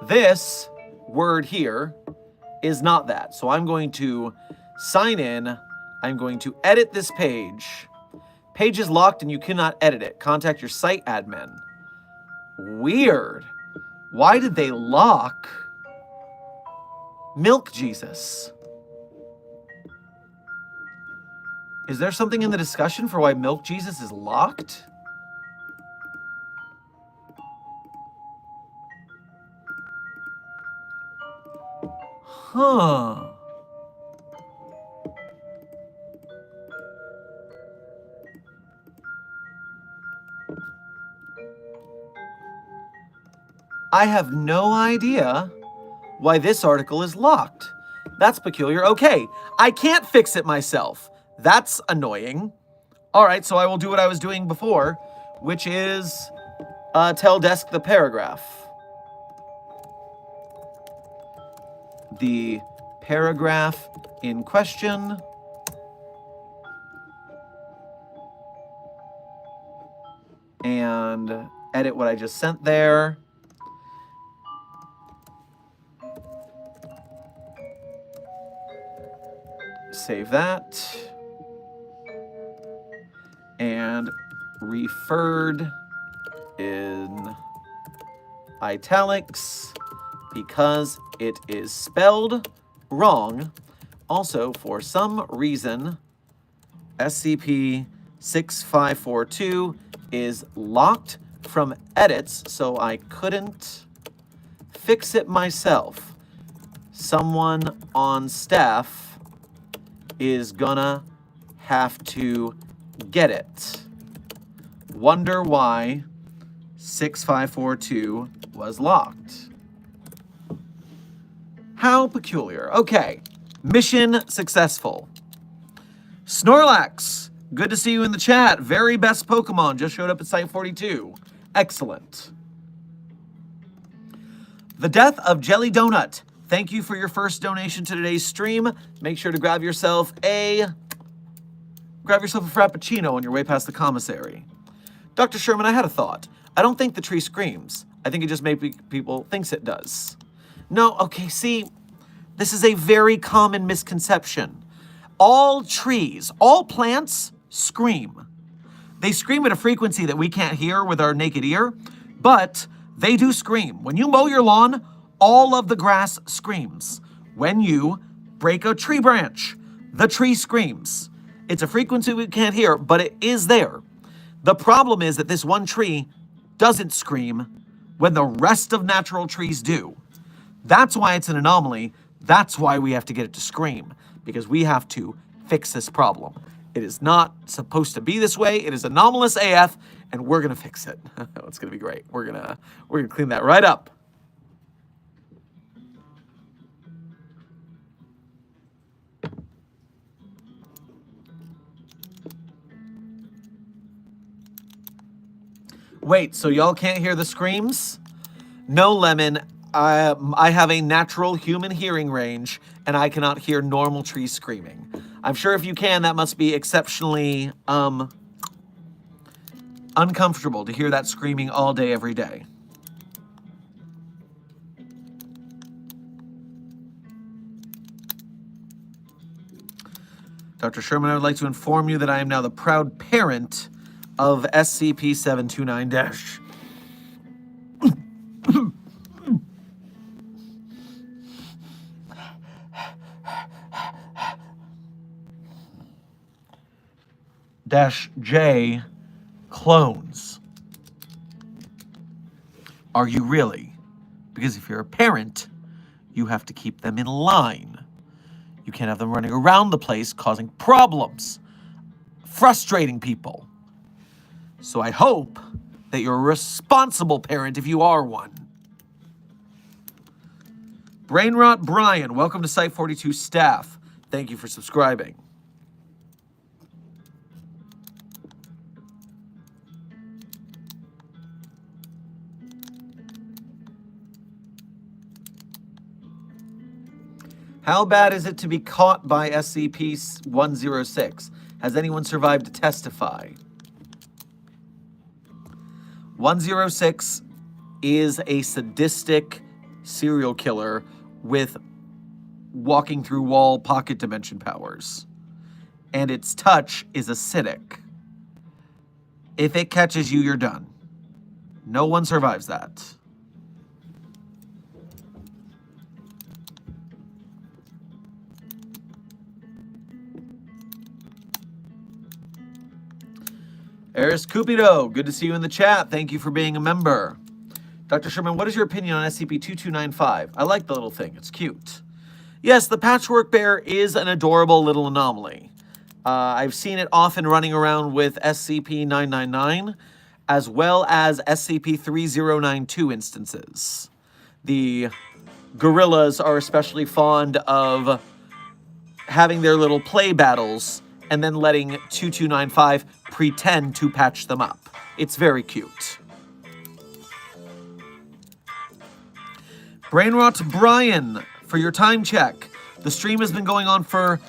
this word here is not that. So I'm going to sign in. I'm going to edit this page. Page is locked and you cannot edit it. Contact your site admin. Weird. Why did they lock Milk Jesus? Is there something in the discussion for why Milk Jesus is locked? Huh. I have no idea why this article is locked. That's peculiar. Okay, I can't fix it myself. That's annoying. All right, so I will do what I was doing before, which is tell desk the paragraph. The paragraph in question and edit what I just sent there. Save that. And referred in italics because it is spelled wrong. Also, for some reason, SCP-6542 is locked from edits, so I couldn't fix it myself. Someone on staff is gonna have to get it. Wonder why 6542 was locked. How peculiar. Okay, mission successful. Snorlax, good to see you in the chat. Very best Pokemon just showed up at Site 42. Excellent. The Death of Jelly Donut. Thank you for your first donation to today's stream. Make sure to grab yourself a Frappuccino on your way past the commissary. Dr. Sherman, I had a thought. I don't think the tree screams. I think it just maybe people thinks it does. No, okay, see, this is a very common misconception. All trees, all plants scream. They scream at a frequency that we can't hear with our naked ear, but they do scream. When you mow your lawn, all of the grass screams. When you break a tree branch, the tree screams. It's a frequency we can't hear, but it is there. The problem is that this one tree doesn't scream when the rest of natural trees do. That's why it's an anomaly. That's why we have to get it to scream, because we have to fix this problem. It is not supposed to be this way. It is anomalous AF, and we're gonna fix it. It's gonna be great. We're gonna clean that right up. Wait, so y'all can't hear the screams? No, Lemon. I have a natural human hearing range, and I cannot hear normal trees screaming. I'm sure if you can, that must be exceptionally uncomfortable to hear that screaming all day, every day. Dr. Sherman, I would like to inform you that I am now the proud parent of SCP-729-. -J clones. Are you really? Because if you're a parent, you have to keep them in line. You can't have them running around the place causing problems, frustrating people. So I hope that you're a responsible parent if you are one. Brainrot Brian, welcome to Site 42 staff. Thank you for subscribing. How bad is it to be caught by SCP-106? Has anyone survived to testify? 106 is a sadistic serial killer with walking through wall pocket dimension powers. And its touch is acidic. If it catches you, you're done. No one survives that. Eris Cupido, good to see you in the chat. Thank you for being a member. Dr. Sherman, what is your opinion on SCP-2295? I like the little thing. It's cute. Yes, the Patchwork Bear is an adorable little anomaly. I've seen it often running around with SCP-999, as well as SCP-3092 instances. The gorillas are especially fond of having their little play battles and then letting 2295 pretend to patch them up. It's very cute. Brainrot Brian, for your time check. The stream has been going on for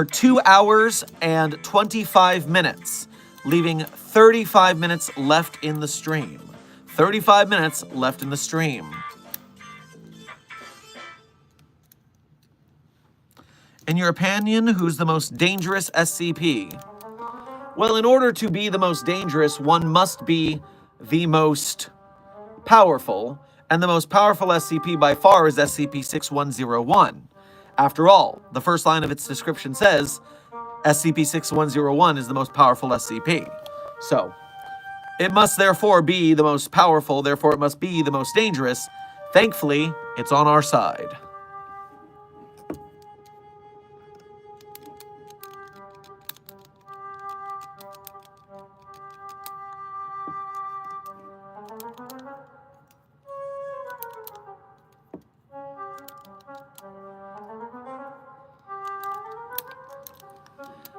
2 hours and 25 minutes, leaving 35 minutes left in the stream. 35 minutes left in the stream. In your opinion, who's the most dangerous SCP? Well, in order to be the most dangerous, one must be the most powerful, and the most powerful SCP by far is SCP-6101. After all, the first line of its description says, SCP-6101 is the most powerful SCP. So, it must therefore be the most powerful, therefore it must be the most dangerous. Thankfully, it's on our side.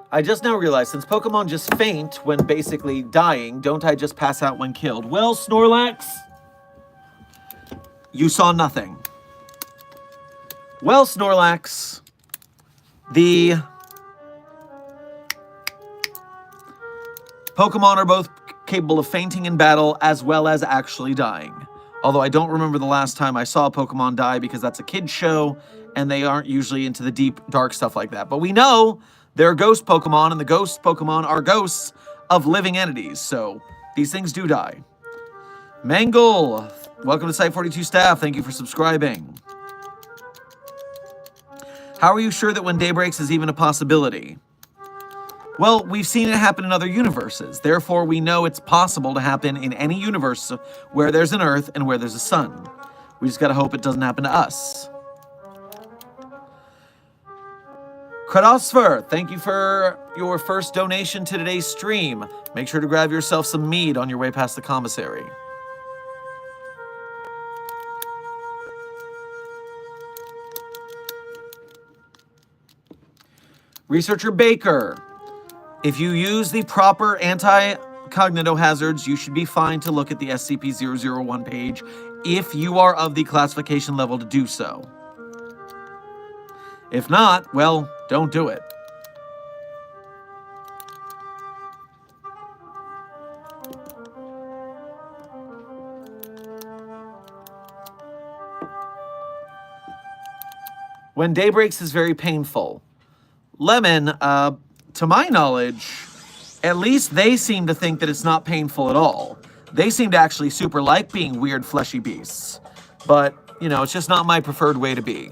I just now realized, since Pokemon just faint when basically dying, don't I just pass out when killed? Well, Snorlax, you saw nothing. Well, Snorlax, the Pokemon are both capable of fainting in battle as well as actually dying. Although I don't remember the last time I saw a Pokemon die because that's a kid's show and they aren't usually into the deep, dark stuff like that. But we know there are ghost Pokemon, and the ghost Pokemon are ghosts of living entities, so these things do die. Mangle, welcome to Site 42 staff. Thank you for subscribing. How are you sure that when day breaks is even a possibility? Well, we've seen it happen in other universes. Therefore, we know it's possible to happen in any universe where there's an Earth and where there's a sun. We just gotta hope it doesn't happen to us. Kratosfer, thank you for your first donation to today's stream. Make sure to grab yourself some mead on your way past the commissary. Researcher Baker, if you use the proper anti-cognito-hazards, you should be fine to look at the SCP-001 page if you are of the classification level to do so. If not, well, don't do it. When day breaks is very painful. Lemon, to my knowledge, at least they seem to think that it's not painful at all. They seem to actually super like being weird fleshy beasts. But, you know, it's just not my preferred way to be.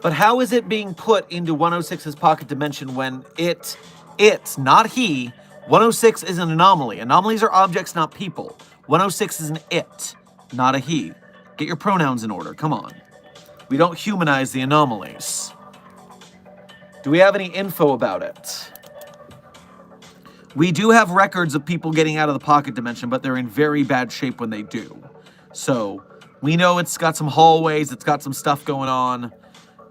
But how is it being put into 106's pocket dimension when it's not he. 106 is an anomaly. Anomalies are objects, not people. 106 is an it, not a he. Get your pronouns in order, come on. We don't humanize the anomalies. Do we have any info about it? We do have records of people getting out of the pocket dimension, but they're in very bad shape when they do. So, we know it's got some hallways, it's got some stuff going on.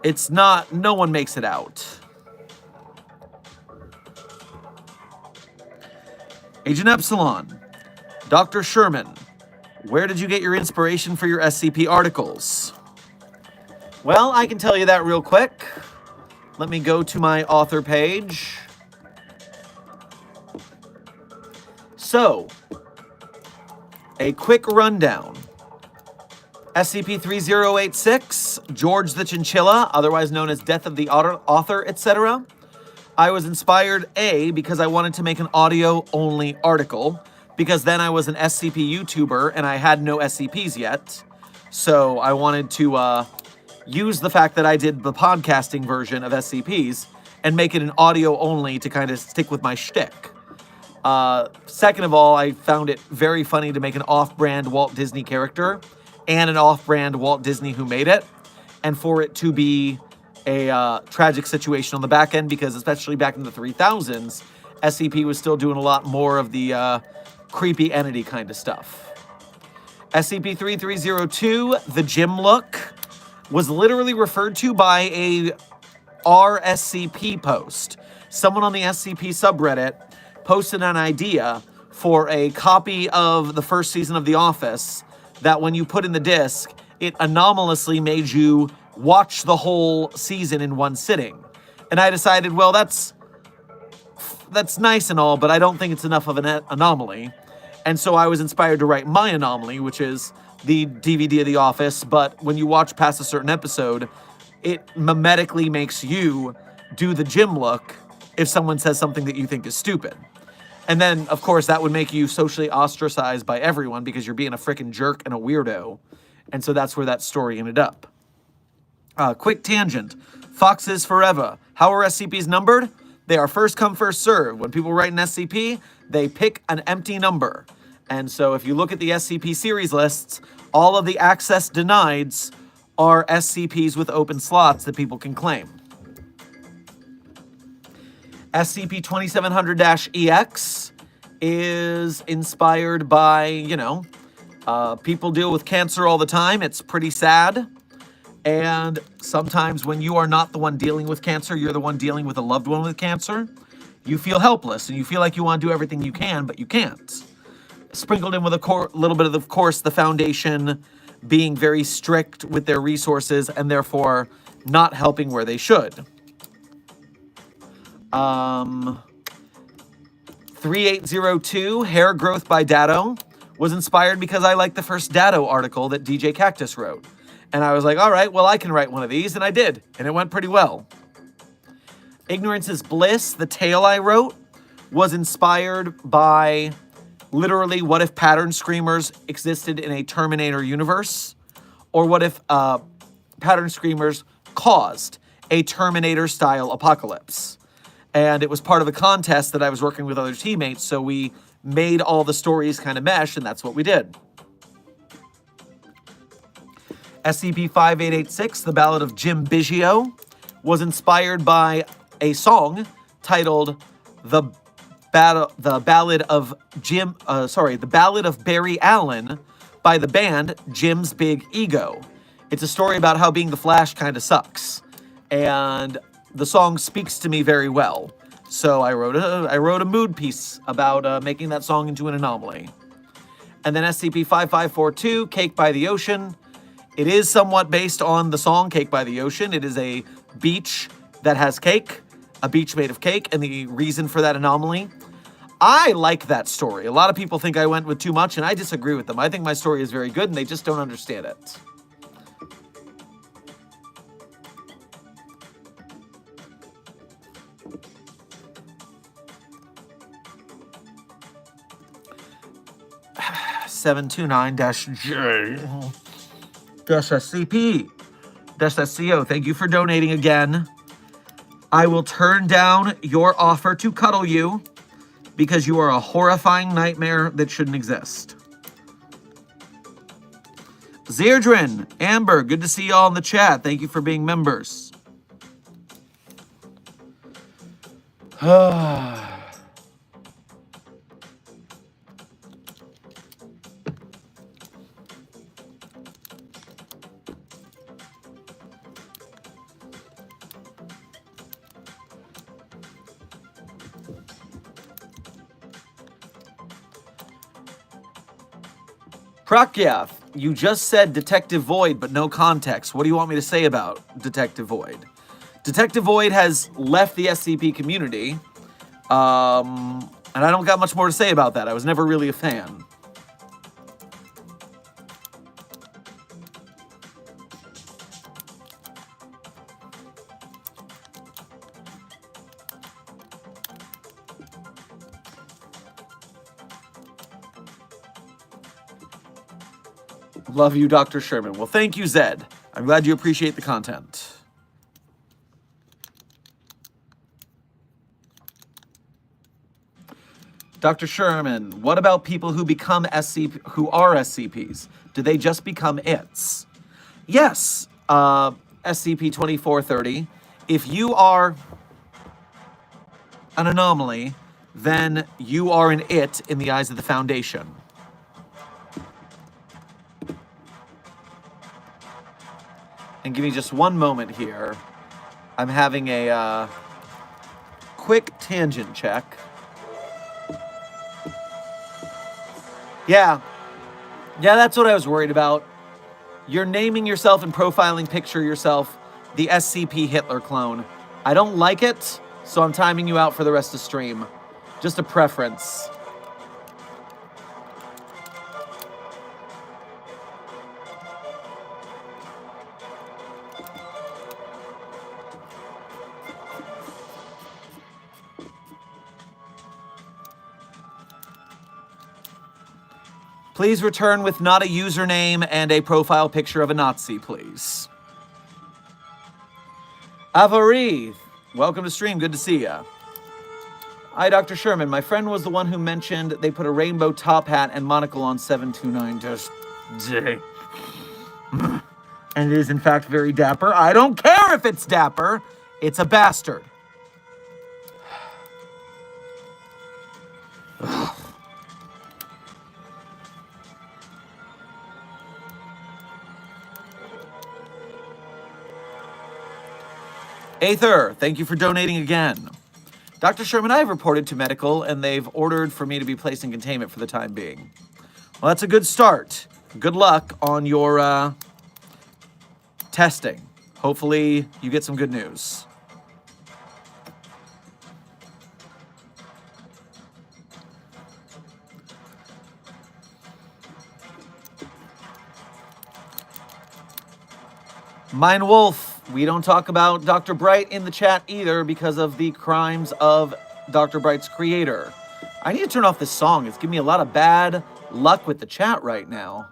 It's not, no one makes it out. Agent Epsilon, Dr. Sherman, where did you get your inspiration for your SCP articles? Well, I can tell you that real quick. Let me go to my author page. So, a quick rundown. SCP-3086, George the Chinchilla, otherwise known as Death of the Author, etc. I was inspired, A, because I wanted to make an audio-only article, because then I was an SCP YouTuber and I had no SCPs yet. So I wanted to use the fact that I did the podcasting version of SCPs and make it an audio-only to kind of stick with my shtick. Second of all, I found it very funny to make an off-brand Walt Disney character and an off-brand Walt Disney who made it, and for it to be a tragic situation on the back end, because especially back in the 3000s, SCP was still doing a lot more of the creepy entity kind of stuff. SCP-3302, the Gym Look, was literally referred to by a RSCP post. Someone on the SCP subreddit posted an idea for a copy of the first season of The Office that when you put in the disc, it anomalously made you watch the whole season in one sitting. And I decided, well, that's that's nice and all, but I don't think it's enough of an anomaly. And so I was inspired to write my anomaly, which is the DVD of The Office, but when you watch past a certain episode, it mimetically makes you do the Jim look if someone says something that you think is stupid. And then, of course, that would make you socially ostracized by everyone because you're being a frickin' jerk and a weirdo. And so that's where that story ended up. Quick tangent. Foxes forever. How are SCPs numbered? They are first come, first serve. When people write an SCP, they pick an empty number. And so if you look at the SCP series lists, all of the access denieds are SCPs with open slots that people can claim. SCP-2700-EX is inspired by, people deal with cancer all the time. It's pretty sad. And sometimes when you are not the one dealing with cancer, you're the one dealing with a loved one with cancer, you feel helpless and you feel like you want to do everything you can, but you can't. Sprinkled in with a little bit of course, the Foundation being very strict with their resources and therefore not helping where they should. 3802, Hair Growth by Dado, was inspired because I liked the first Dado article that DJ Cactus wrote. And I was like, all right, well, I can write one of these, and I did, and it went pretty well. Ignorance is Bliss, the tale I wrote, was inspired by literally what if pattern screamers existed in a Terminator universe, or what if pattern screamers caused a Terminator-style apocalypse. And it was part of a contest that I was working with other teammates, so we made all the stories kind of mesh, and that's what we did. SCP-5886, The Ballad of Jim Biggio, was inspired by a song titled The Ballad of Barry Allen by the band Jim's Big Ego. It's a story about how being the Flash kind of sucks. And the song speaks to me very well. So I wrote a mood piece about making that song into an anomaly. And then SCP-5542, Cake by the Ocean. It is somewhat based on the song Cake by the Ocean. It is a beach that has cake, a beach made of cake, and the reason for that anomaly. I like that story. A lot of people think I went with too much, and I disagree with them. I think my story is very good, and they just don't understand it. -729-J-SCP-SCO. Thank you for donating again. I will turn down your offer to cuddle you because you are a horrifying nightmare that shouldn't exist. Zairdrin, Amber, good to see you all in the chat. Thank you for being members. Prakyath, you just said Detective Void, but no context. What do you want me to say about Detective Void? Detective Void has left the SCP community, and I don't got much more to say about that. I was never really a fan. Love you, Dr. Sherman. Well, thank you, Zed. I'm glad you appreciate the content. Dr. Sherman, what about people who become who are SCPs? Do they just become its? Yes, SCP-2430. If you are an anomaly, then you are an it in the eyes of the Foundation. And give me just one moment here. I'm having a quick tangent check. Yeah, that's what I was worried about. You're naming yourself and profiling picture yourself the SCP Hitler clone. I don't like it, so I'm timing you out for the rest of the stream. Just a preference. Please return with not a username and a profile picture of a Nazi, please. Avari, welcome to stream. Good to see ya. Hi, Dr. Sherman. My friend was the one who mentioned they put a rainbow top hat and monocle on 729-J. And it is, in fact, very dapper. I don't care if it's dapper. It's a bastard. Aether, thank you for donating again. Dr. Sherman, I have reported to medical, and they've ordered for me to be placed in containment for the time being. Well, that's a good start. Good luck on your testing. Hopefully, you get some good news. Mine Wolf, we don't talk about Dr. Bright in the chat either because of the crimes of Dr. Bright's creator. I need to turn off this song. It's giving me a lot of bad luck with the chat right now.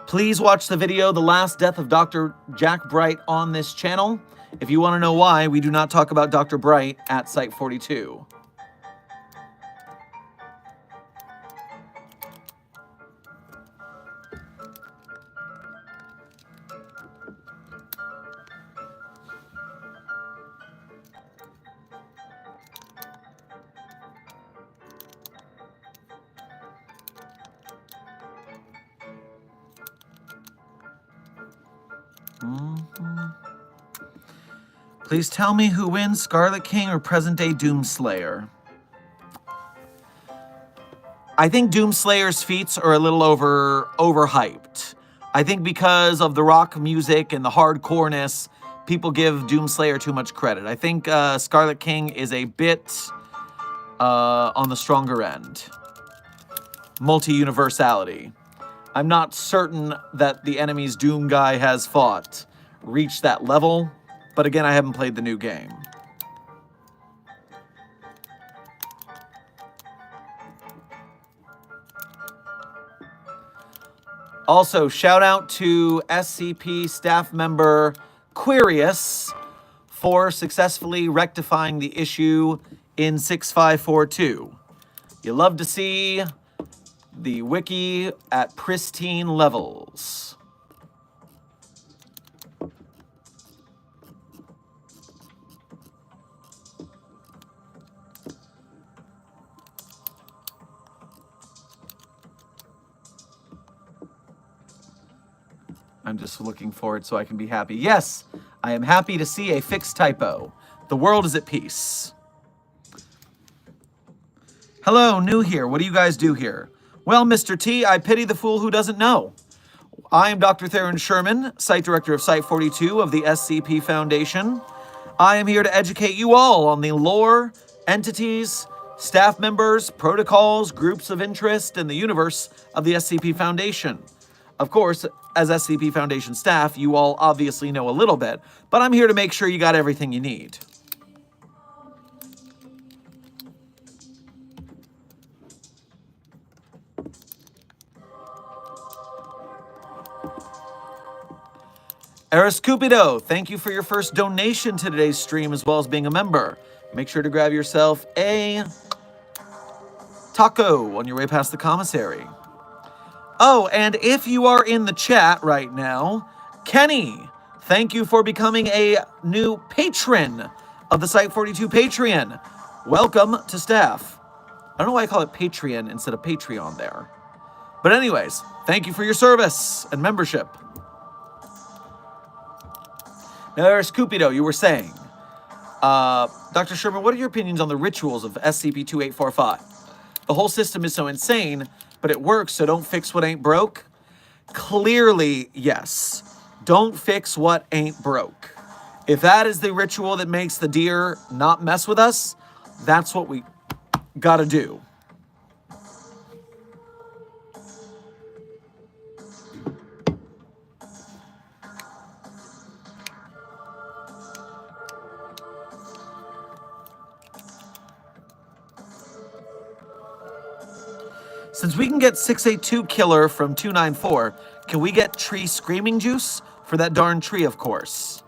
Please watch the video, The Last Death of Dr. Jack Bright, on this channel. If you want to know why we do not talk about Dr. Bright at Site 42. Please tell me who wins, Scarlet King or present-day Doomslayer? I think Doomslayer's feats are a little overhyped. I think because of the rock music and the hardcoreness, people give Doomslayer too much credit. I think Scarlet King is a bit on the stronger end. Multi-universality. I'm not certain that the enemies Doom guy has fought reached that level, but again, I haven't played the new game. Also, shout out to SCP staff member Quirius for successfully rectifying the issue in 6542. You love to see the wiki at pristine levels. I'm just looking for it so I can be happy. Yes, I am happy to see a fixed typo. The world is at peace. Hello, new here. What do you guys do here? Well, Mr. T, I pity the fool who doesn't know. I am Dr. Theron Sherman, Site Director of Site 42 of the SCP Foundation. I am here to educate you all on the lore, entities, staff members, protocols, groups of interest, and the universe of the SCP Foundation. Of course, as SCP Foundation staff, you all obviously know a little bit, but I'm here to make sure you got everything you need. Eris Cupido, thank you for your first donation to today's stream as well as being a member. Make sure to grab yourself a taco on your way past the commissary. Oh, and if you are in the chat right now, Kenny, thank you for becoming a new patron of the Site 42 Patreon. Welcome to staff. I don't know why I call it Patreon instead of Patreon there. But anyways, thank you for your service and membership. Now, there's Cupido, you were saying. Dr. Sherman, what are your opinions on the rituals of SCP-2845? The whole system is so insane, but it works, so don't fix what ain't broke? Clearly, yes. Don't fix what ain't broke. If that is the ritual that makes the deer not mess with us, that's what we gotta do. Since we can get 682 killer from 294, can we get tree screaming juice? For that darn tree, of course.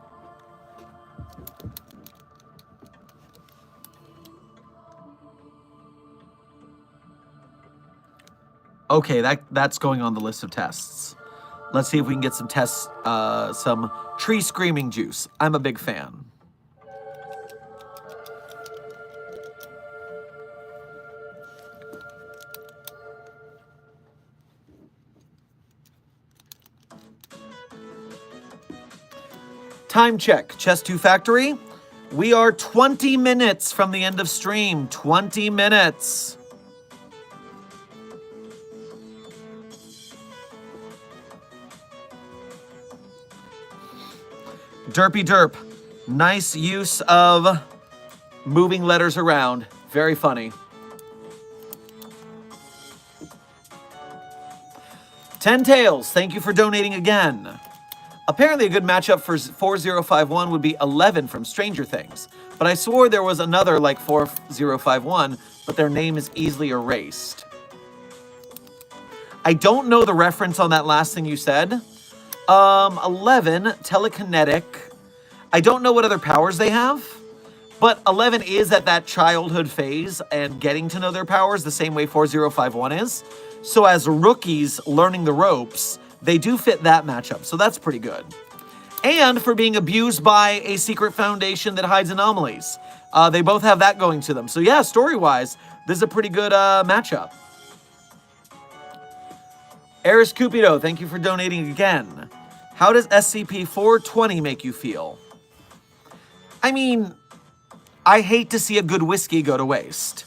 Okay, that's going on the list of tests. Let's see if we can get some tests, some tree screaming juice. I'm a big fan. Time check, Chest 2 Factory. We are 20 minutes from the end of stream. 20 minutes. Derpy derp. Nice use of moving letters around. Very funny. 10 Tails, thank you for donating again. Apparently a good matchup for 4051 would be 11 from Stranger Things. But I swore there was another like 4051, but their name is easily erased. I don't know the reference on that last thing you said. 11, telekinetic. I don't know what other powers they have, but 11 is at that childhood phase and getting to know their powers the same way 4051 is. So as rookies learning the ropes, they do fit that matchup, so that's pretty good. And for being abused by a secret foundation that hides anomalies. They both have that going to them. So yeah, story-wise, this is a pretty good matchup. Eris Cupido, thank you for donating again. How does SCP-420 make you feel? I mean, I hate to see a good whiskey go to waste.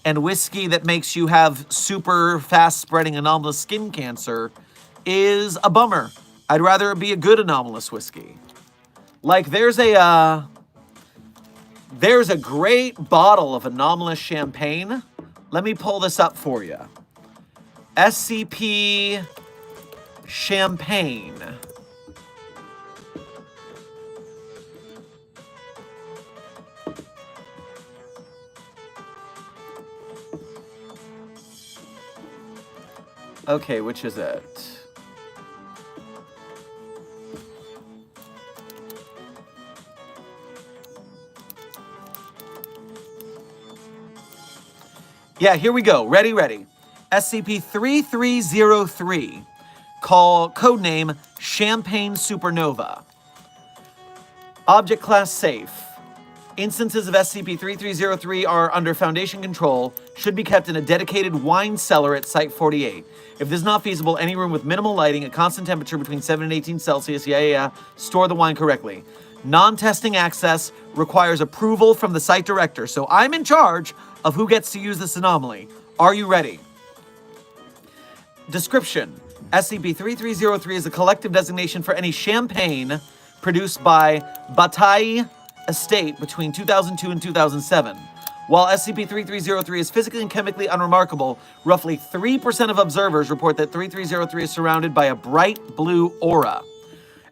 And whiskey that makes you have super fast-spreading anomalous skin cancer is a bummer. I'd rather it be a good anomalous whiskey. Like, there's a great bottle of anomalous champagne. Let me pull this up for you. SCP Champagne. Okay, which is it? Yeah, here we go. Ready, ready. SCP-3303. Codename Champagne Supernova. Object class safe. Instances of SCP-3303 are under Foundation control, should be kept in a dedicated wine cellar at Site-48. If this is not feasible, any room with minimal lighting, a constant temperature between 7 and 18 Celsius, store the wine correctly. Non-testing access requires approval from the site director, so I'm in charge of who gets to use this anomaly. Are you ready? Description. SCP-3303 is a collective designation for any champagne produced by Bataille Estate between 2002 and 2007. While SCP-3303 is physically and chemically unremarkable, roughly 3% of observers report that 3303 is surrounded by a bright blue aura.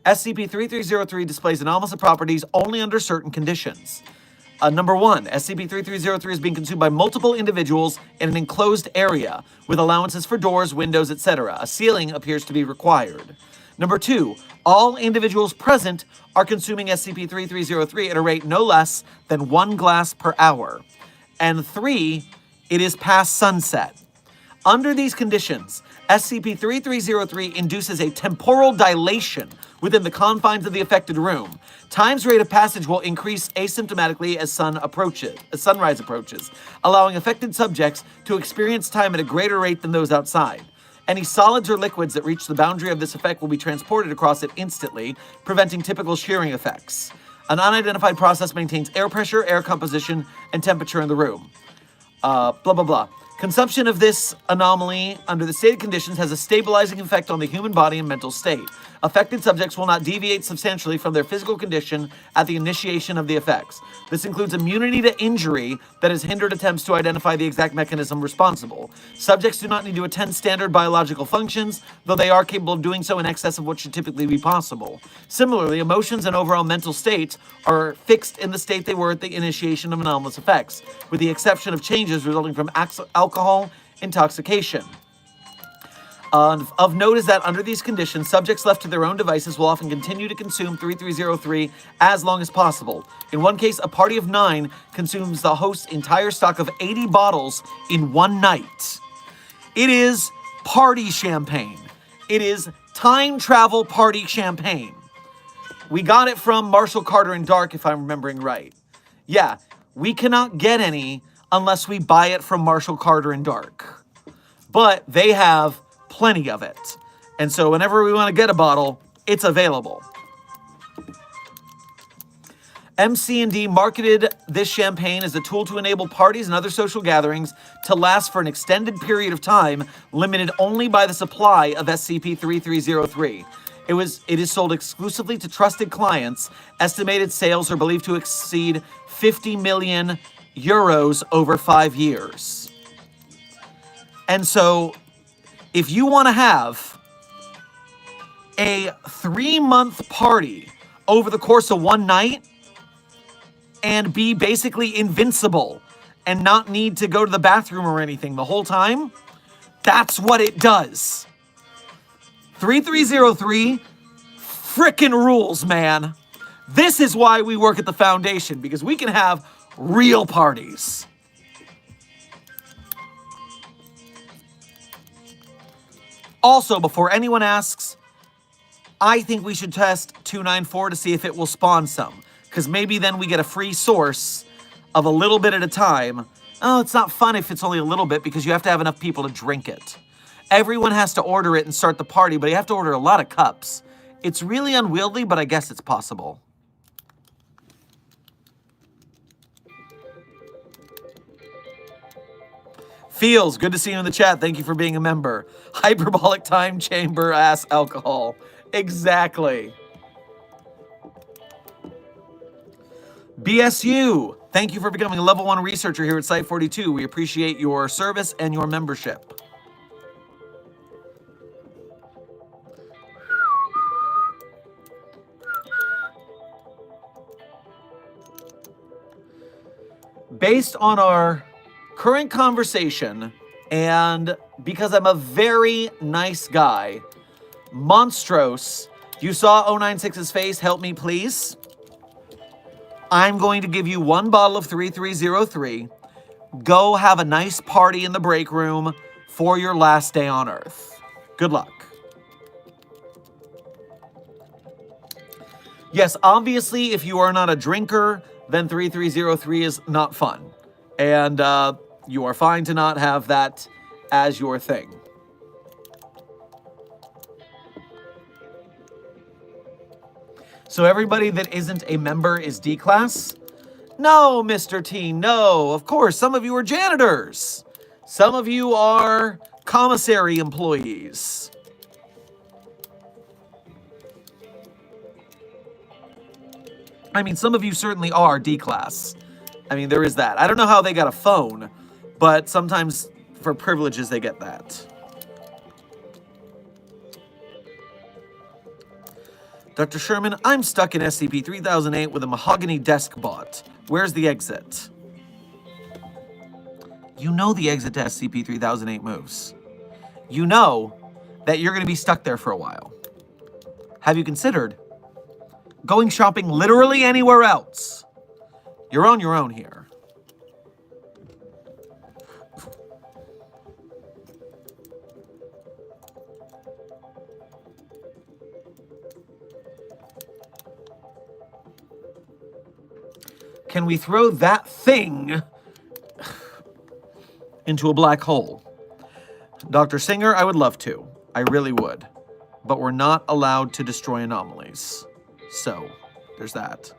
SCP-3303 displays anomalous properties only under certain conditions. Number 1, SCP-3303 is being consumed by multiple individuals in an enclosed area, with allowances for doors, windows, etc. A ceiling appears to be required. Number 2, all individuals present are consuming SCP-3303 at a rate no less than 1 glass per hour. And 3, it is past sunset. Under these conditions, SCP-3303 induces a temporal dilation within the confines of the affected room. Time's rate of passage will increase asymptomatically as sunrise approaches, allowing affected subjects to experience time at a greater rate than those outside. Any solids or liquids that reach the boundary of this effect will be transported across it instantly, preventing typical shearing effects. An unidentified process maintains air pressure, air composition, and temperature in the room. Blah, blah, blah. Consumption of this anomaly under the stated conditions has a stabilizing effect on the human body and mental state. Affected subjects will not deviate substantially from their physical condition at the initiation of the effects. This includes immunity to injury that has hindered attempts to identify the exact mechanism responsible. Subjects do not need to attend standard biological functions, though they are capable of doing so in excess of what should typically be possible. Similarly, emotions and overall mental states are fixed in the state they were at the initiation of anomalous effects, with the exception of changes resulting from alcohol intoxication. Of note is that under these conditions, subjects left to their own devices will often continue to consume 3303 as long as possible. In one case, a party of 9 consumes the host's entire stock of 80 bottles in one night. It is party champagne. It is time travel party champagne. We got it from Marshall Carter and Dark, if I'm remembering right. Yeah, we cannot get any unless we buy it from Marshall Carter and Dark. But they have plenty of it. And so whenever we want to get a bottle, it's available. MC&D marketed this champagne as a tool to enable parties and other social gatherings to last for an extended period of time, limited only by the supply of SCP-3303. It is sold exclusively to trusted clients. Estimated sales are believed to exceed 50 million euros over 5 years. And so, if you want to have a 3-month party over the course of one night and be basically invincible and not need to go to the bathroom or anything the whole time, that's what it does. 3303 frickin' rules, man. This is why we work at the Foundation, because we can have real parties. Also, before anyone asks, I think we should test 294 to see if it will spawn some. Because maybe then we get a free source of a little bit at a time. Oh, it's not fun if it's only a little bit because you have to have enough people to drink it. Everyone has to order it and start the party, but you have to order a lot of cups. It's really unwieldy, but I guess it's possible. Feels, good to see you in the chat. Thank you for being a member. Hyperbolic time chamber ass alcohol. Exactly. BSU, thank you for becoming a level 1 researcher here at Site 42. We appreciate your service and your membership. Based on our current conversation, and because I'm a very nice guy, Monstros, you saw 096's face, help me please. I'm going to give you 1 bottle of 3303. Go have a nice party in the break room for your last day on Earth. Good luck. Yes, obviously, if you are not a drinker, then 3303 is not fun. And you are fine to not have that as your thing. So everybody that isn't a member is D-class? No, Mr. T, no. Of course, some of you are janitors. Some of you are commissary employees. I mean, some of you certainly are D-class. I mean, there is that. I don't know how they got a phone, but sometimes for privileges they get that. Dr. Sherman, I'm stuck in SCP-3008 with a mahogany desk bot. Where's the exit? You know the exit to SCP-3008 moves. You know that you're going to be stuck there for a while. Have you considered going shopping literally anywhere else? You're on your own here. Can we throw that thing into a black hole? Dr. Singer, I would love to. I really would. But we're not allowed to destroy anomalies. So, there's that.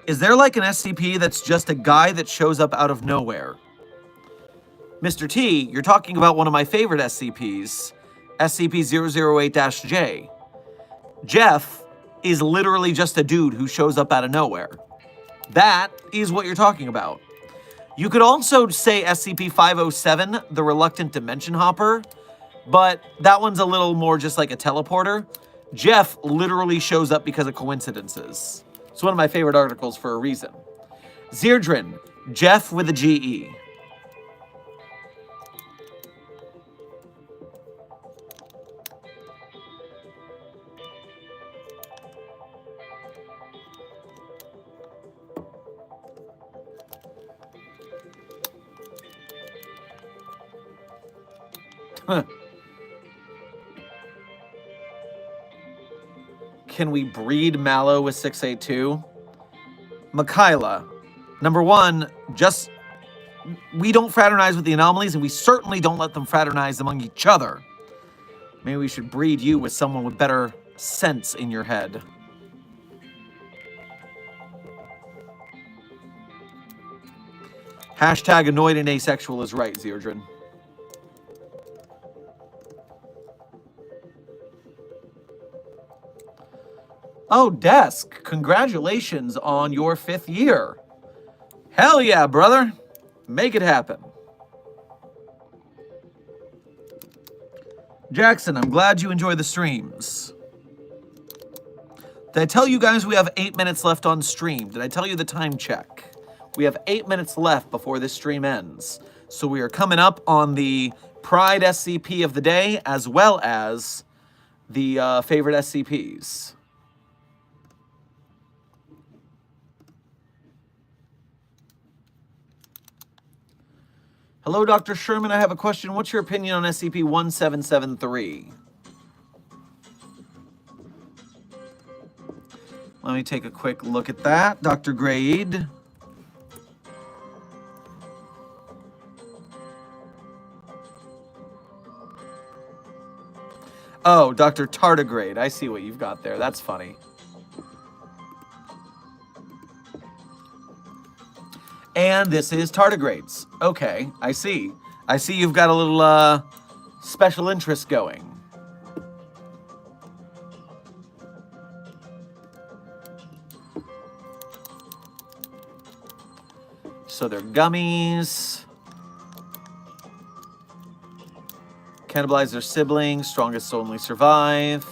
Is there like an SCP that's just a guy that shows up out of nowhere? Mr. T, you're talking about one of my favorite SCPs, SCP-008-J. Jeff is literally just a dude who shows up out of nowhere. That is what you're talking about. You could also say SCP-507, the Reluctant Dimension Hopper, but that one's a little more just like a teleporter. Jeff literally shows up because of coincidences. It's one of my favorite articles for a reason. Zeirdrin, Jeff with a GE. Huh. Can we breed Mallow with 682? Mikaela, number one, we don't fraternize with the anomalies, and we certainly don't let them fraternize among each other. Maybe we should breed you with someone with better sense in your head. Hashtag annoyed and asexual is right, Zeirdrin. Oh, Desk, congratulations on your 5th year. Hell yeah, brother. Make it happen. Jackson, I'm glad you enjoy the streams. Did I tell you guys we have 8 minutes left on stream? Did I tell you the time check? We have 8 minutes left before this stream ends. So we are coming up on the Pride SCP of the day, as well as the favorite SCPs. Hello, Dr. Sherman. I have a question. What's your opinion on SCP-1773? Let me take a quick look at that. Dr. Grade. Oh, Dr. Tardigrade. I see what you've got there. That's funny. And this is tardigrades. Okay, I see. I see you've got a little special interest going. So they're gummies. Cannibalize their siblings. Strongest only survive.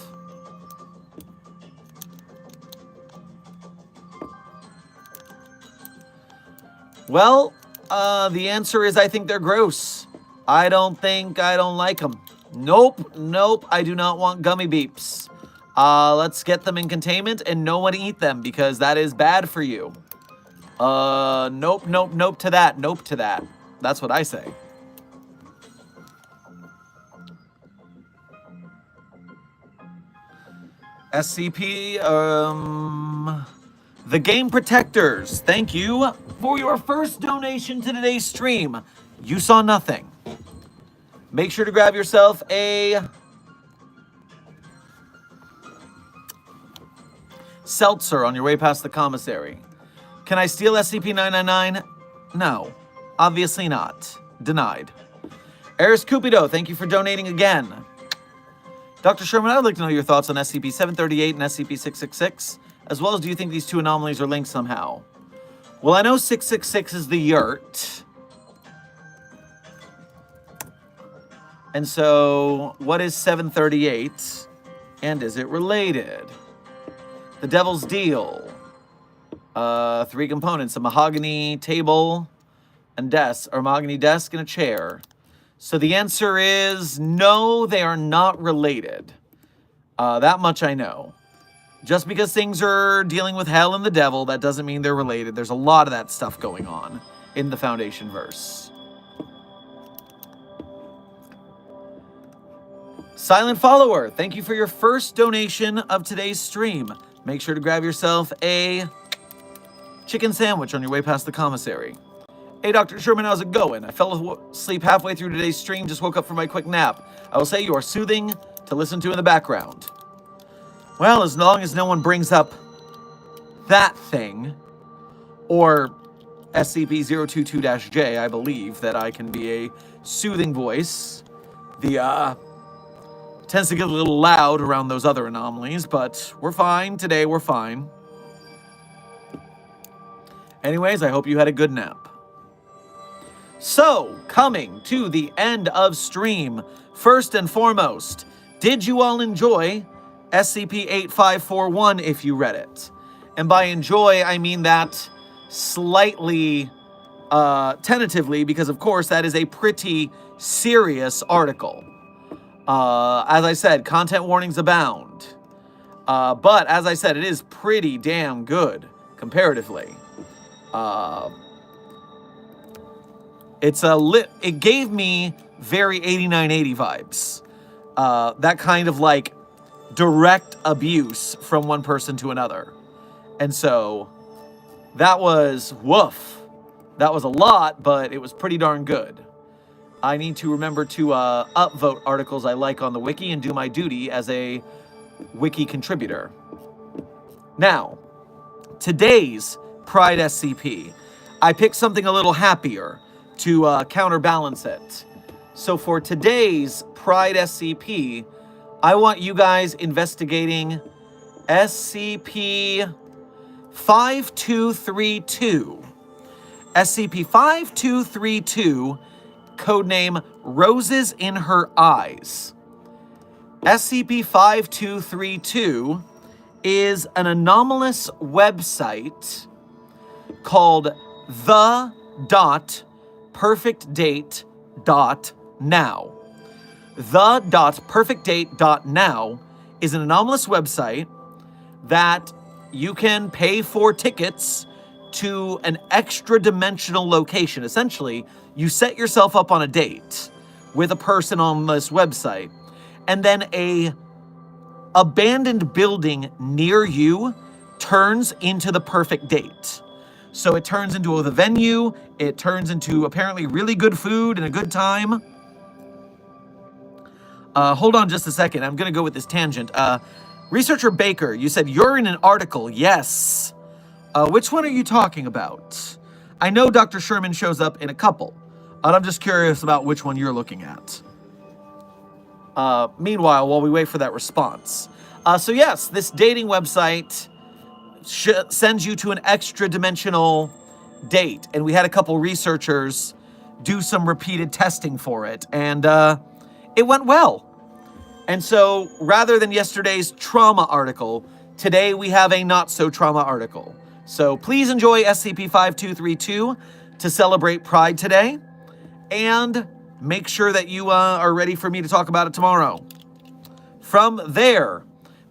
Well, the answer is I think they're gross. I don't like them. Nope, I do not want gummy beeps. Let's get them in containment and no one eat them because that is bad for you. Nope to that, nope to that. That's what I say. SCP, The Game Protectors, thank you for your first donation to today's stream. You saw nothing. Make sure to grab yourself a seltzer on your way past the commissary. Can I steal SCP-999? No, obviously not. Denied. Eris Cupido, thank you for donating again. Dr. Sherman, I would like to know your thoughts on SCP-738 and SCP-666, as well as do you think these two anomalies are linked somehow? Well, I know 666 is the yurt. And so, what is 738? And is it related? The Devil's Deal. 3 components, a mahogany table and desk, or mahogany desk and a chair. So the answer is no, they are not related. That much I know. Just because things are dealing with hell and the devil, that doesn't mean they're related. There's a lot of that stuff going on in the Foundation verse. Silent Follower, thank you for your first donation of today's stream. Make sure to grab yourself a chicken sandwich on your way past the commissary. Hey, Dr. Sherman, how's it going? I fell asleep halfway through today's stream, just woke up from my quick nap. I will say you are soothing to listen to in the background. Well, as long as no one brings up that thing. or SCP-022-J, I believe that I can be a soothing voice. The, tends to get a little loud around those other anomalies, but we're fine. Today, we're fine. Anyways, I hope you had a good nap. So, coming to the end of stream, first and foremost, did you all enjoy SCP-8541 if you read it? And by enjoy, I mean that slightly tentatively, because of course that is a pretty serious article. As I said, content warnings abound. But as I said, it is pretty damn good, comparatively. It gave me very 8980 vibes. That kind of like direct abuse from one person to another. And so that was woof. That was a lot, but it was pretty darn good. I need to remember to upvote articles I like on the wiki and do my duty as a wiki contributor. Now, today's Pride SCP, I picked something a little happier to counterbalance it. So for today's Pride SCP, I want you guys investigating SCP-5232. SCP-5232, codename Roses in Her Eyes. SCP-5232 is an anomalous website called the.perfectdate.now. The.perfectdate.now is an anomalous website that you can pay for tickets to an extra-dimensional location. Essentially, you set yourself up on a date with a person on this website, and then a abandoned building near you turns into the perfect date. So it turns into the venue, it turns into apparently really good food and a good time. Hold on just a second, I'm gonna go with this tangent. Researcher Baker, you said you're in an article. Yes. Which one are you talking about? I know Dr. Sherman shows up in a couple, and I'm just curious about which one you're looking at. Meanwhile, while we wait for that response. So yes, this dating website sends you to an extra-dimensional date, and we had a couple researchers do some repeated testing for it, and it went well. And so, rather than yesterday's trauma article, today we have a not-so-trauma article. So please enjoy SCP-5232 to celebrate Pride today, and make sure that you are ready for me to talk about it tomorrow. From there,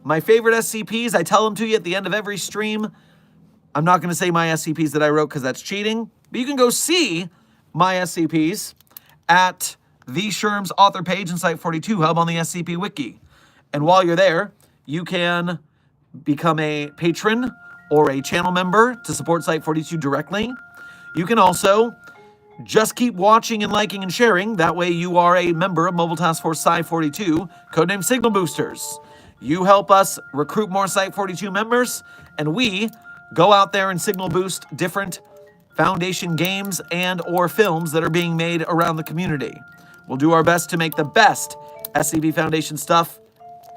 my favorite SCPs, I tell them to you at the end of every stream. I'm not going to say my SCPs that I wrote because that's cheating, but you can go see my SCPs at the Sherm's author page in Site 42 Hub on the SCP Wiki. And while you're there, you can become a patron or a channel member to support Site 42 directly. You can also just keep watching and liking and sharing. That way you are a member of Mobile Task Force Site 42, codename Signal Boosters. You help us recruit more Site 42 members, and we go out there and signal boost different Foundation games and or films that are being made around the community. We'll do our best to make the best SCP Foundation stuff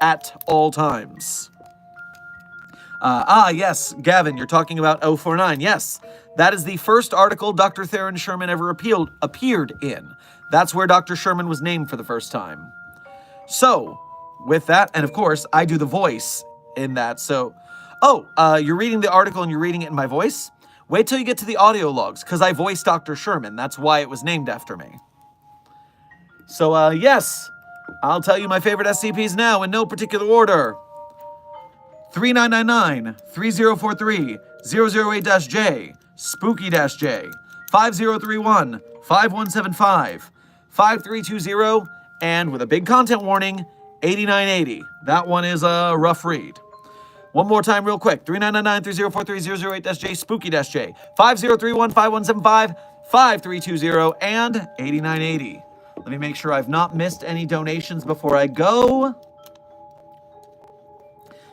at all times. Yes, Gavin, you're talking about 049. Yes, that is the first article Dr. Theron Sherman ever appeared in. That's where Dr. Sherman was named for the first time. So, with that, and of course, I do the voice in that. So, you're reading the article and you're reading it in my voice? Wait till you get to the audio logs, because I voiced Dr. Sherman. That's why it was named after me. So, yes, I'll tell you my favorite SCPs now in no particular order. 3999, 3043, 008-J, Spooky-J, 5031, 5175, 5320, and with a big content warning, 8980. That one is a rough read. One more time real quick. 3999, 3043, 008-J, Spooky-J, 5031, 5175, 5320, and 8980. Let me make sure I've not missed any donations before I go.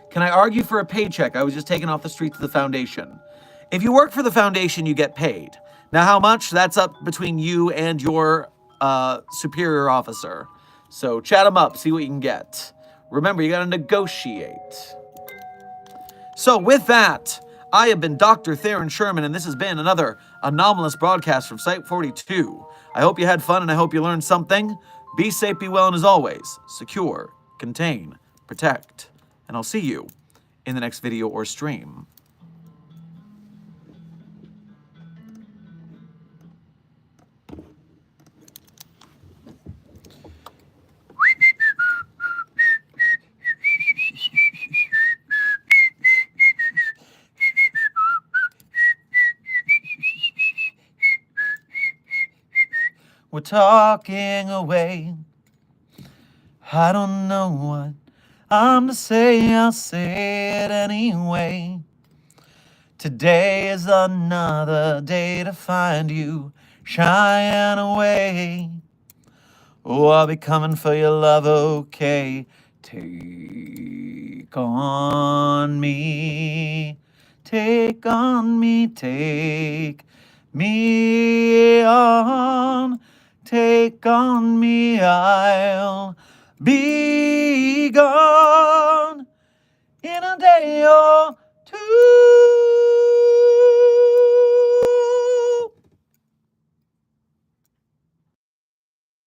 Can I argue for a paycheck? I was just taken off the streets of the Foundation. If you work for the Foundation, you get paid. Now, how much? That's up between you and your superior officer. So chat them up, see what you can get. Remember, you gotta negotiate. So with that, I have been Dr. Theron Sherman, and this has been another Anomalous broadcast from Site 42. I hope you had fun, and I hope you learned something. Be safe, be well, and as always, secure, contain, protect. And I'll see you in the next video or stream. We're talking away. I don't know what I'm to say, I'll say it anyway. Today is another day to find you shying away. Oh, I'll be coming for your love, okay? Take on me, take on me, take me on, take on me, I'll be gone in a day or